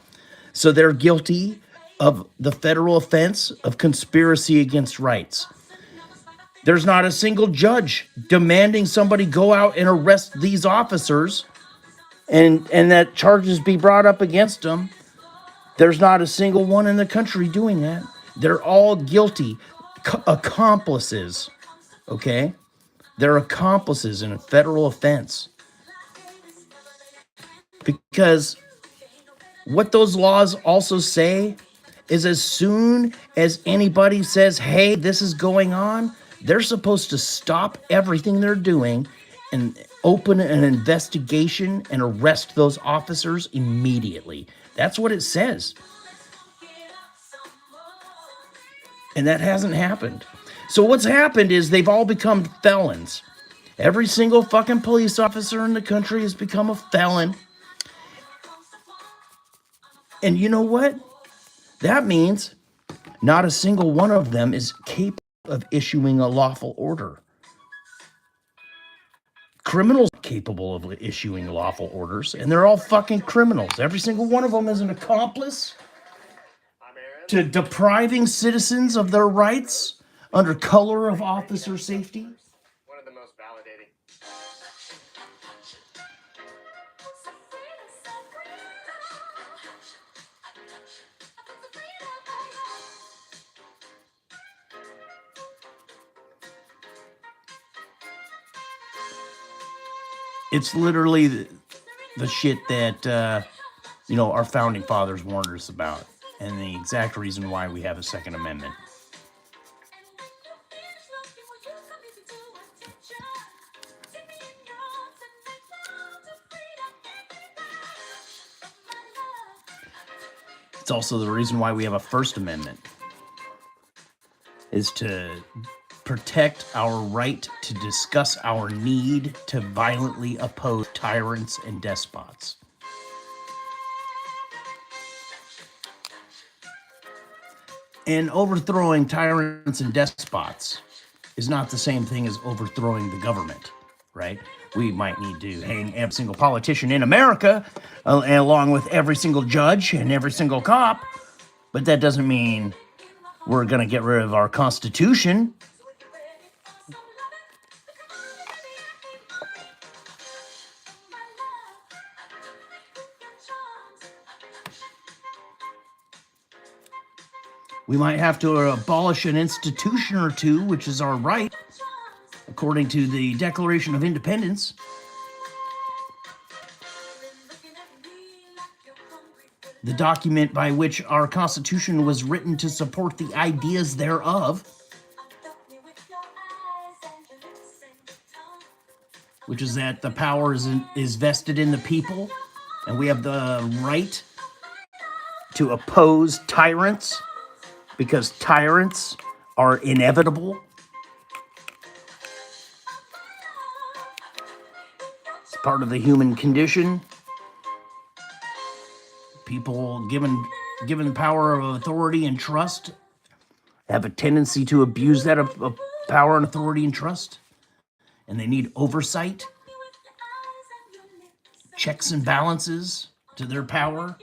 So they're guilty of the federal offense of conspiracy against rights. There's not a single judge demanding somebody go out and arrest these officers and that charges be brought up against them. There's not a single one in the country doing that. They're all guilty, accomplices, okay? They're accomplices in a federal offense. Because what those laws also say is as soon as anybody says, hey, this is going on, they're supposed to stop everything they're doing and open an investigation and arrest those officers immediately. That's what it says. And that hasn't happened. So what's happened is they've all become felons. Every single fucking police officer in the country has become a felon. And you know what? That means not a single one of them is capable of issuing a lawful order. Criminals are capable of issuing lawful orders, and they're all fucking criminals. Every single one of them is an accomplice to depriving citizens of their rights under color of officer safety. One of the most validating. It's literally the shit that, our founding fathers warned us about, and the exact reason why we have a Second Amendment. It's also the reason why we have a First Amendment, is to protect our right to discuss our need to violently oppose tyrants and despots. And overthrowing tyrants and despots is not the same thing as overthrowing the government, right? We might need to hang every single politician in America, along with every single judge and every single cop, but that doesn't mean we're going to get rid of our Constitution. We might have to abolish an institution or two, which is our right, according to the Declaration of Independence. The document by which our Constitution was written to support the ideas thereof, which is that the power is vested in the people, and we have the right to oppose tyrants, because tyrants are inevitable. It's part of the human condition. People given power of authority and trust have a tendency to abuse that of power and authority and trust. And they need oversight, checks and balances to their power.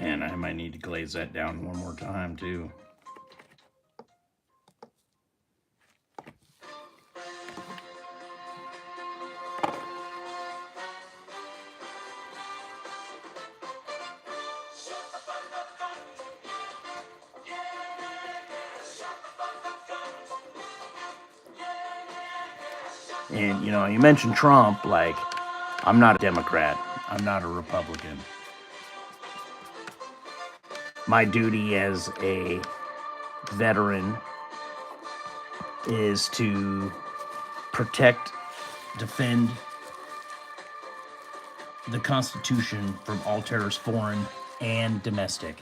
Man, I might need to glaze that down one more time, too. And, you mentioned Trump, like, I'm not a Democrat. I'm not a Republican. My duty as a veteran is to protect, defend the Constitution from all terrors, foreign and domestic.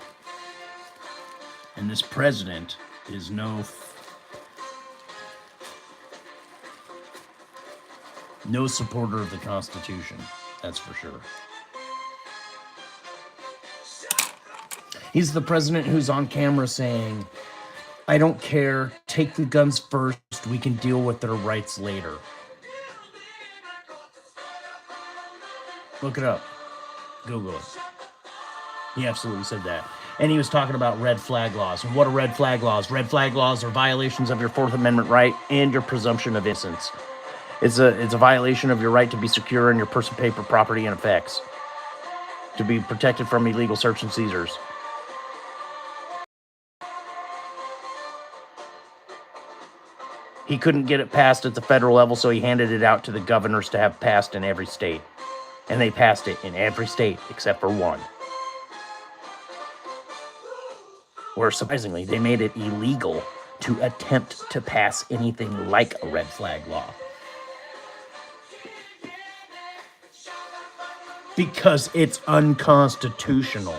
And this president is no supporter of the Constitution, that's for sure. He's the president who's on camera saying, I don't care, take the guns first, we can deal with their rights later. Look it up. Google it. He absolutely said that. And he was talking about red flag laws. And what are red flag laws? Red flag laws are violations of your Fourth Amendment right and your presumption of innocence. It's a violation of your right to be secure in your person, paper, property, and effects, to be protected from illegal search and seizures. He couldn't get it passed at the federal level, so he handed it out to the governors to have passed in every state. And they passed it in every state except for one. Where surprisingly, they made it illegal to attempt to pass anything like a red flag law. Because it's unconstitutional.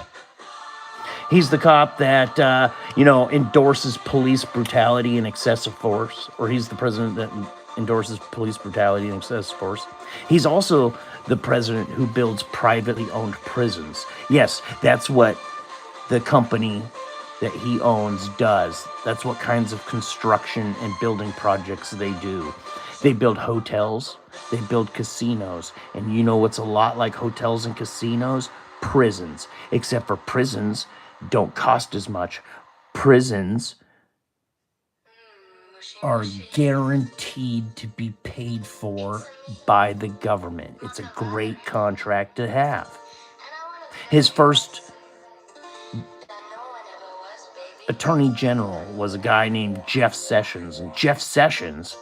He's the cop that, endorses police brutality and excessive force. Or he's the president that endorses police brutality and excessive force. He's also the president who builds privately owned prisons. Yes, that's what the company that he owns does. That's what kinds of construction and building projects they do. They build hotels, they build casinos, and you know what's a lot like hotels and casinos? Prisons. Except for prisons don't cost as much. Prisons are guaranteed to be paid for by the government. It's a great contract to have. His first attorney general was a guy named Jeff Sessions, and Jeff Sessions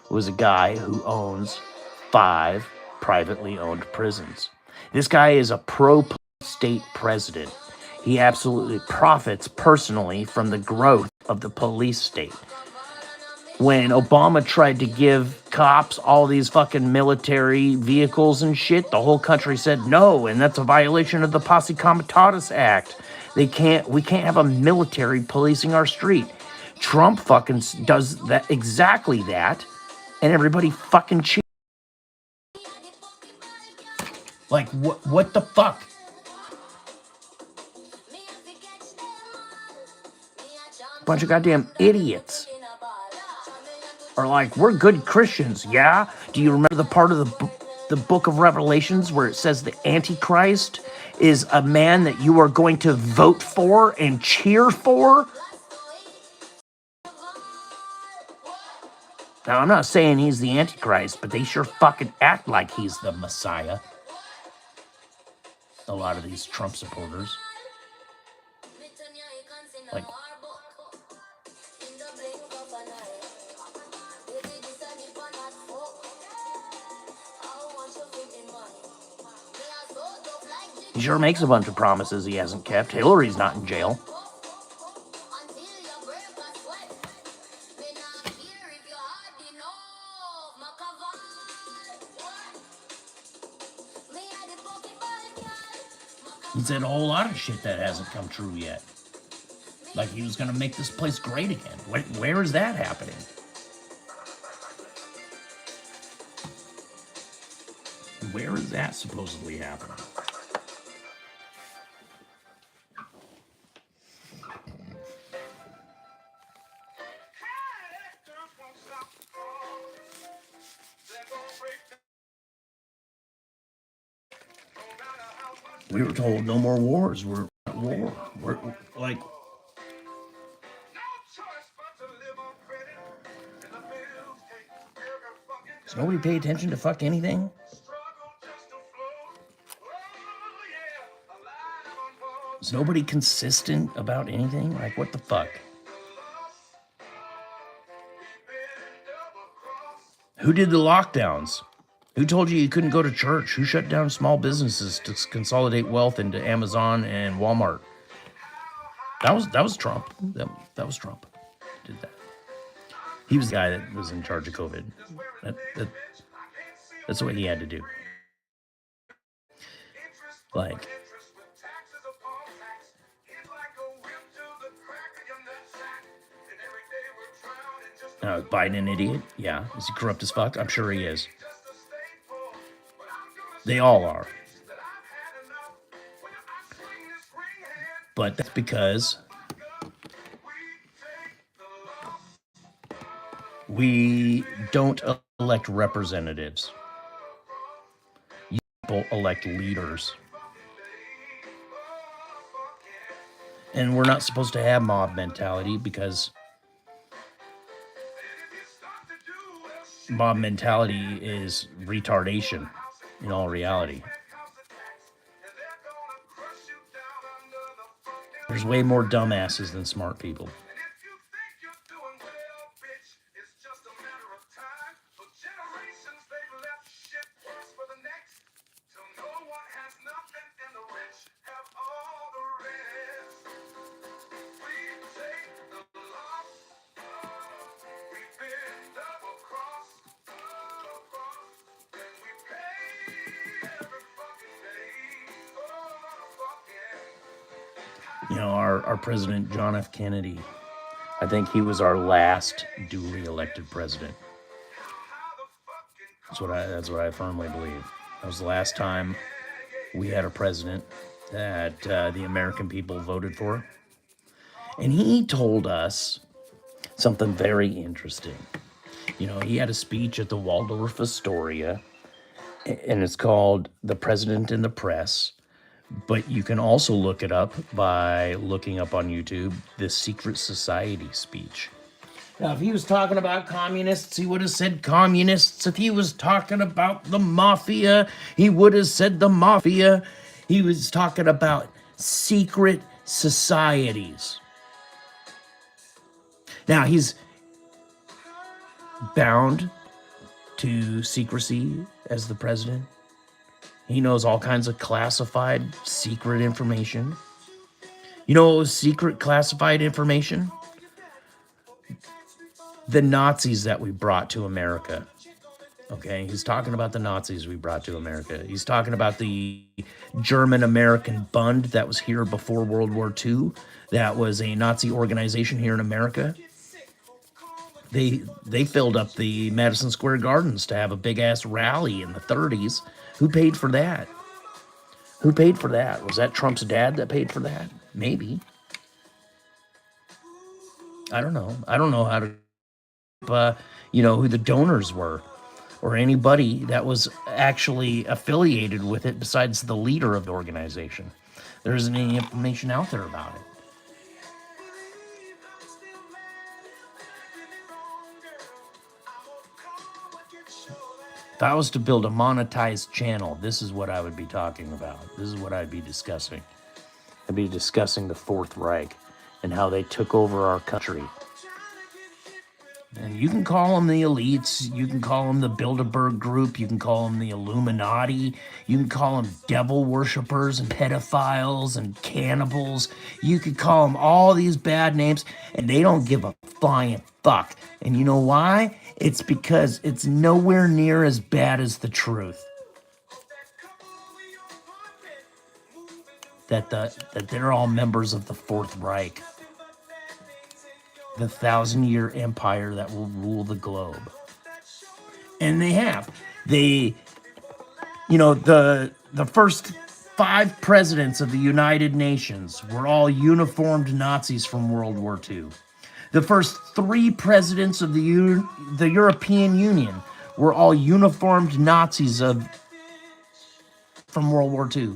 was a guy who owns 5 privately owned prisons. This guy is a pro-state president. He absolutely profits personally from the growth of the police state. When Obama tried to give cops all these fucking military vehicles and shit, the whole country said no, and that's a violation of the Posse Comitatus Act. We can't have a military policing our street. Trump fucking does that, exactly that, and everybody fucking cheers. Like, what the fuck? Bunch of goddamn idiots are like, we're good Christians, yeah? Do you remember the part of the book of Revelations where it says the Antichrist is a man that you are going to vote for and cheer for? Now, I'm not saying he's the Antichrist, but they sure fucking act like he's the Messiah. A lot of these Trump supporters. Like, he sure makes a bunch of promises he hasn't kept. Hillary's not in jail. He said a whole lot of shit that hasn't come true yet. Like he was going to make this place great again. Where is that happening? Where is that supposedly happening? We were told no more wars. We're at war. We're like, does nobody pay attention to fuck anything? Is nobody consistent about anything? Like, what the fuck? Who did the lockdowns? Who told you couldn't go to church? Who shut down small businesses to consolidate wealth into Amazon and Walmart? That was Trump. That was Trump. Did that. He was the guy that was in charge of COVID. That's what he had to do. Like, now, is Biden an idiot? Yeah. Is he corrupt as fuck? I'm sure he is. They all are. But that's because we don't elect representatives. You people elect leaders. And we're not supposed to have mob mentality because mob mentality is retardation in all reality. There's way more dumbasses than smart people. You know, our president, John F. Kennedy, I think he was our last duly elected president. That's what I firmly believe. That was the last time we had a president that the American people voted for. And he told us something very interesting. You know, he had a speech at the Waldorf Astoria, and it's called The President and the Press. But you can also look it up by looking up on YouTube, the Secret Society speech. Now, if he was talking about communists, he would have said communists. If he was talking about the mafia, he would have said the mafia. He was talking about secret societies. Now, he's bound to secrecy as the president. He knows all kinds of classified, secret information. You know what was secret, classified information? The Nazis that we brought to America. Okay, he's talking about the Nazis we brought to America. He's talking about the German-American Bund that was here before World War II. That was a Nazi organization here in America. They filled up the Madison Square Gardens to have a big-ass rally in the 30s. Who paid for that? Who paid for that? Was that Trump's dad that paid for that? Maybe. I don't know. I don't know how to, who the donors were or anybody that was actually affiliated with it besides the leader of the organization. There isn't any information out there about it. If I was to build a monetized channel, this is what I would be talking about. This is what I'd be discussing. I'd be discussing the Fourth Reich and how they took over our country. And you can call them the elites. You can call them the Bilderberg Group. You can call them the Illuminati. You can call them devil worshippers and pedophiles and cannibals. You could call them all these bad names, and they don't give a flying fuck. And you know why? It's because it's nowhere near as bad as the truth. That they're all members of the Fourth Reich. The 1,000-year empire that will rule the globe. And they have. The first 5 presidents of the United Nations were all uniformed Nazis from World War II. The first 3 presidents of the European Union were all uniformed Nazis from World War II.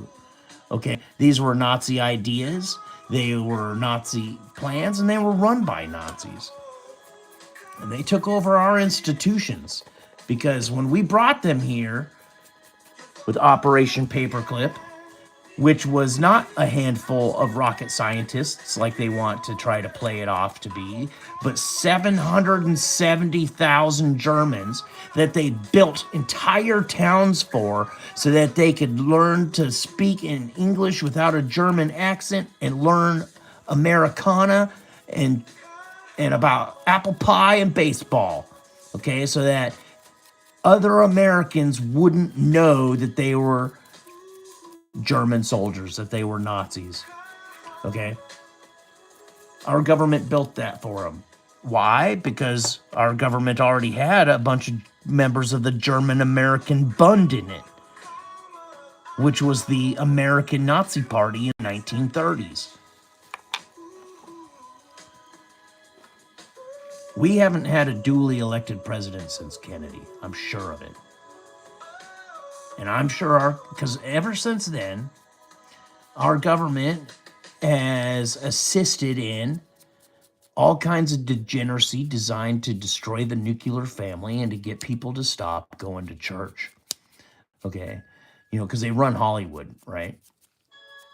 Okay, these were Nazi ideas, they were Nazi plans, and they were run by Nazis. And they took over our institutions because when we brought them here with Operation Paperclip, which was not a handful of rocket scientists like they want to try to play it off to be, but 770,000 Germans that they built entire towns for so that they could learn to speak in English without a German accent and learn Americana and about apple pie and baseball. Okay, so that other Americans wouldn't know that they were German soldiers, that they were Nazis. Okay? Our government built that for them. Why? Because our government already had a bunch of members of the German-American Bund in it, which was the American Nazi Party in the 1930s. We haven't had a duly elected president since Kennedy. I'm sure of it. And I'm sure because ever since then, our government has assisted in all kinds of degeneracy designed to destroy the nuclear family and to get people to stop going to church. Okay. You know, because they run Hollywood, right?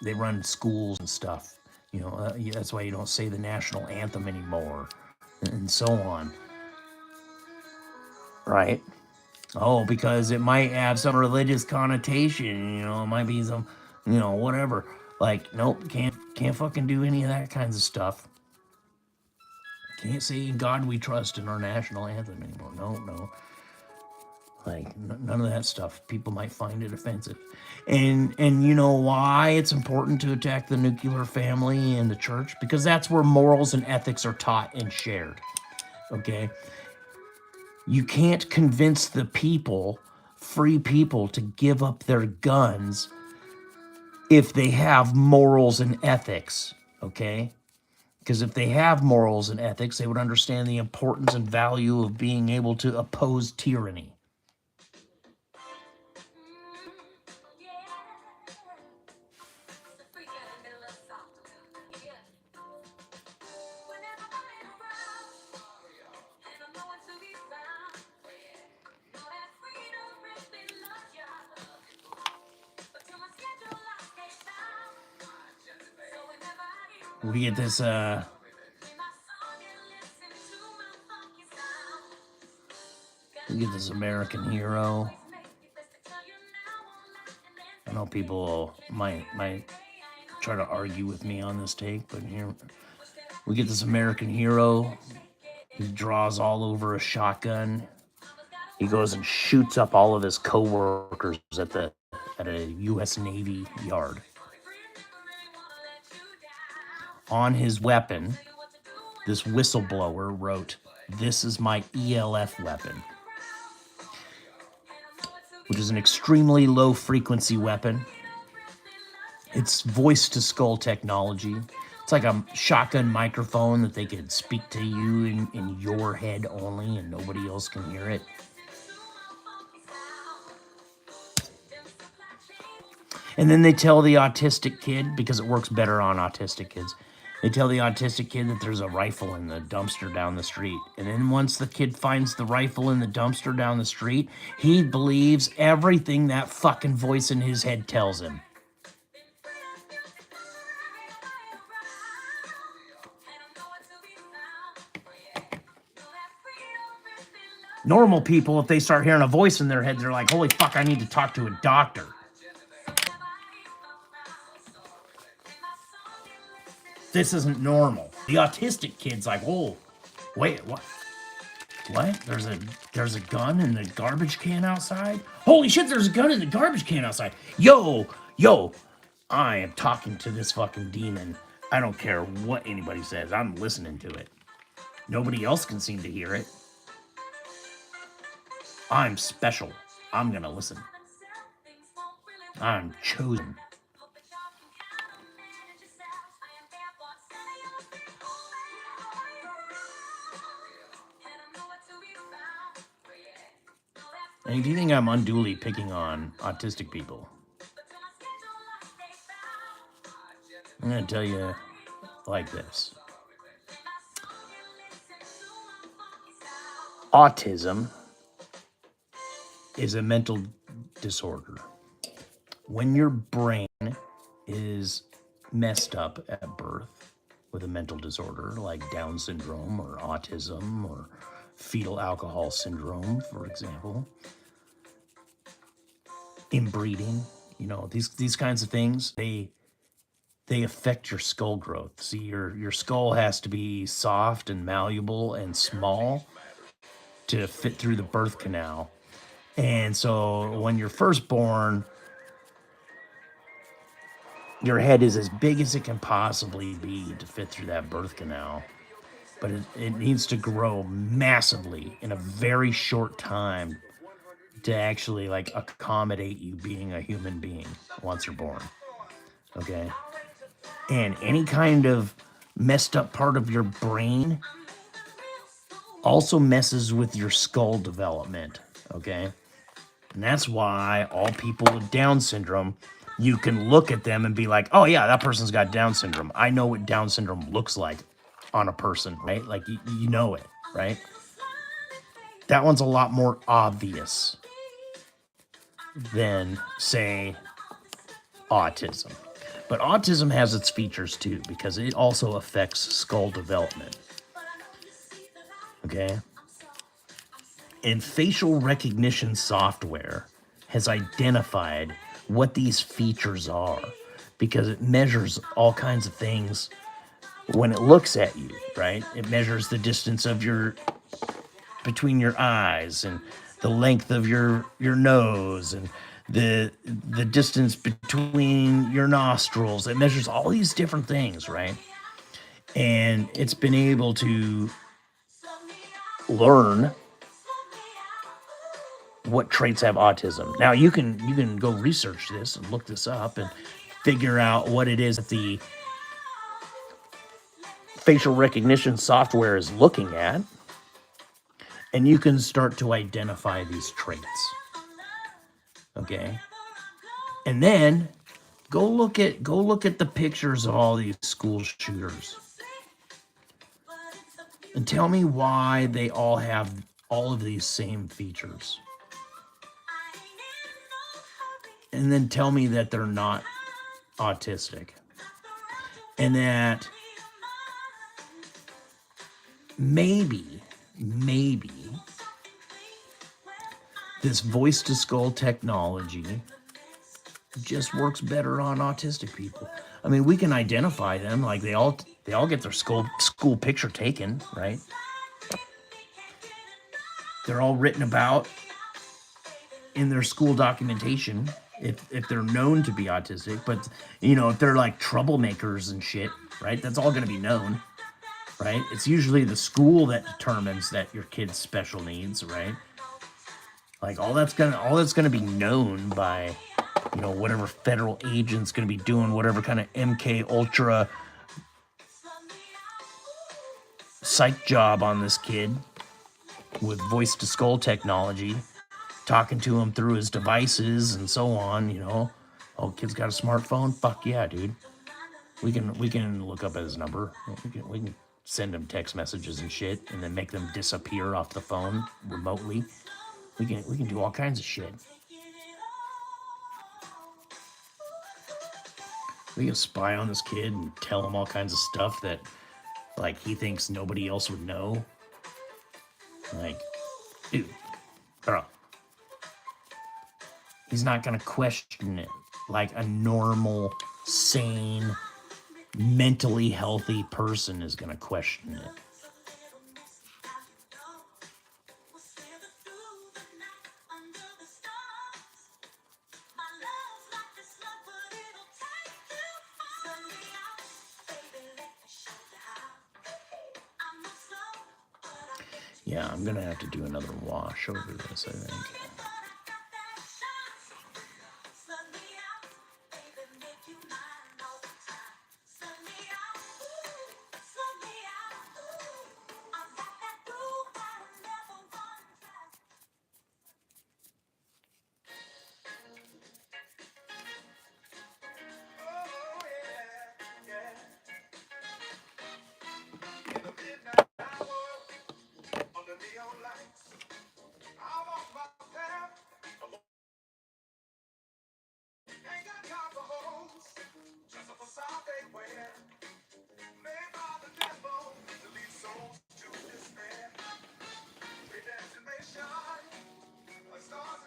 They run schools and stuff. You know, that's why you don't say the national anthem anymore and so on, right? Oh, because it might have some religious connotation, you know, it might be some, you know, whatever. Like, nope, can't fucking do any of that kinds of stuff. Can't say in God we trust in our national anthem anymore. No. Like none of that stuff. People might find it offensive. And you know why it's important to attack the nuclear family and the church? Because that's where morals and ethics are taught and shared. Okay? You can't convince the people, free people, to give up their guns if they have morals and ethics. Okay? Because if they have morals and ethics, they would understand the importance and value of being able to oppose tyranny. We get this American hero. I know people might try to argue with me on this take, but here we get this American hero. He draws all over a shotgun. He goes and shoots up all of his co-workers at a U.S. Navy yard. On his weapon, this whistleblower wrote, "This is my ELF weapon," which is an extremely low frequency weapon. It's voice to skull technology. It's like a shotgun microphone that they could speak to you in your head only and nobody else can hear it. And then they tell the autistic kid, because it works better on autistic kids, they tell the autistic kid that there's a rifle in the dumpster down the street. And then once the kid finds the rifle in the dumpster down the street, he believes everything that fucking voice in his head tells him. Normal people, if they start hearing a voice in their head, they're like, holy fuck, I need to talk to a doctor. This isn't normal. The autistic kid's like, oh, wait, what? What? There's a gun in the garbage can outside? Holy shit, there's a gun in the garbage can outside. Yo, I am talking to this fucking demon. I don't care what anybody says. I'm listening to it. Nobody else can seem to hear it. I'm special. I'm gonna listen. I'm chosen. And if you think I'm unduly picking on autistic people, I'm going to tell you like this. Autism is a mental disorder. When your brain is messed up at birth with a mental disorder like Down syndrome or autism or fetal alcohol syndrome, for example, inbreeding, you know, these kinds of things, they affect your skull growth. See, your skull has to be soft and malleable and small to fit through the birth canal. And so when you're first born, your head is as big as it can possibly be to fit through that birth canal. But it needs to grow massively in a very short time to actually like accommodate you being a human being once you're born. Okay? And any kind of messed up part of your brain also messes with your skull development. Okay? And that's why all people with Down syndrome you can look at them and be like, oh yeah, that person's got Down syndrome. I know what Down syndrome looks like on a person, right? Like you know it, right? That one's a lot more obvious than, say, autism. But autism has its features too, because it also affects skull development. Okay? And facial recognition software has identified what these features are because it measures all kinds of things when it looks at you, right? It measures the distance of your between your eyes and the length of your nose and the distance between your nostrils. It measures all these different things, right? And it's been able to learn what traits have autism. Now you can go research this and look this up and figure out what it is that the facial recognition software is looking at, and you can start to identify these traits. Okay? And then go look at the pictures of all these school shooters. And tell me why they all have all of these same features. And then tell me that they're not autistic. And that maybe this voice to skull technology just works better on autistic people. I mean, we can identify them, like they all get their school picture taken, right? They're all written about in their school documentation if they're known to be autistic. But you know, if they're like troublemakers and shit, right? That's all going to be known, right? It's usually the school that determines that your kid's special needs, right? Like all that's gonna be known by, you know, whatever federal agent's gonna be doing whatever kind of MK Ultra psych job on this kid with voice to skull technology, talking to him through his devices and so on. You know, oh, kid's got a smartphone. Fuck yeah, dude. We can look up his number. We can send him text messages and shit, and then make them disappear off the phone remotely. We can do all kinds of shit. We can spy on this kid and tell him all kinds of stuff that, like, he thinks nobody else would know. Like, dude, bro. He's not gonna question it like a normal, sane, mentally healthy person is gonna question it. Yeah, I'm gonna have to do another wash over this, I think.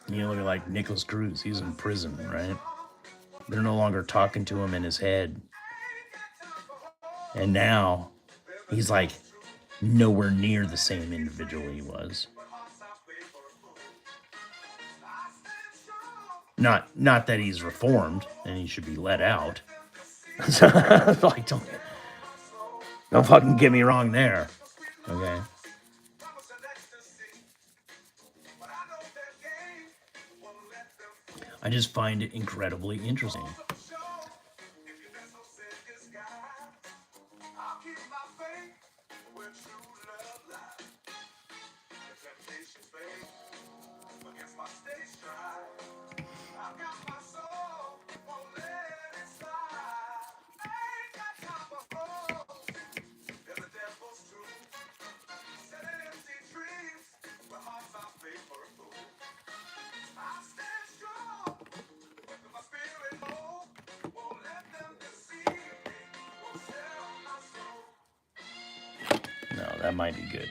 You look like Nicholas Cruz. He's in prison, right? They're no longer talking to him in his head. And now he's like nowhere near the same individual he was. Not that he's reformed and he should be let out. Like, don't fucking get me wrong there. Okay. I just find it incredibly interesting. Against my stage drive, I've got my soul, won't let That might be good.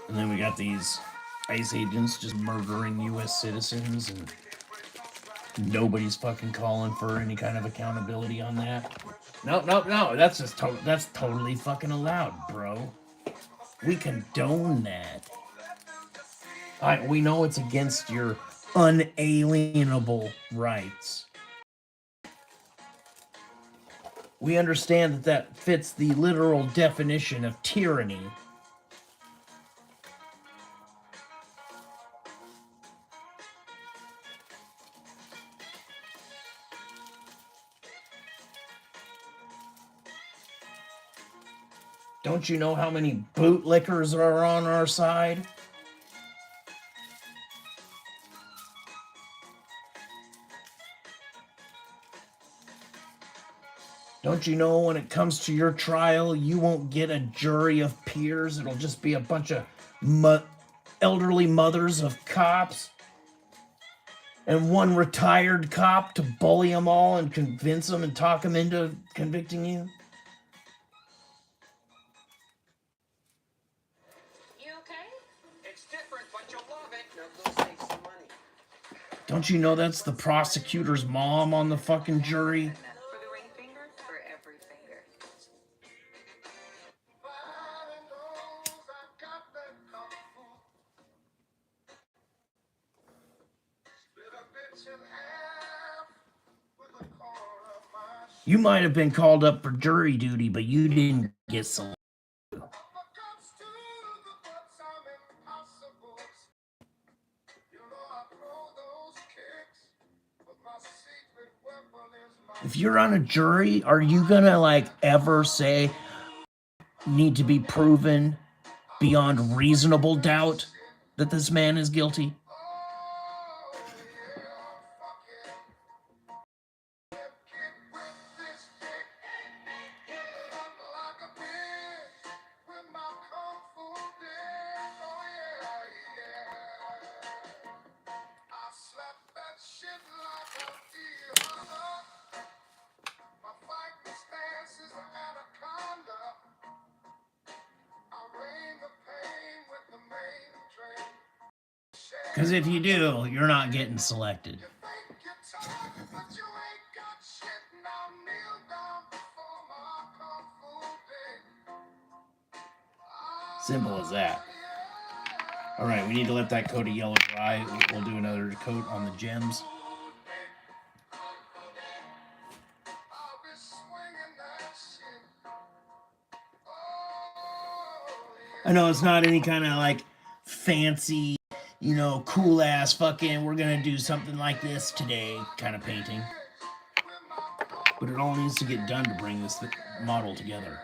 And then we got these ICE agents just murdering U.S. citizens, and nobody's fucking calling for any kind of accountability on that. No. That's just that's totally fucking allowed, bro. We condone that. We know it's against your unalienable rights. We understand that that fits the literal definition of tyranny. Don't you know how many bootlickers are on our side? Don't you know when it comes to your trial, you won't get a jury of peers? It'll just be a bunch of elderly mothers of cops and one retired cop to bully them all and convince them and talk them into convicting you? You okay? It's different, but you'll love it. Now go save some money. Don't you know that's the prosecutor's mom on the fucking jury? For the ring finger? For every finger. You might have been called up for jury duty, but you didn't get selected. If you're on a jury, are you gonna like ever say need to be proven beyond reasonable doubt that this man is guilty? Because if you do, you're not getting selected. Simple as that. Alright, we need to let that coat of yellow dry. We'll do another coat on the gems. I know it's not any kind of like fancy, you know, cool ass fucking, we're gonna do something like this today kind of painting. But it all needs to get done to bring this model together.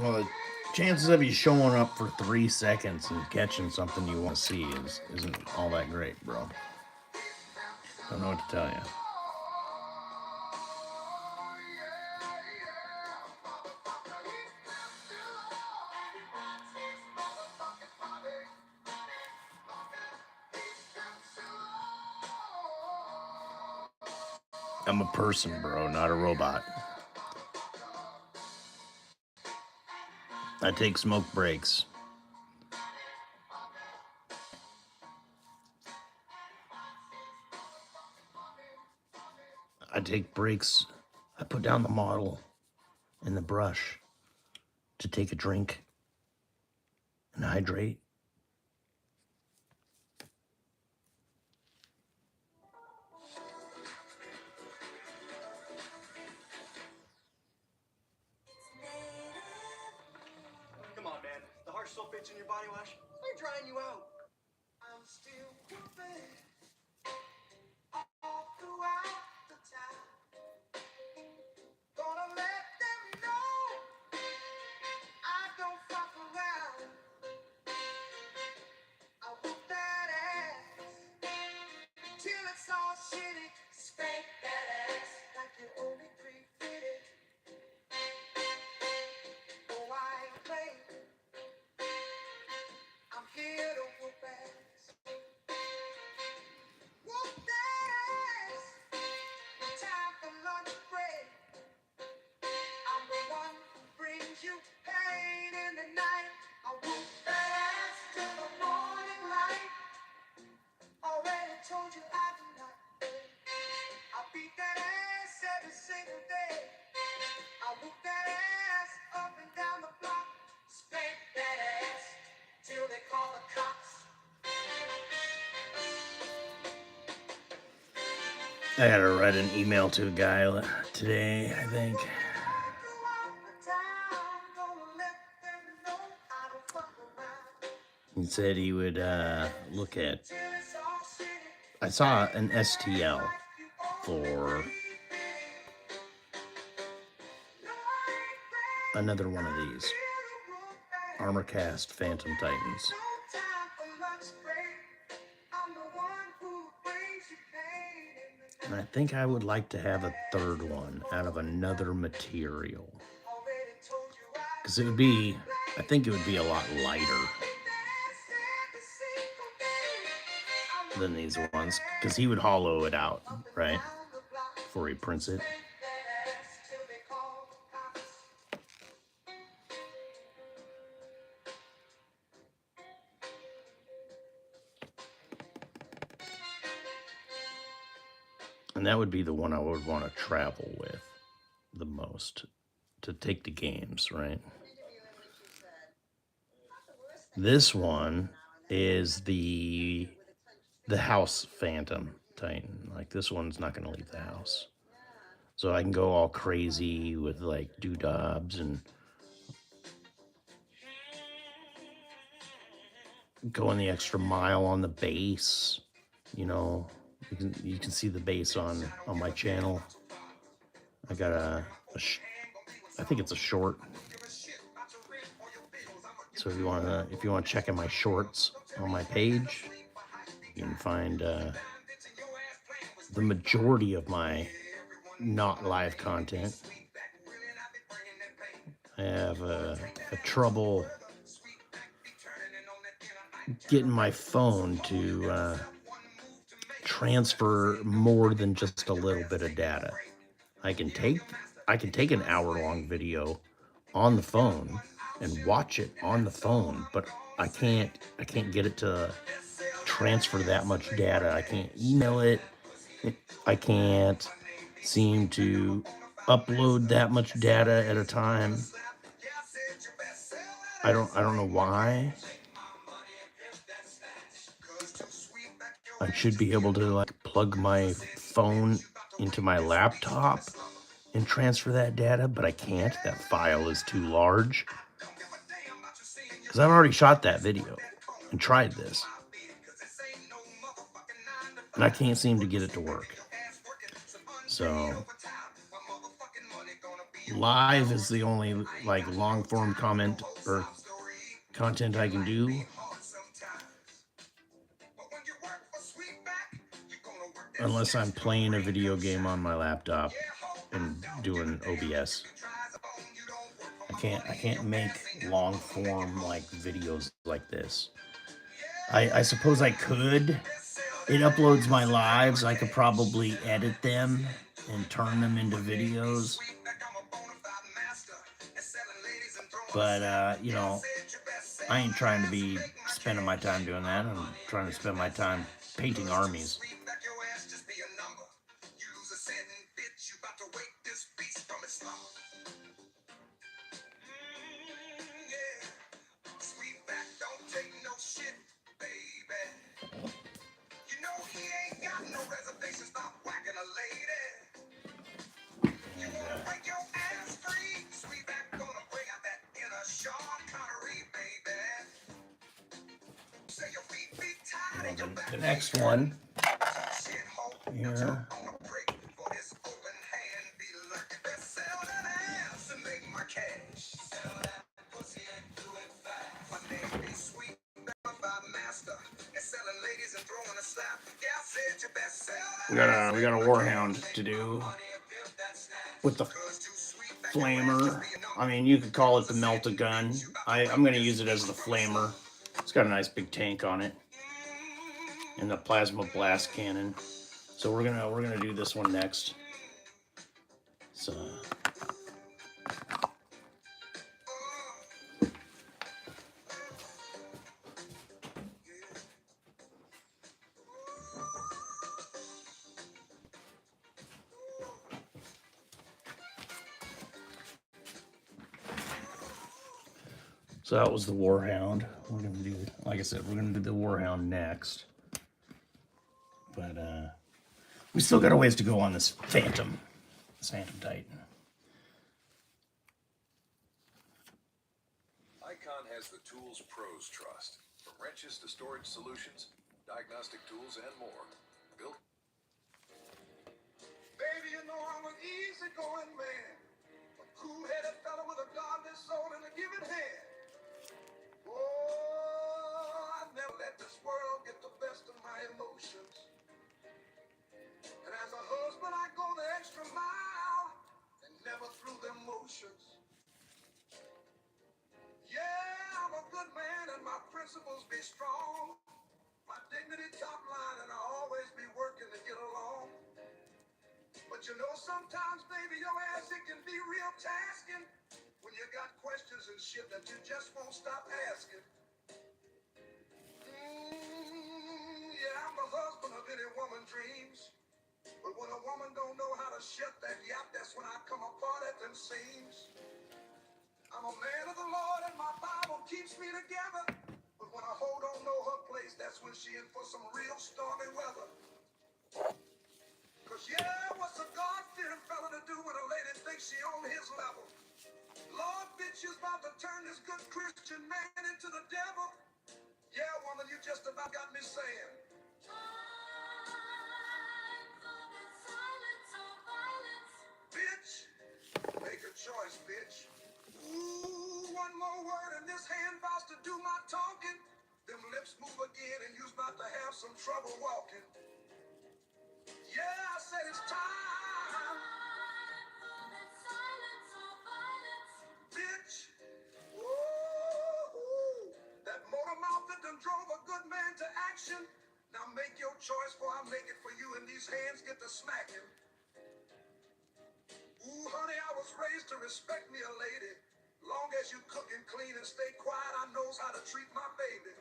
Well, the chances of you showing up for 3 seconds and catching something you want to see isn't all that great, bro. Don't know what to tell you. I'm a person, bro, not a robot. I take smoke breaks. I take breaks. I put down the model and the brush to take a drink and hydrate. Come on, man. The harsh sulfates in your body wash, they're drying you out. I'm still whooping all throughout the town. Gonna let them know I don't fuck around. I whoop that ass till it's all shitty. Spank that ass like you only 350. Oh, I ain't playing. I'm here to whoop ass. Whoop that ass. Time for lunch break. I'm the one who brings you pain in the night. I whoop that ass till the morning light. Already told you I do not play. I beat that ass every single day. I whoop that ass up and down the block. Spank that ass till they call the cops. I gotta write an email to a guy today, I think. He said he would look at. I saw an STL for another one of these Armorcast Phantom Titans. And I think I would like to have a third one out of another material. Because it would be, I think it would be a lot lighter than these ones. Because he would hollow it out, right? Before he prints it. And that would be the one I would want to travel with the most, to take to games, right? This one is the house Phantom Titan. Like, this one's not going to leave the house. So I can go all crazy with, like, doodads and going the extra mile on the bass. You know, you can see the bass on my channel. I got I think it's a short. So if you want to check in my shorts on my page, you can find the majority of my not live content. I have a trouble getting my phone to transfer more than just a little bit of data. I can take an hour-long video on the phone and watch it on the phone, but I can't get it to transfer that much data. I can't email it. I can't seem to upload that much data at a time. I don't know why. I should be able to, like, plug my phone into my laptop and transfer that data, but I can't. That file is too large. Because I've already shot that video and tried this. And I can't seem to get it to work. So live is the only like long form comment or content I can do, unless I'm playing a video game on my laptop and doing OBS. I can't make long form like videos like this. I suppose I could. It uploads my lives. I could probably edit them and turn them into videos. But you know, I ain't trying to be spending my time doing that. I'm trying to spend my time painting armies. The next one here. We got a warhound to do with the flamer. I mean, you could call it the melt-a-gun. I'm going to use it as the flamer. It's got a nice big tank on it and the plasma blast cannon. So we're gonna do this one next. So that was the warhound. We're gonna do, like I said, we're gonna do the warhound next. But we still got a ways to go on this Phantom Titan. Icon has the tools pros trust, from wrenches to storage solutions, diagnostic tools, and more. Built. Baby, you know I'm an easygoing man, a cool-headed fella with a godly soul and a giving hand. Oh, I never let this world get the best of my emotions. And as a husband, I go the extra mile and never through them motions. Yeah, I'm a good man and my principles be strong. My dignity top line and I'll always be working to get along. But you know, sometimes, baby, your ass, it can be real tasking when you got questions and shit that you just won't stop asking. Yeah, I'm the husband of any woman's dreams. But when a woman don't know how to shut that yap, that's when I come apart at them seams. I'm a man of the Lord and my Bible keeps me together. But when a hoe don't know her place, that's when she in for some real stormy weather. Cause yeah, what's a God-fearing fella to do when a lady thinks she on his level? Lord, bitch, you's about to turn this good Christian man into the devil. Yeah, woman, you just about got me saying. Bitch, make a choice, bitch. Ooh, one more word and this hand vows to do my talking. Them lips move again and you's about to have some trouble walking. Yeah, I said it's time. Bitch. Woo-hoo. That motor mouth that done drove a good man to action. Now make your choice before I make it for you and these hands get to smacking. Ooh, honey, I was raised to respect me a lady. Long as you cook and clean and stay quiet, I knows how to treat my baby.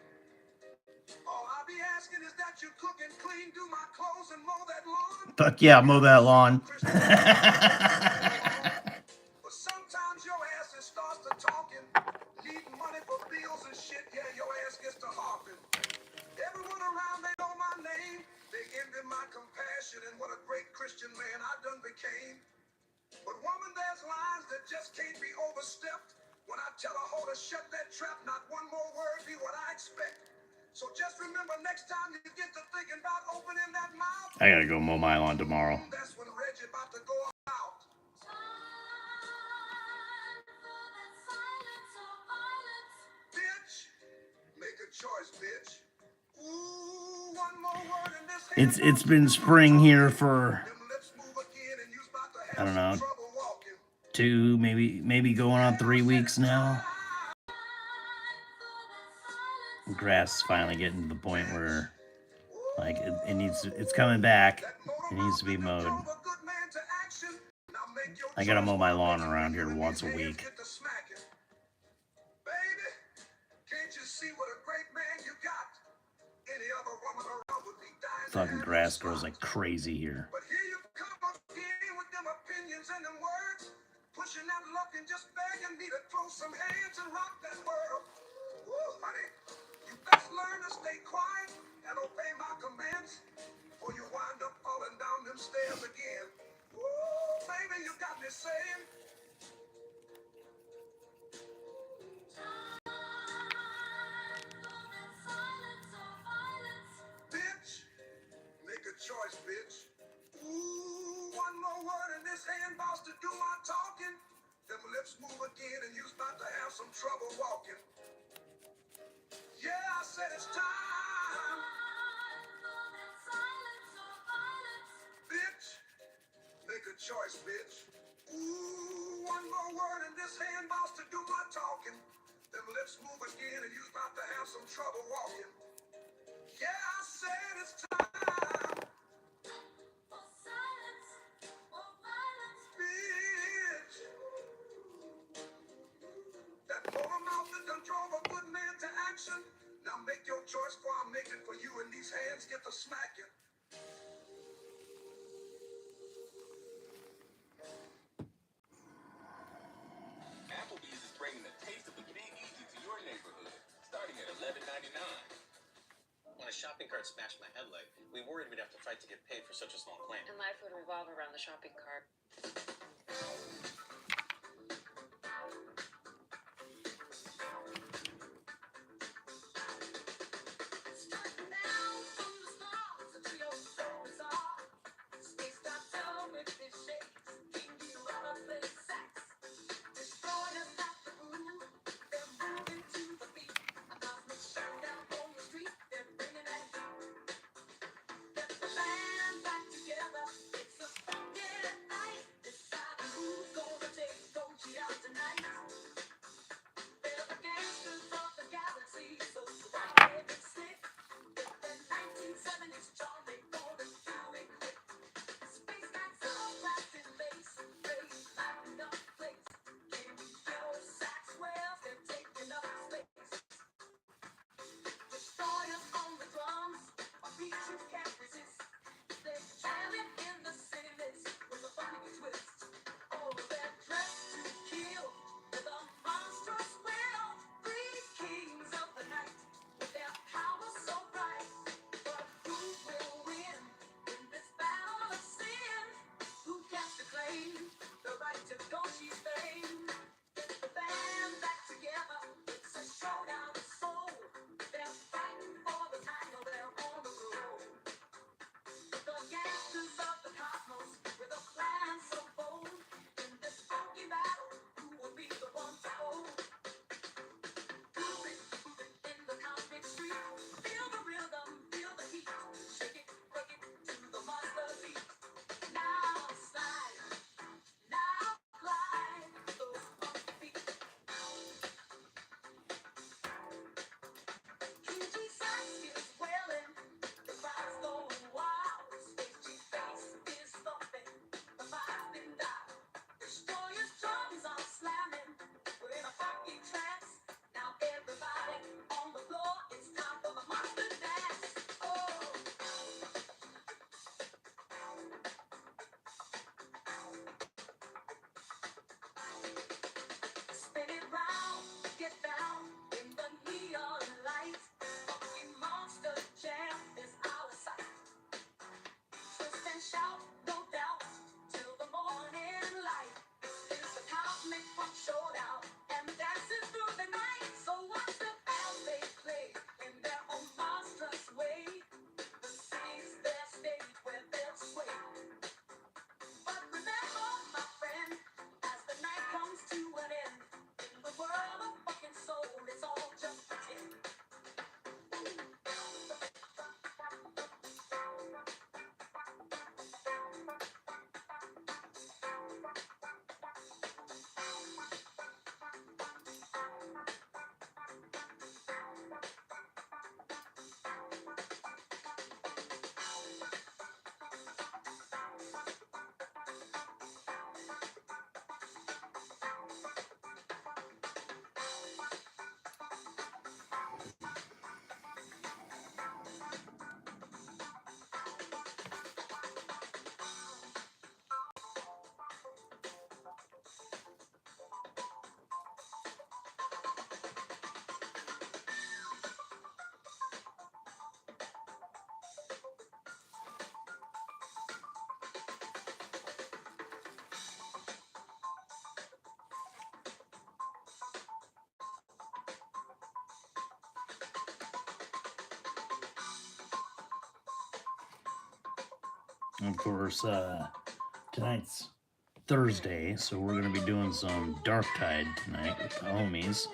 All I be asking is that you cook and clean, do my clothes, and mow that lawn. Fuck yeah, mow that lawn. But sometimes your ass just starts to talking, needing money for bills and shit. Yeah, your ass gets to harping. Everyone around, they know my name. They envy my compassion and what a great Christian man I done became. But woman, there's lines that just can't be overstepped. When I tell a hoe to shut that trap, not one more word be what I expect. So just remember, next time you get to thinking about opening that mouth, I gotta go mow my lawn tomorrow. That's when Reggie about to go out. bitch. Ooh, one more word in this It's been spring here for, Them lips move again and you's about to have I don't some know, trouble walking. 2, maybe going on 3 weeks now. Grass is finally getting to the point where, like, it's coming back. It needs to be mowed. I gotta mow my lawn around here once a week. Baby, can't you see what a great man you got? Any other woman around would be dying to Fucking have grass your grows spot. like crazy here. But here you come again with them opinions and them words, pushing that luck and just begging me to throw some hands and rock that world. Woo, honey, you best learn to stay quiet and obey my commands, or you wind up falling down them stairs again. Woo, baby, you got me saying. Bitch, make a choice, bitch. Ooh, one more word and this hand boss to do my talking. Them lips move again and you's about to have some trouble walking. Yeah, I said it's time. Bitch, make a choice, bitch. Ooh, one more word and this hand boss to do my talking. Them lips move again and you's about to have some trouble walking. Yeah, I said it's time. Bitch. That motor mouth that done drove a good man to action. Now make your choice before I make it for you and these hands get to smacking. Applebee's is bringing the taste of the Big Easy to your neighborhood, starting at $11.99. When a shopping cart smashed my headlight, we worried we'd have to fight to get paid for such a small claim. And life would revolve around the shopping cart. Of course, tonight's Thursday, so we're gonna be doing some Dark Tide tonight with the homies.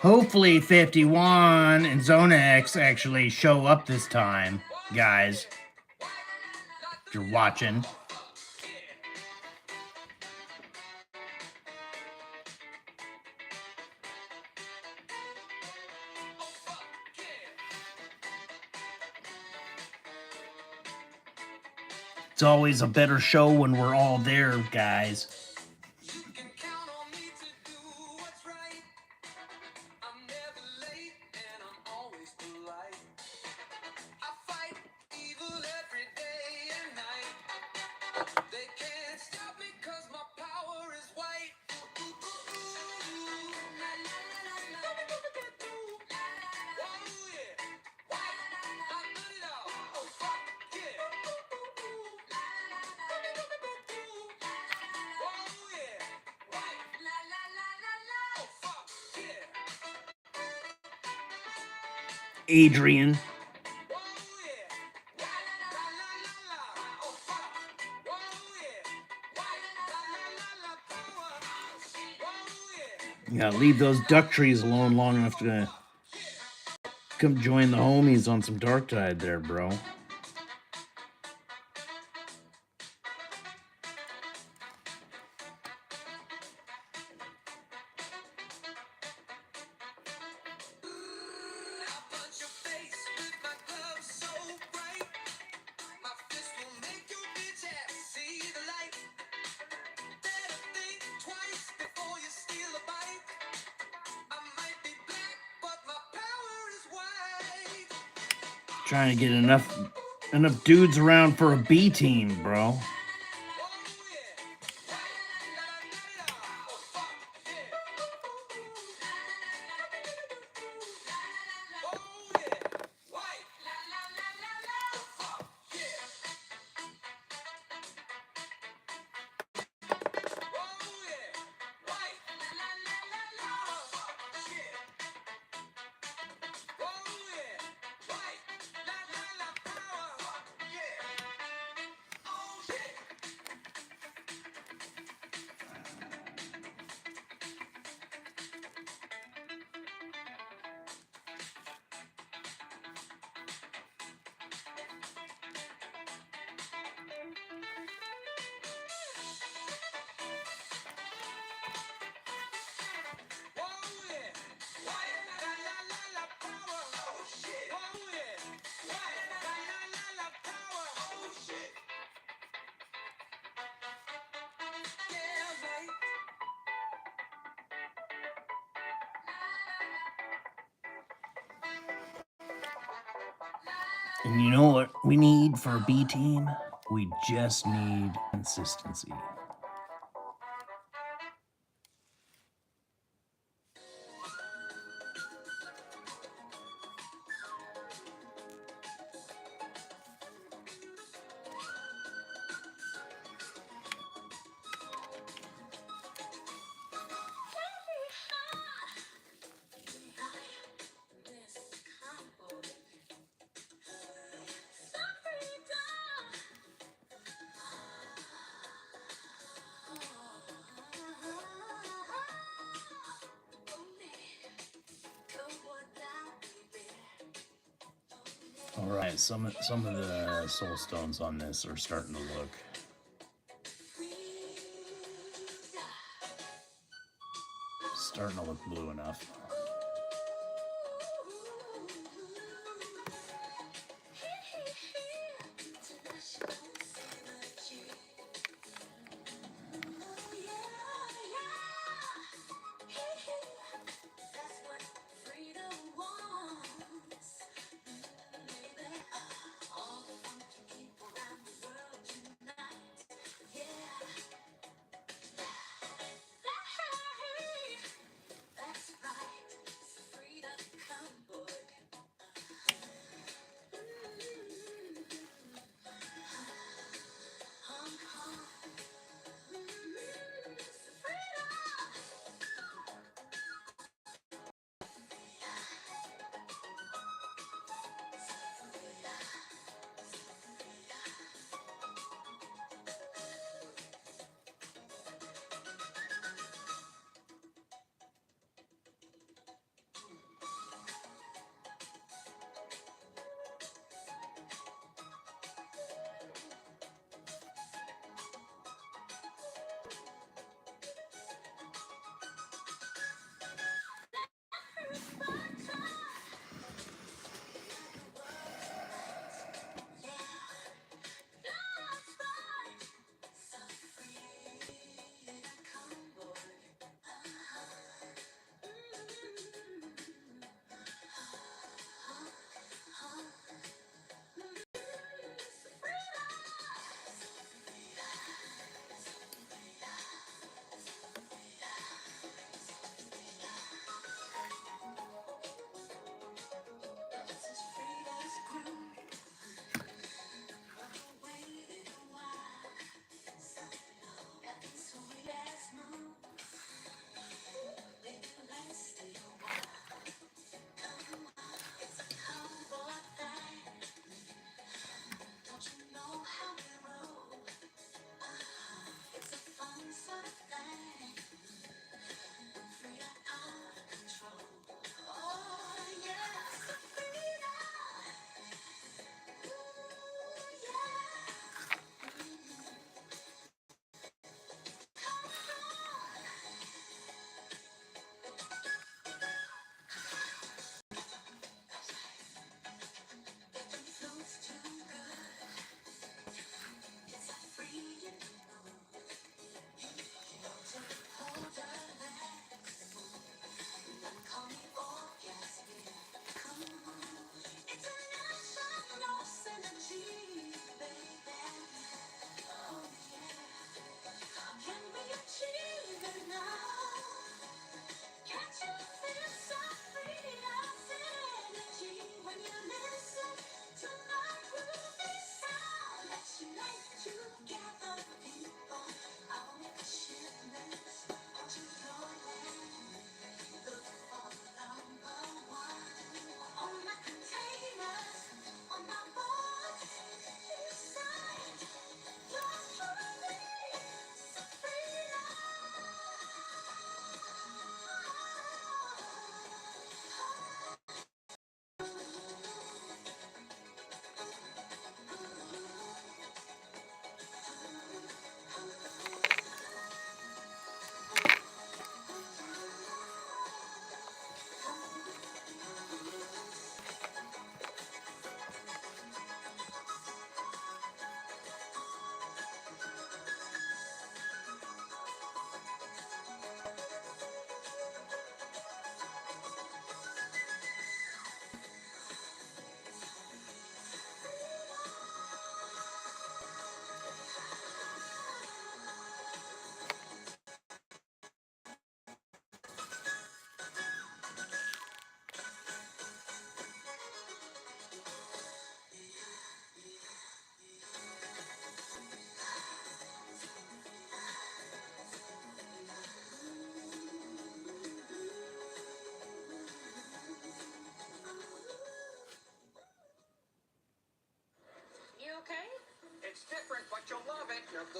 Hopefully 51 and Zona X actually show up this time, guys. If you're watching. It's always a better show when we're all there, guys. Adrian. You gotta leave those duck trees alone long enough to come join the homies on some Dark Tide there, bro. Trying to get enough dudes around for a B team, bro. And you know what we need for a B team? We just need consistency. All right, some of the soul stones on this are starting to look blue enough.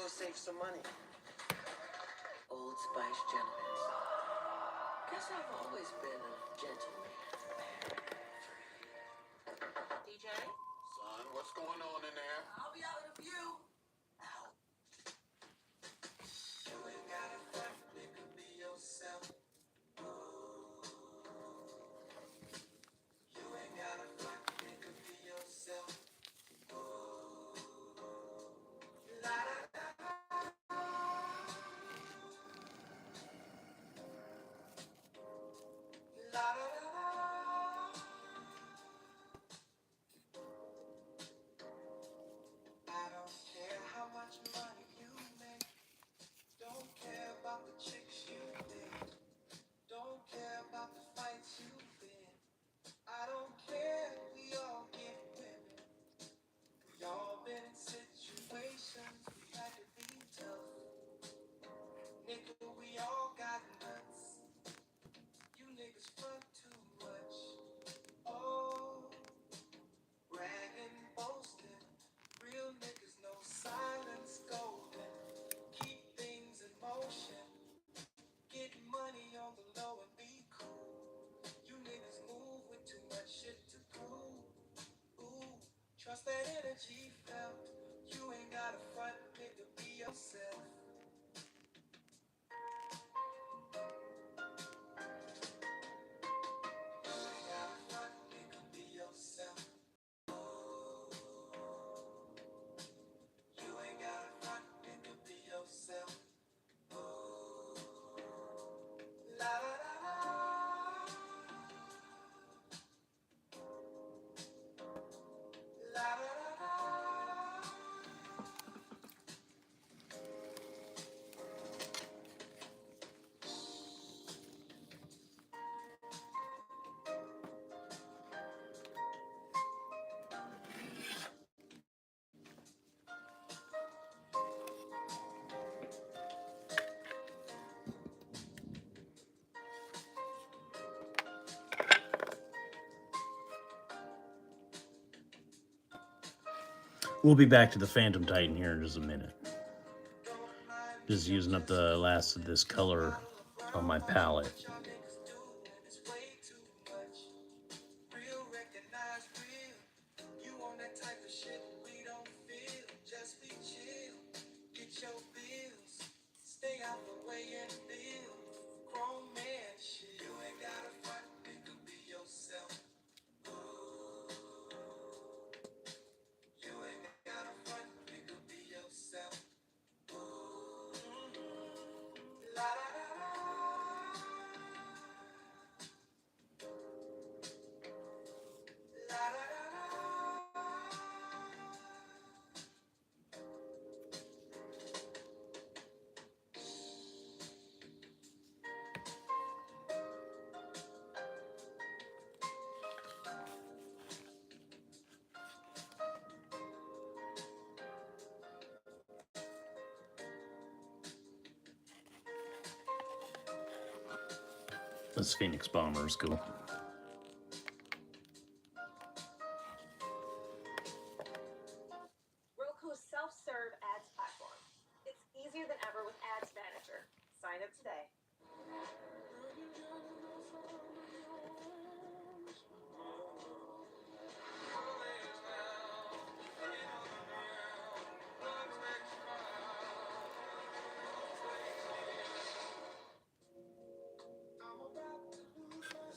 save some money. Old Spice gentlemen. Guess I've always been a gentleman. DJ? Son, what's going on in there? I'll be out in a few. You ain't got a front, nigga, be yourself. You ain't got a front, nigga, be yourself. La da da la da da da. I don't care how much money you make. Don't care about the chicks you date. Don't care about the fights you've been. I don't care, we all get women. We all been in situations we had to be tough. Nigga, we all got nuts. You niggas front too much. Oh, bragging, boasting. Real niggas know silence golden. Keep things in motion. Get money on the low and be cool. You niggas move with too much shit to prove. Ooh, trust that energy felt. You ain't got a front, nigga, be yourself. You ain't got a front, nigga, be yourself. You ain't got a front, nigga, be yourself. La da da da. La da da da. We'll be back to the Phantom Titan here in just a minute. Just using up the last of this color on my palette. Y'all niggas doing is way too much. Real recognize real. You on that type of shit we don't feel. Just be chill. Get your bills. Stay out the way and build. Grown man shit. You ain't got a front, nigga, be yourself. You ain't got a front, nigga, be yourself. La da da da. La da da da. This Phoenix Bomber is cool. Roku's self-serve ads platform. It's easier than ever with Ads Manager. Sign up today.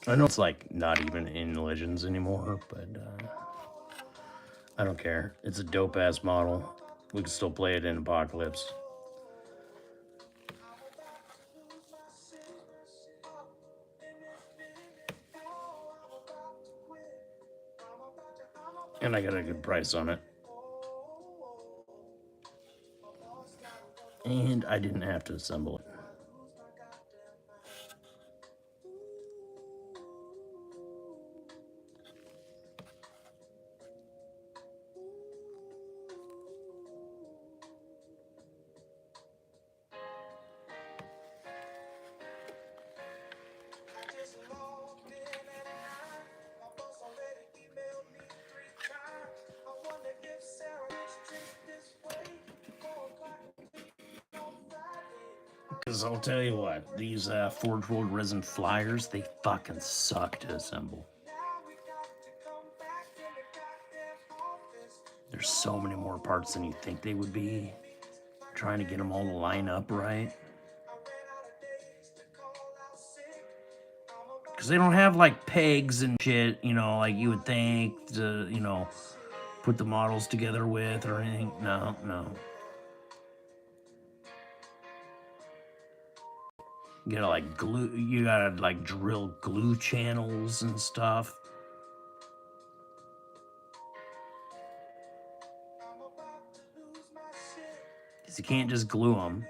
I know it's like not even in Legends anymore, but I don't care. It's a dope ass model. We can still play it in Apocalypse. And I got a good price on it. And I didn't have to assemble it. I just logged in at 9. My boss already emailed me 3 times. I wonder if Sarah is treated this way. 4 o'clock, we Because I'll tell you what, these Forge World resin flyers, they fucking suck to assemble. There's so many more parts than you think they would be. Trying to get them all to line up right. Because they don't have like pegs and shit, you know, like you would think to, you know, put the models together with or anything. No, no. You gotta like glue, you gotta like drill glue channels and stuff. Because you can't just glue them.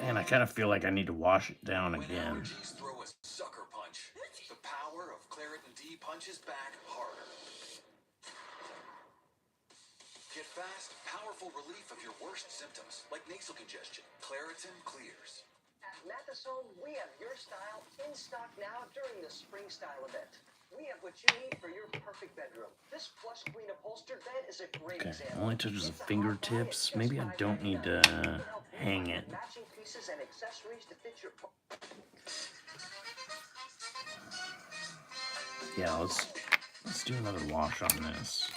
And I kind of feel like I need to wash it down again. Allergies throw a sucker punch. The power of Claritin D punches back harder. Get fast, powerful relief of your worst symptoms, like nasal congestion. Claritin clears. At Mathesome, we have your style in stock now during the spring style event. We have what you need for your perfect bedroom. This plush queen upholstered bed is a great example. Only touches the fingertips. Maybe I don't need to hang it. Matching pieces and accessories to fit your Yeah, let's do another wash on this.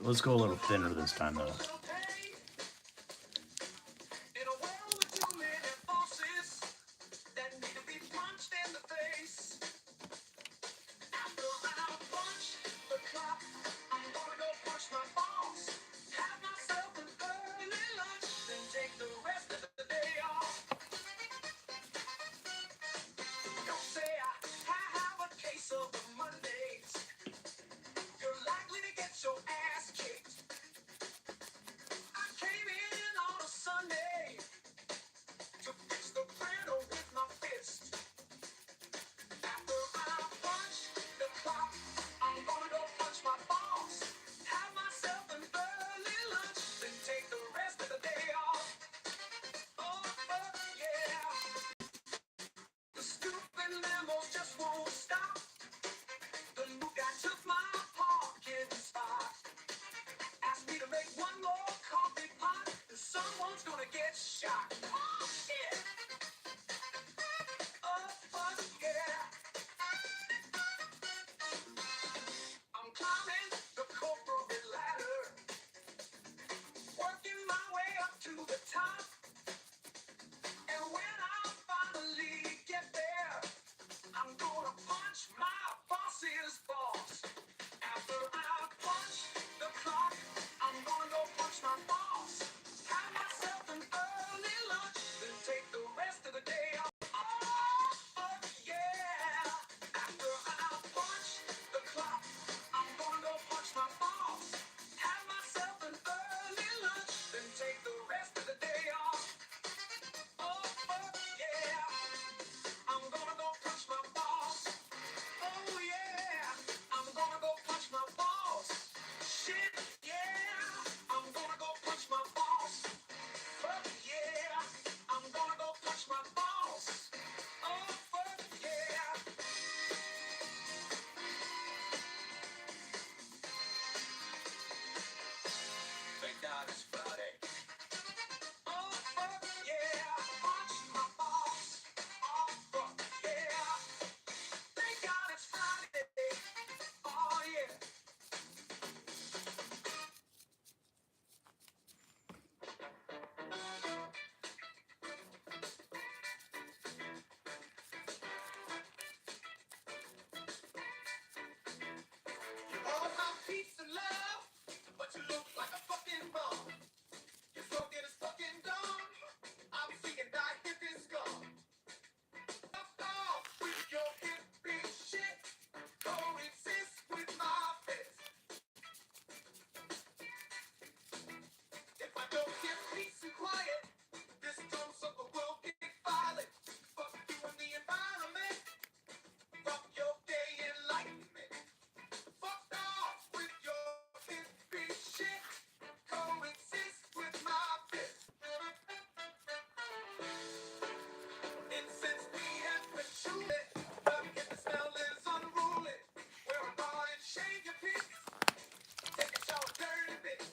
Let's go a little thinner this time though. Take the rest of the day off. Oh, fuck yeah. I'm gonna go punch my boss. Oh yeah. I'm gonna go punch my boss. Shit, yeah. I'm gonna go punch my boss. Fuck yeah. I'm gonna go punch my boss. Oh, fuck yeah. Thank God it's Friday. Oh, fuck yeah. Punch my boss. Oh, fuck yeah. Thank God it's Friday. Oh, yeah. You want my peace and love, but you look like a fucking bum. You're smoking is fucking dumb. I'm seeing that hippie scum. Fuck off with your hippie shit. Coexist with my fist. If I don't get peace and quiet, this dumb sucker will get violent. Fuck you and the environment. Fuck your gay enlightenment. Fuck off with your hippie shit. Coexist with my fist. Incense we have patchouli. If the smell is unruly, wear a bar and shave your piece. Take a shower, dirty bitch.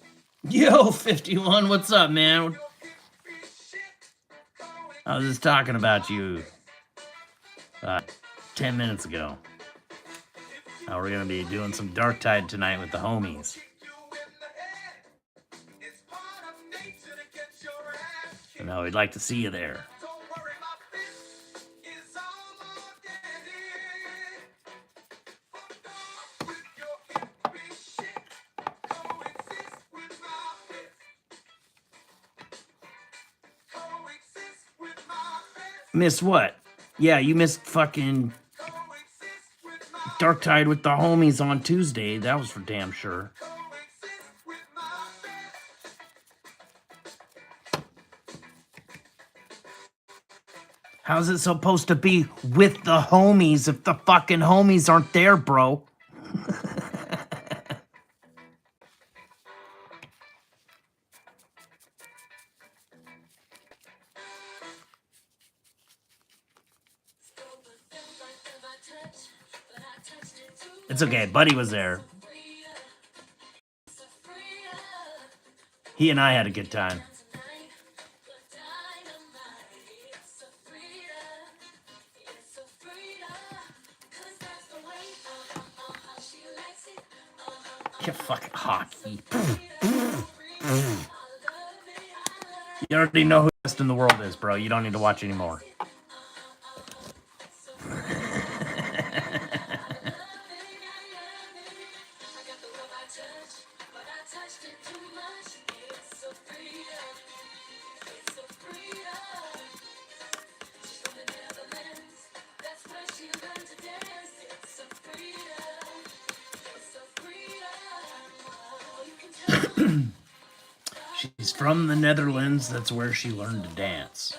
Yo, 51, what's up, man? I was just talking about you 10 minutes ago. We're gonna be doing some Dark Tide tonight with the homies. And we'd like to see you there. Missed what? Yeah, you missed fucking Dark Tide with the homies on Tuesday. That was for damn sure. How's it supposed to be with the homies if the fucking homies aren't there, bro? It's okay, Buddy was there. He and I had a good time. You fucking hockey. You already know who the best in the world is, bro. You don't need to watch anymore. She's from the Netherlands. That's where she learned to dance.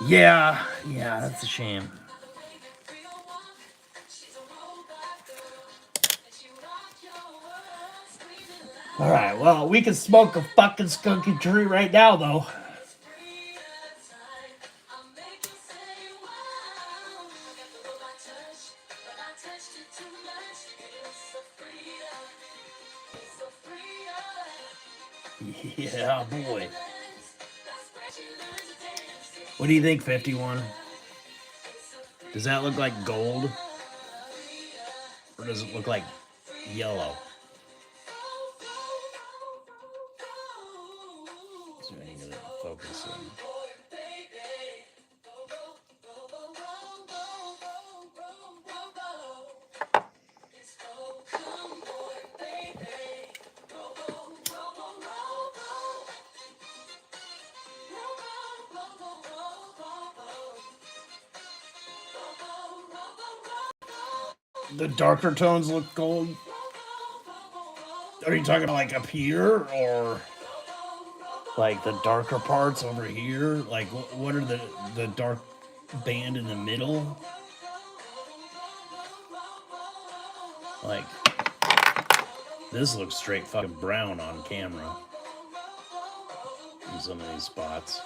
Yeah, that's a shame. Alright, well, we can smoke a fucking skunky tree right now, though. Yeah, boy. What do you think, 51? Does that look like gold? Or does it look like yellow? So I need to focus in. The darker tones look gold. Are you talking like up here or like the darker parts over here? Like what are the dark band in the middle? Like this looks straight fucking brown on camera in some of these spots.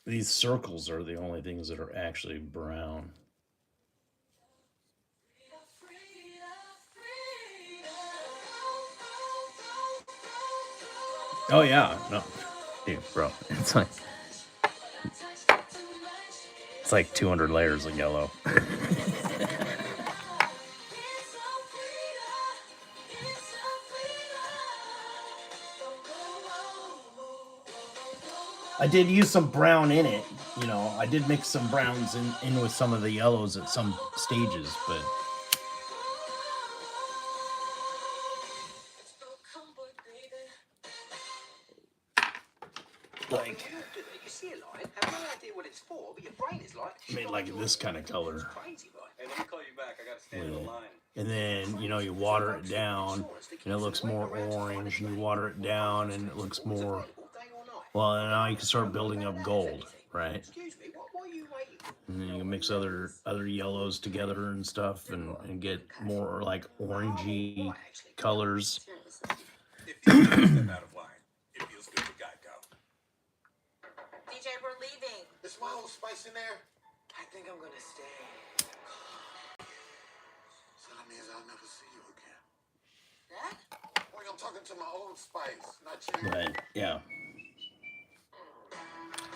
These circles are the only things that are actually brown. Oh yeah, no, dude, bro, it's like 200 layers of yellow. I did use some brown in it, you know. I did mix some browns in with some of the yellows at some stages, but like You see a line, have no idea what it's for, but your brain is like made like this kind of color. crazy, right? Hey, let me call you back. I gotta stand in the line. And then, you know, you water it down and it looks more orange, and you water it down and it looks more, well, now you can start building up gold, right? Excuse me, what are you waiting for? And then you can mix other yellows together and stuff and get more like orangey colors. If you step out of line, it feels good to Geico. DJ, we're leaving. Is my old spice in there? I think I'm gonna stay. So that means I'll never see you again. Dad? Boy, I'm talking to my old spice, not you. But yeah,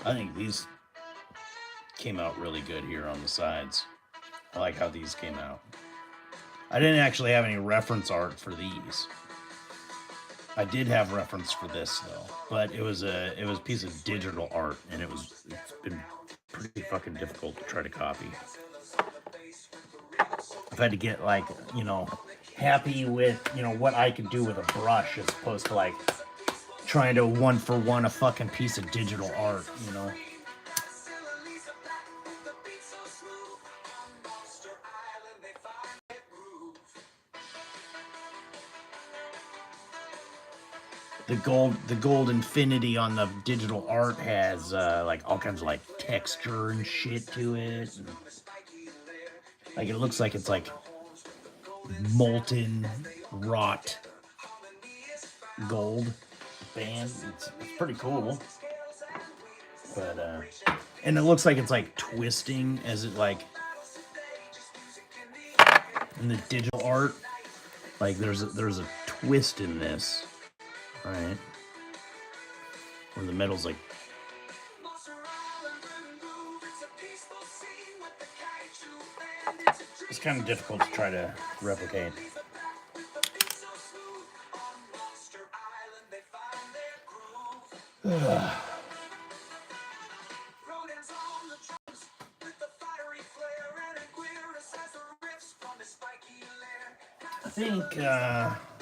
I think these came out really good here on the sides. I like how these came out. I didn't actually have any reference art for these. I did have reference for this though, but it was a piece of digital art, and it's been pretty fucking difficult to try to copy. I've had to get like, you know, happy with, you know, what I could do with a brush as opposed to like trying to one for one a fucking piece of digital art, you know. The gold infinity on the digital art has like all kinds of like texture and shit to it. And, like it looks like it's like molten wrought gold band. It's pretty cool. But and it looks like it's like twisting as it like in the digital art. Like there's a twist in this. Right, where the metal's like, it's kind of difficult to try to replicate.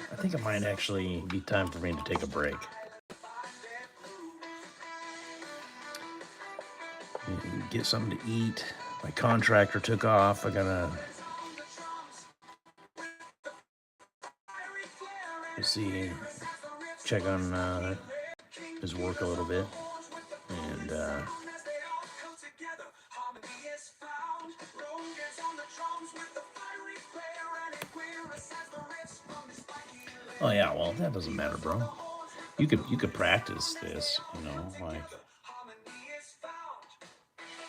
I think it might actually be time for me to take a break. Get something to eat. My contractor took off. I gotta see, check on his work a little bit, and oh yeah, well that doesn't matter, bro. You could practice this, you know, like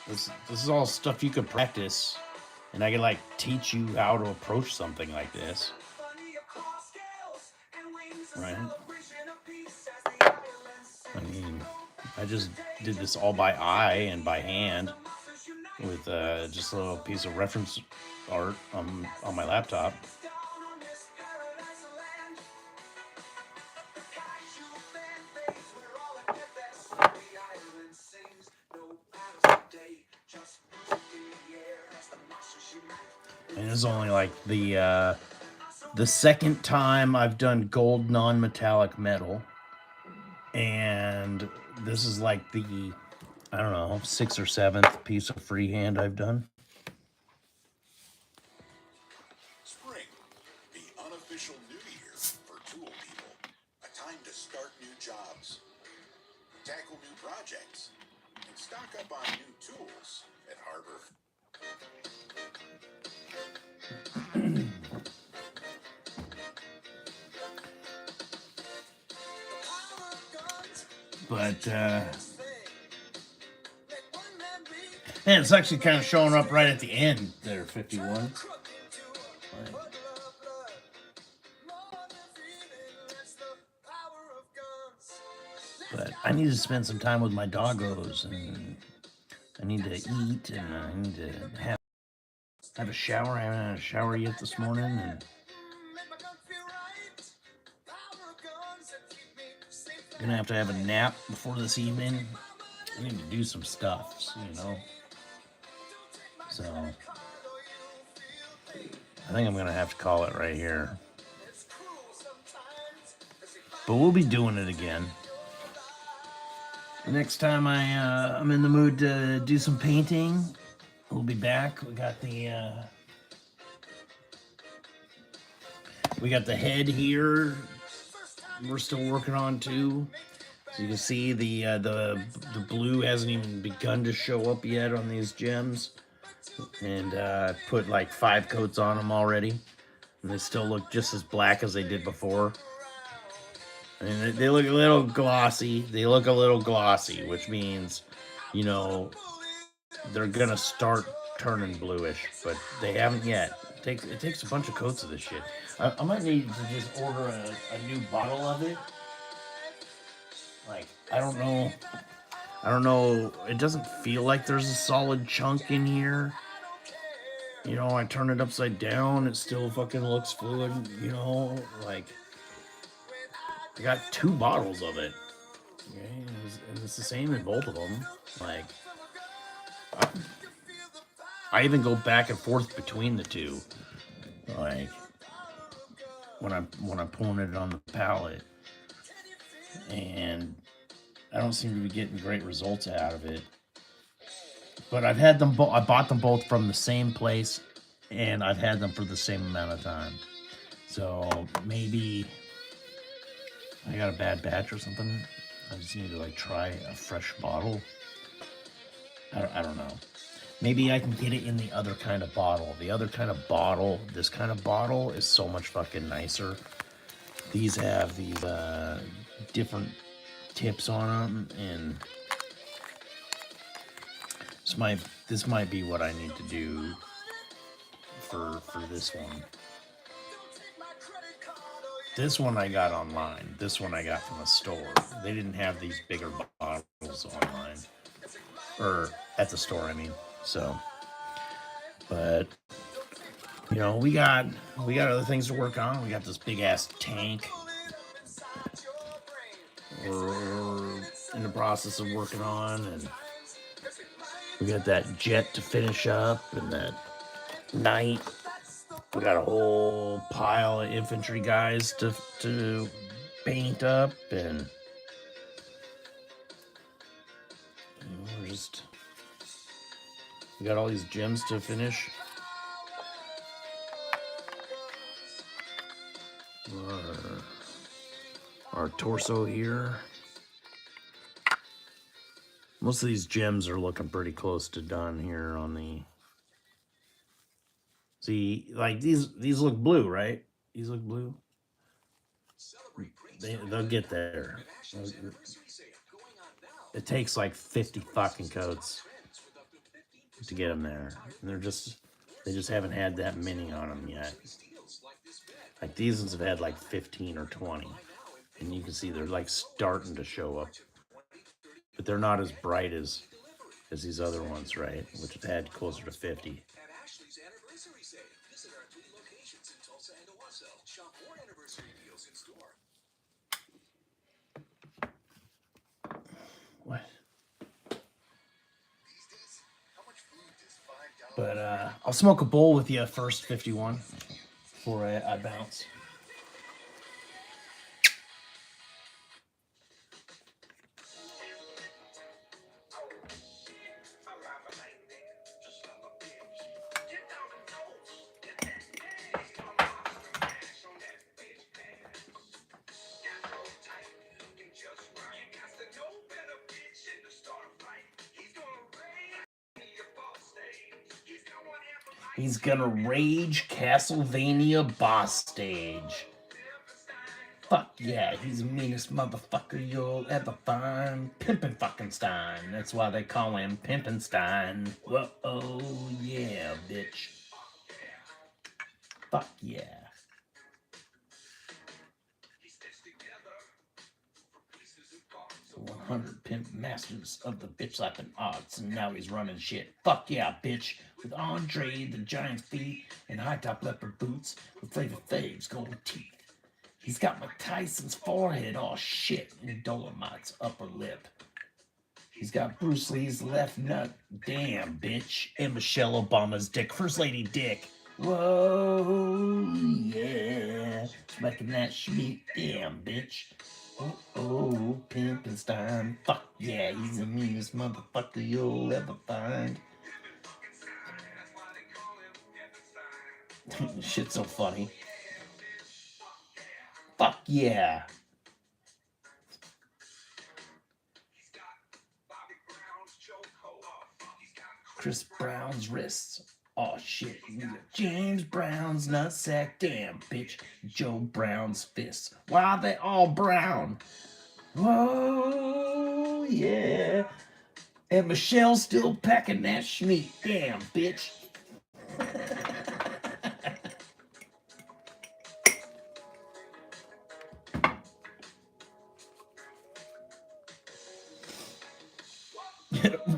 this is all stuff you could practice, and I could like teach you how to approach something like this. Right? I mean, I just did this all by eye and by hand with just a little piece of reference art on my laptop. And it's only like the second time I've done gold non-metallic metal, and this is like the I don't know, 6th or 7th piece of freehand I've done. Spring, the unofficial new year for tool people. A time to start new jobs, tackle new projects, and stock up on new tools at Harbor. But yeah, it's actually kind of showing up right at the end there, 51. Like, but I need to spend some time with my doggos, and I need to eat, and I need to have a shower. I haven't had a shower yet this morning, and gonna have to have a nap before this evening. I need to do some stuff, you know. So I think I'm gonna have to call it right here. But we'll be doing it again. The next time I'm in the mood to do some painting, we'll be back. We got the head here. We're still working on too. So you can see the blue hasn't even begun to show up yet on these gems, and I put like 5 coats on them already, and they still look just as black as they did before. I mean, they look a little glossy. Which means, you know, they're gonna start turning bluish, but they haven't yet. It takes a bunch of coats of this shit. I might need to just order a new bottle of it. Like, I don't know. It doesn't feel like there's a solid chunk in here. You know, I turn it upside down, it still fucking looks fluid, you know, like, I got 2 bottles of it. Okay, and it's the same in both of them. Like, I even go back and forth between the two. Like, when I'm pulling it on the palette, and I don't seem to be getting great results out of it. But I've had them both. I bought them both from the same place, and I've had them for the same amount of time. So maybe I got a bad batch or something. I just need to like try a fresh bottle. I don't know. Maybe I can get it in the other kind of bottle. The other kind of bottle, this kind of bottle is so much fucking nicer. These have these different tips on them, and this might be what I need to do for this one. This one I got online. This one I got from a store. They didn't have these bigger bottles online, or at the store, I mean. So, but you know, we got other things to work on. We got this big ass tank. We're in the process of working on, and we got that jet to finish up, and that knight. We got a whole pile of infantry guys to paint up, and we got all these gems to finish. Our torso here. Most of these gems are looking pretty close to done here on the. See, like these look blue, right? These look blue. They'll get there. It takes like 50 fucking coats to get them there, and they just haven't had that many on them yet. Like these ones have had like 15 or 20, and you can see they're like starting to show up, but they're not as bright as these other ones, right? Which have had closer to 50. What? But I'll smoke a bowl with you first, 51, before I bounce. He's gonna rage Castlevania boss stage. Fuck yeah, he's the meanest motherfucker you'll ever find. Pimpin' fucking Stein. That's why they call him Pimpin' Stein. Whoa, oh yeah, bitch. Fuck yeah. 100 pimp masters of the bitch slapping arts, and now he's running shit. Fuck yeah, bitch. With Andre the Giant's feet and high top leopard boots with Flavor Flav's gold teeth. He's got Mike Tyson's forehead, all shit, and Dolomite's upper lip. He's got Bruce Lee's left nut, damn bitch, and Michelle Obama's dick, First Lady dick. Whoa, yeah, smacking that schmeat, damn bitch. Oh, Pimpin' Stein, fuck yeah, he's the meanest motherfucker you'll ever find. Shit's so funny. Fuck yeah. Chris Brown's wrists. Oh shit. James Brown's nutsack. Damn bitch. Joe Brown's fists. Why are they all brown? Whoa, yeah. And Michelle's still packing that schmeat. Damn bitch.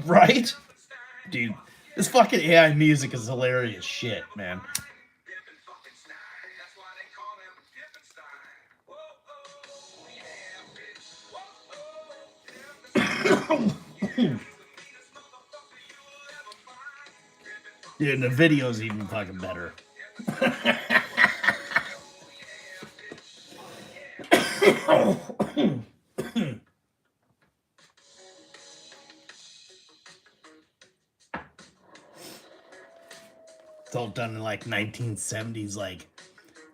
Right? Dude, this fucking AI music is hilarious shit, man. Dude, and the video's even fucking better. It's all done in like 1970s, like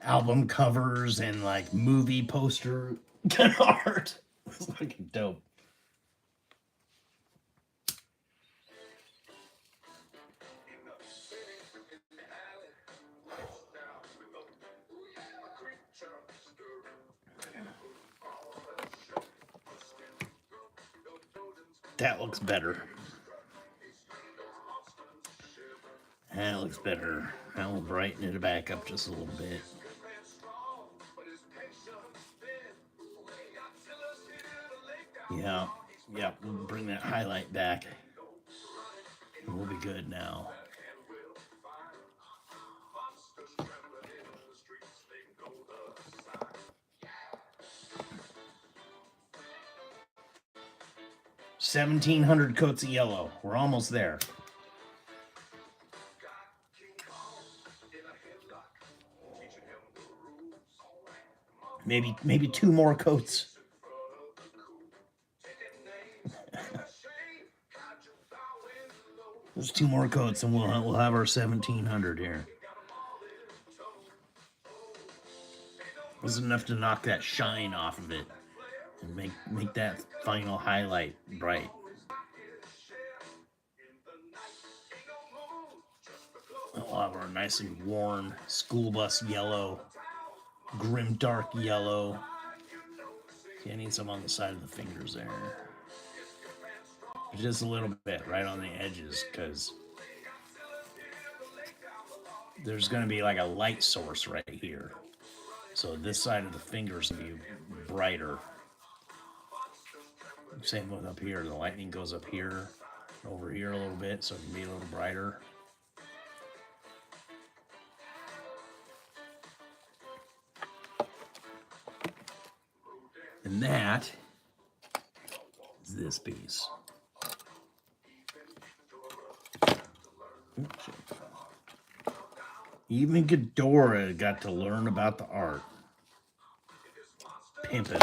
album covers and like movie poster kind of art. It's fucking dope. That looks better. That looks better. I will brighten it back up just a little bit. Yeah, we'll bring that highlight back. And we'll be good now. $1,700 coats of yellow. We're almost there. Maybe 2 more coats. There's 2 more coats, and we'll have our 1,700 here. This is enough to knock that shine off of it and make that final highlight bright. We'll have our nice and worn school bus yellow, grim dark yellow. See, I need some on the side of the fingers there. Just a little bit right on the edges, because there's going to be like a light source right here. So this side of the fingers will be brighter. Same with up here. The lightning goes up here, over here a little bit, so it can be a little brighter. And that is this piece. Even Ghidorah got to learn about the art. Pimpin'.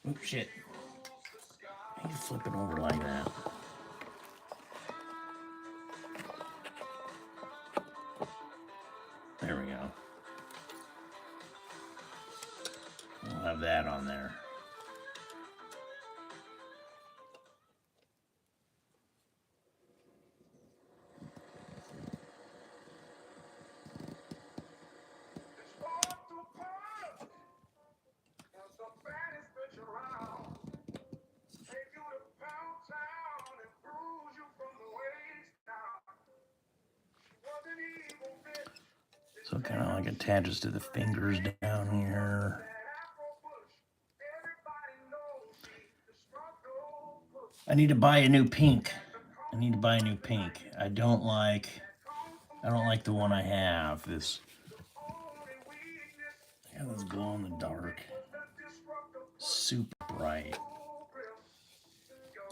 Oh, shit. Why are you flipping over like that? There we go. We'll have that on there. So it kind of like attaches to the fingers down here. I need to buy a new pink. I don't like the one I have. This glow in the dark, super bright,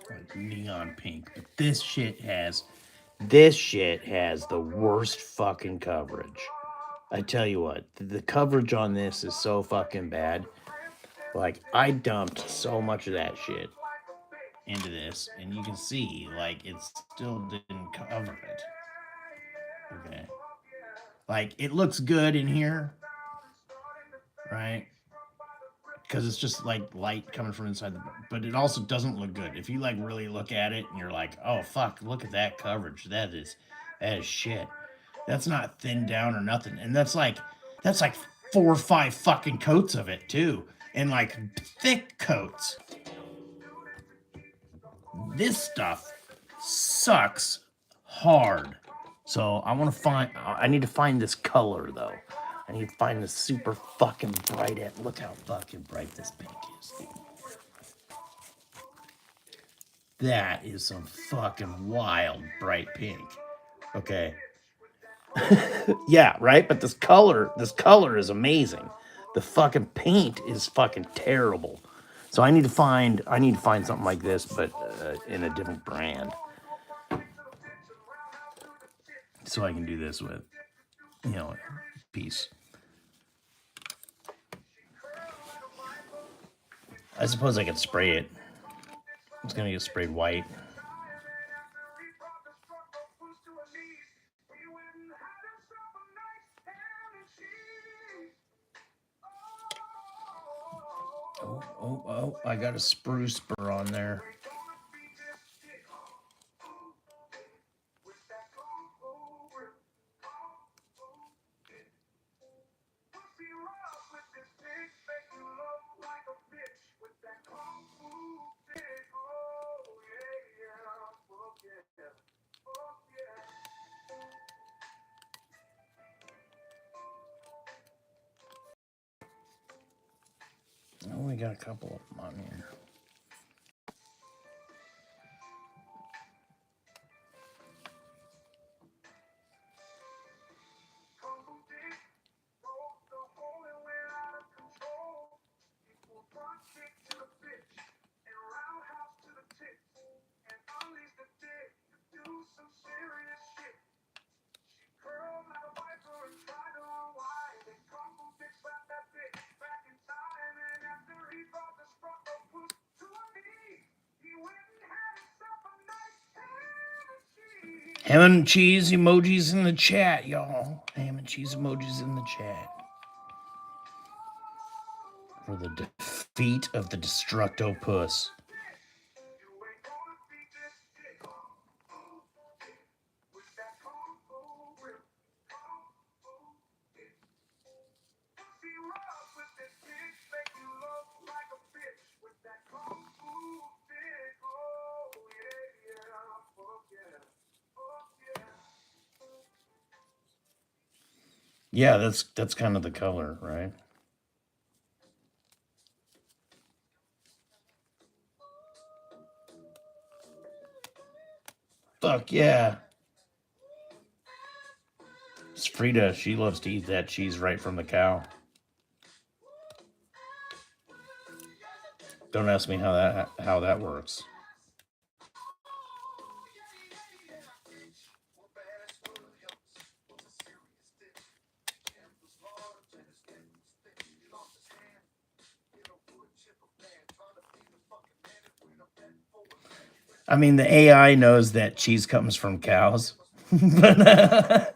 like neon pink. But this shit has the worst fucking coverage. I tell you what, the coverage on this is so fucking bad. Like, I dumped so much of that shit into this, and you can see, like, it still didn't cover it. Okay. Like, it looks good in here, right? Because it's just, like, light coming from inside the... But it also doesn't look good. If you, like, really look at it, and you're like, oh, fuck, look at that coverage. That is shit. That's not thinned down or nothing. And that's like 4 or 5 fucking coats of it, too. And, like, thick coats. This stuff sucks hard. So I need to find this color, though. I need to find this super fucking bright. Look how fucking bright this pink is. That is some fucking wild bright pink. Okay. Yeah, right? But this color is amazing. The fucking paint is fucking terrible. So I need to find something like this, but in a different brand. So I can do this with, a piece. I suppose I could spray it. It's gonna get sprayed white. Oh, I got a spruce spur on there. I only got a couple of them on here. Ham and cheese emojis in the chat, y'all. Ham and cheese emojis in the chat. For the defeat of the Destructopus. Yeah, that's kind of the color, right? Fuck yeah. It's Frida. She loves to eat that cheese right from the cow. Don't ask me how that works. I mean, the AI knows that cheese comes from cows, but I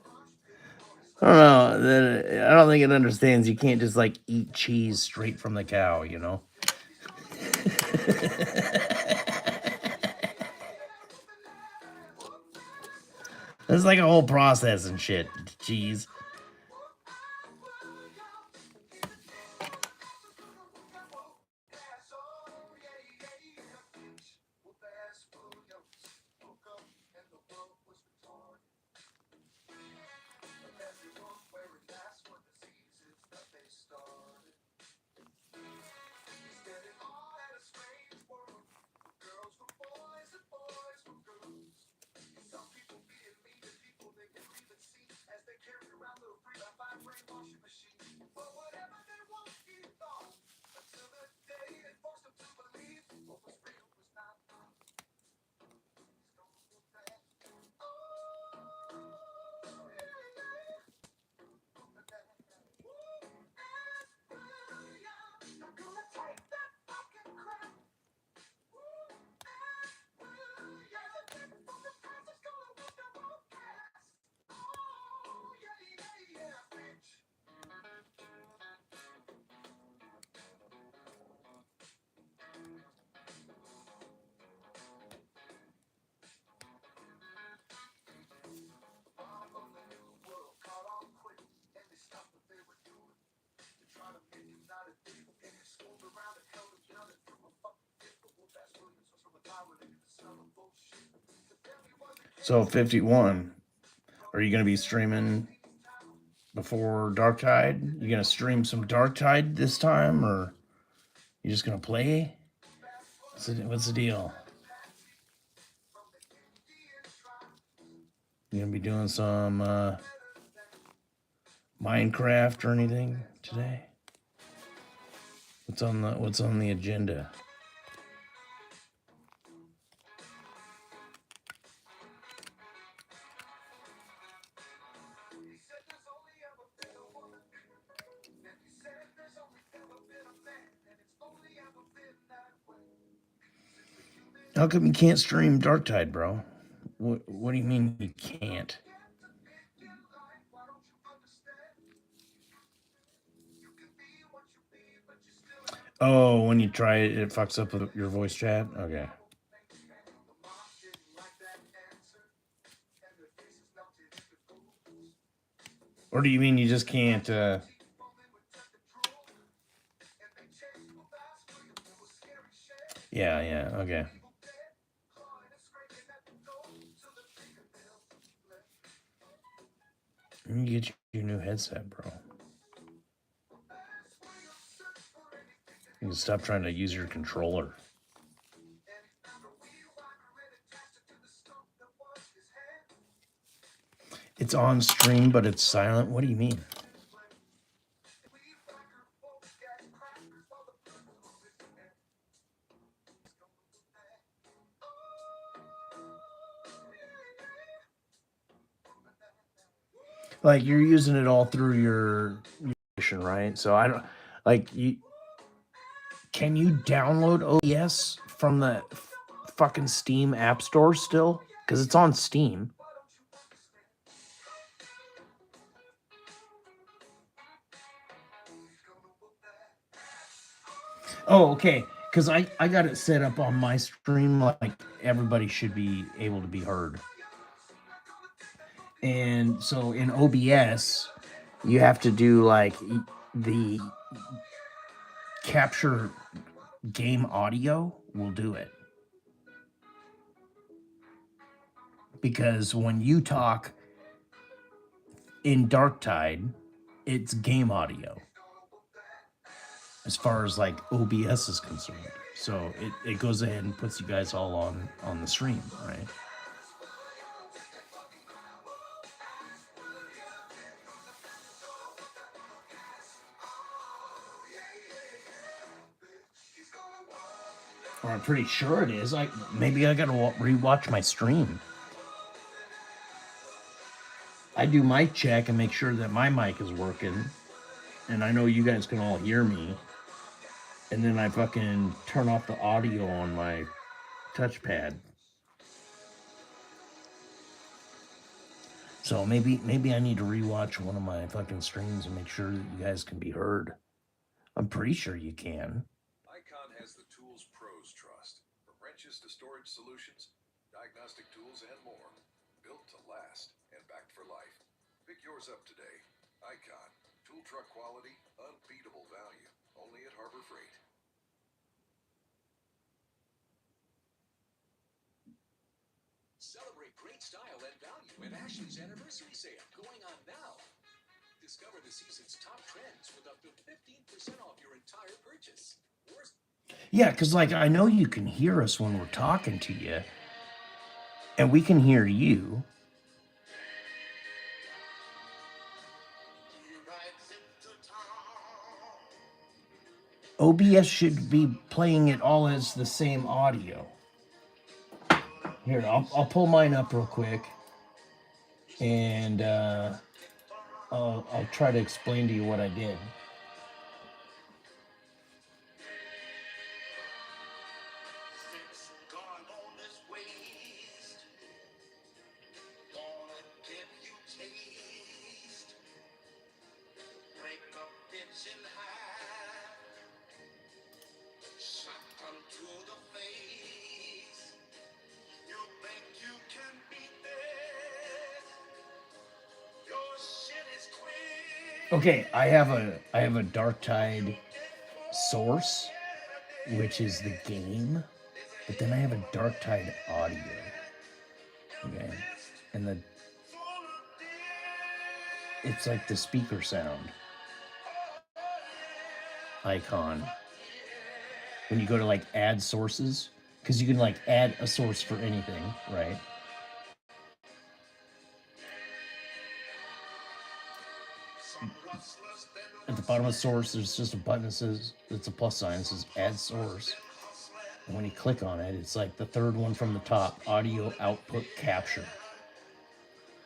don't know. I don't think it understands you can't just like eat cheese straight from the cow, you know? It's like a whole process and shit. Cheese. So 51. Are you gonna be streaming before Dark Tide? You gonna stream some Dark Tide this time, or you just gonna play? What's the deal? You gonna be doing some Minecraft or anything today? What's on the agenda? How come you can't stream Dark Tide, bro? What do you mean you can't? Oh, when you try it, it fucks up with your voice chat? Okay. Or do you mean you just can't, Yeah, okay. You need to get your new headset, bro. You can stop trying to use your controller. It's on stream, but it's silent. What do you mean? Like, you're using it all through your right? So I don't like you. Can you download OBS from the fucking Steam App Store still? Because it's on Steam. Oh, okay. Because I got it set up on my stream like everybody should be able to be heard. And so in OBS, you have to do like the capture game audio will do it. Because when you talk in Dark Tide, it's game audio as far as like OBS is concerned. So it goes ahead and puts you guys all on the stream, right? Or I'm pretty sure it is. Maybe I gotta rewatch my stream. I do mic check and make sure that my mic is working, and I know you guys can all hear me. And then I fucking turn off the audio on my touchpad. So maybe I need to rewatch one of my fucking streams and make sure that you guys can be heard. I'm pretty sure you can. Icon has the tools pros trust, from wrenches to storage solutions, diagnostic tools, and more. Built to last and backed for life. Pick yours up today. Icon, tool truck quality, unbeatable value. Only at Harbor Freight. Celebrate great style and value at Ashley's anniversary sale going on now. Discover the season's top trends with up to 15% off your entire purchase. Yeah, because like I know you can hear us when we're talking to you, and we can hear you. OBS should be playing it all as the same audio. Here, I'll pull mine up real quick, and I'll try to explain to you what I did. Okay, I have a Dark Tide source, which is the game, but then I have a Dark Tide audio. Okay. and it's like the speaker sound icon when you go to like add sources, because you can like add a source for anything, right? At the bottom of source, there's just a button that says, it's a plus sign, it says add source. And when you click on it, it's like the third one from the top, audio output capture.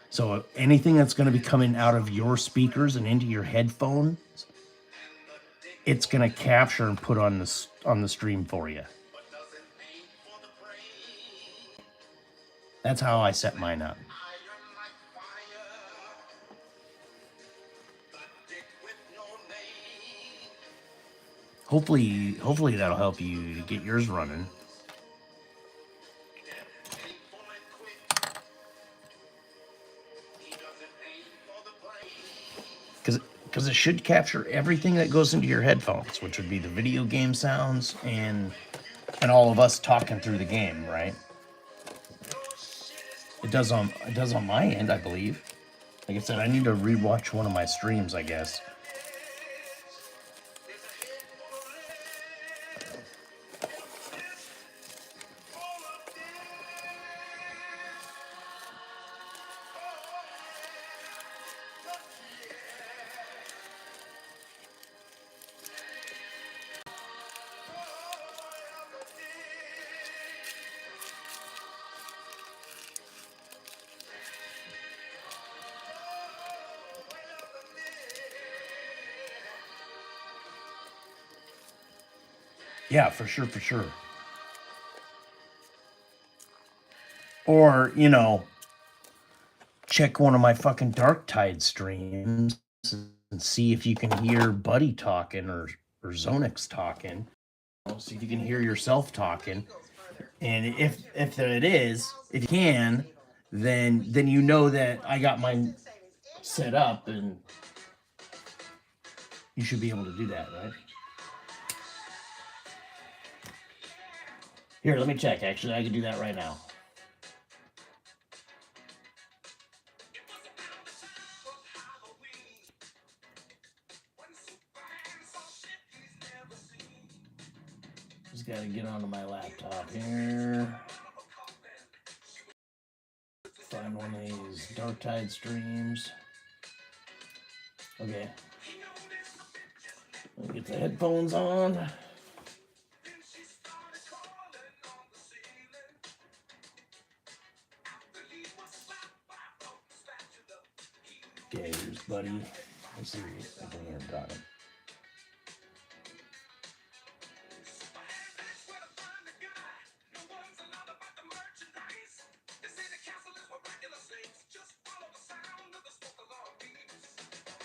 So anything that's going to be coming out of your speakers and into your headphones, it's going to capture and put on the stream for you. That's how I set mine up. Hopefully that'll help you to get yours running. Because it should capture everything that goes into your headphones, which would be the video game sounds and all of us talking through the game, right? It does on my end, I believe. Like I said, I need to rewatch one of my streams, I guess. Yeah, for sure, for sure. Or, you know, check one of my fucking Dark Tide streams and see if you can hear Buddy talking or Zonix talking. See if you can hear yourself talking. And if it is, if you can, then you know that I got mine set up and you should be able to do that, right? Here, let me check. Actually, I can do that right now. Just gotta get onto my laptop here. Find one of these Dark Tide streams. Okay. Let me get the headphones on. Okay, here's Buddy. Let's see if I can got him.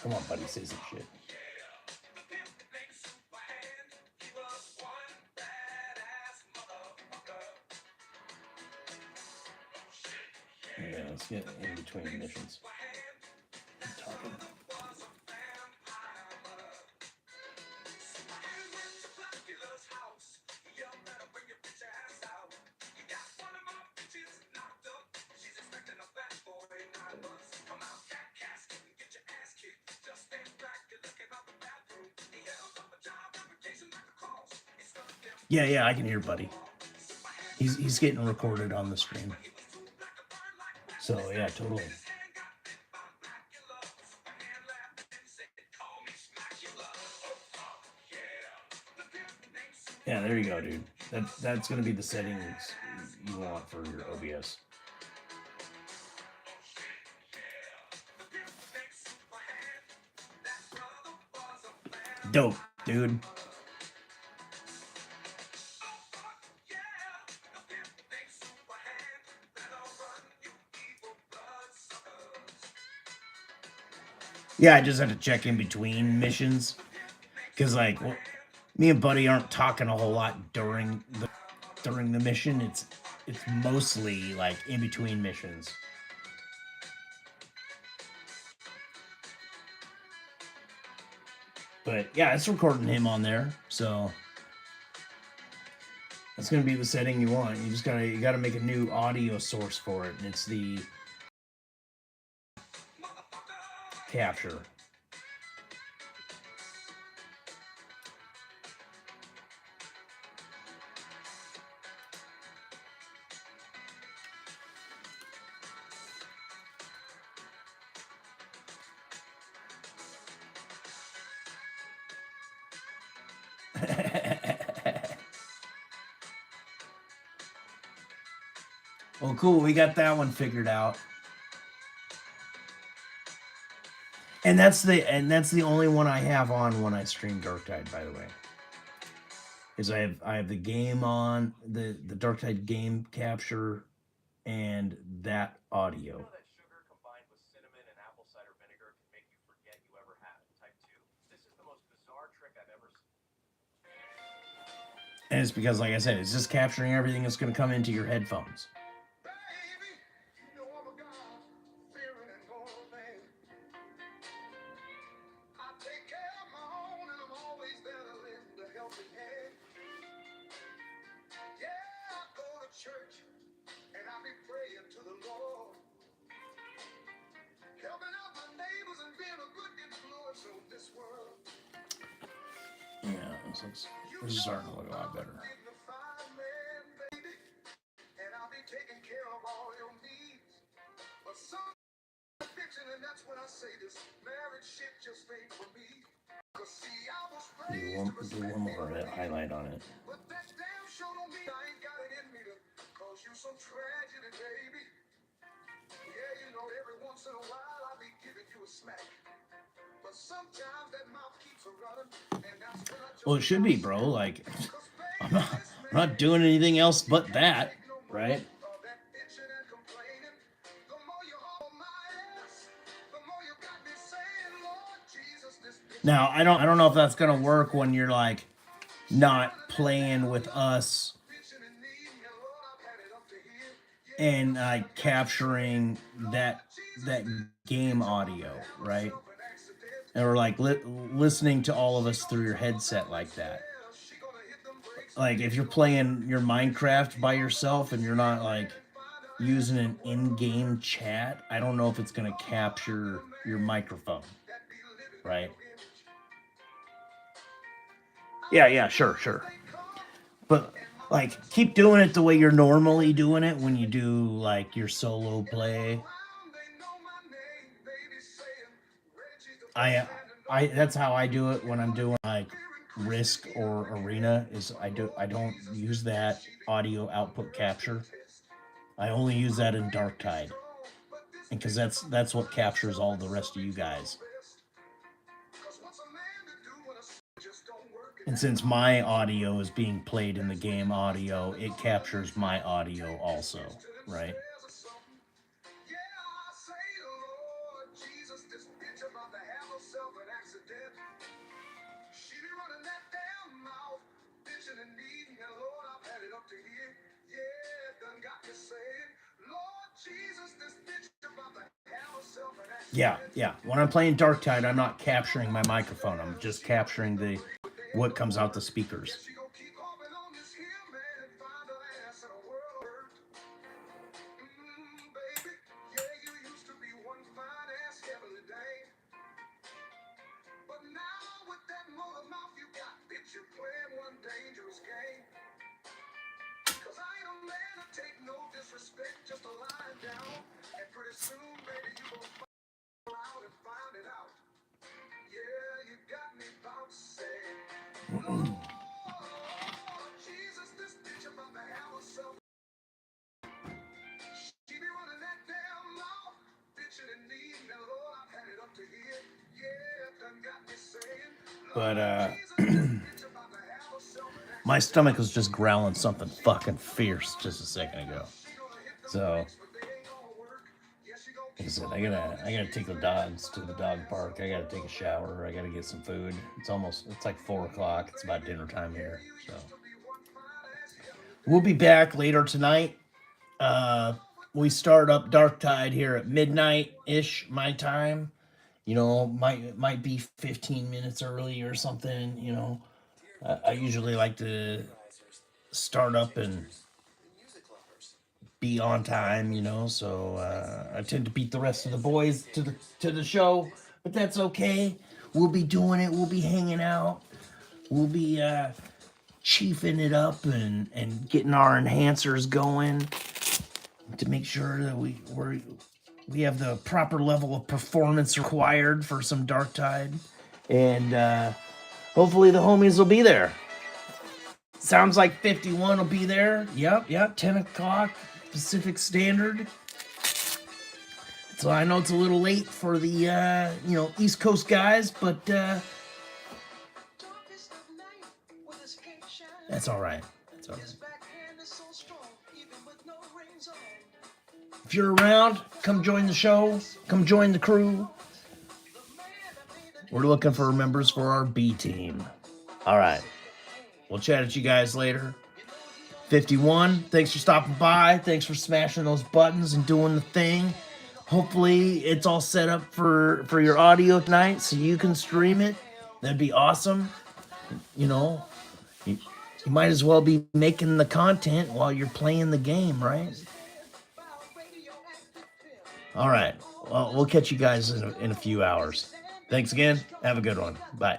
Come on, Buddy, say some shit. Yeah, let's get in between missions. I'm talking. Yeah, I can hear Buddy. He's getting recorded on the stream. So yeah, totally. Yeah, there you go, dude. That's gonna be the settings you want for your OBS. Dope, dude. Yeah, I just had to check in between missions. Because, like, well, me and Buddy aren't talking a whole lot during the mission. It's mostly, like, in between missions. But, yeah, it's recording him on there. So, that's going to be the setting you want. You gotta make a new audio source for it. And it's the capture. Well, cool. We got that one figured out. And that's the only one I have on when I stream Darktide, by the way. Is I have the game on, the Darktide game capture and that audio. You know that sugar combined with cinnamon and apple cider vinegar can make you forget you ever had type 2? This is the most bizarre trick I've ever seen. And it's because, like I said, it's just capturing everything that's going to come into your headphones. Yeah, this is starting to look a lot better. And I'll be taking care of all your needs. But some fiction, and that's when I say this marriage shit just ain't for me. Cause see, I was Do one more highlight on it. but that damn show don't mean I ain't got it in me to cause you some tragedy, baby. Yeah, you know, every once in a while I'll be giving you a smack. But sometimes that mouth keeps a running, and that's when I just Well, it should be, bro. Like, I'm not doing anything else but that, right? Now, I don't know if that's gonna work when you're like not playing with us and capturing that game audio, right? Or like listening to all of us through your headset like that. Like if you're playing your Minecraft by yourself and you're not like using an in-game chat, I don't know if it's gonna capture your microphone, right? Yeah, sure. But like keep doing it the way you're normally doing it when you do like your solo play. I that's how I do it when I'm doing like Risk or Arena is I don't use that audio output capture. I only use that in Darktide. And because that's what captures all the rest of you guys. And since my audio is being played in the game audio, it captures my audio also, right? Yeah. When I'm playing Darktide, I'm not capturing my microphone. I'm just capturing what comes out the speakers. But my stomach was just growling something fucking fierce just a second ago. So like I said, I gotta take the dogs to the dog park. I gotta take a shower. I gotta get some food. It's like 4:00. It's about dinner time here. So we'll be back later tonight. We start up Darktide here at midnight-ish my time. You know, might be 15 minutes early or something, you know. I usually like to start up and be on time, you know, so I tend to beat the rest of the boys to the show. but that's okay. We'll be doing it. We'll be hanging out. We'll be chiefing it up and getting our enhancers going to make sure that we have the proper level of performance required for some Dark Tide. And hopefully the homies will be there. Sounds like 51 will be there. Yep, 10 o'clock Pacific Standard. So I know it's a little late for the, East Coast guys, but that's all right. That's all right. If you're around, come join the show. Come join the crew. We're looking for members for our B team. All right. We'll chat at you guys later. 51, thanks for stopping by. Thanks for smashing those buttons and doing the thing. Hopefully it's all set up for your audio tonight so you can stream it. That'd be awesome. You might as well be making the content while you're playing the game, right? All right. Well, we'll catch you guys in a few hours. Thanks again. Have a good one. Bye.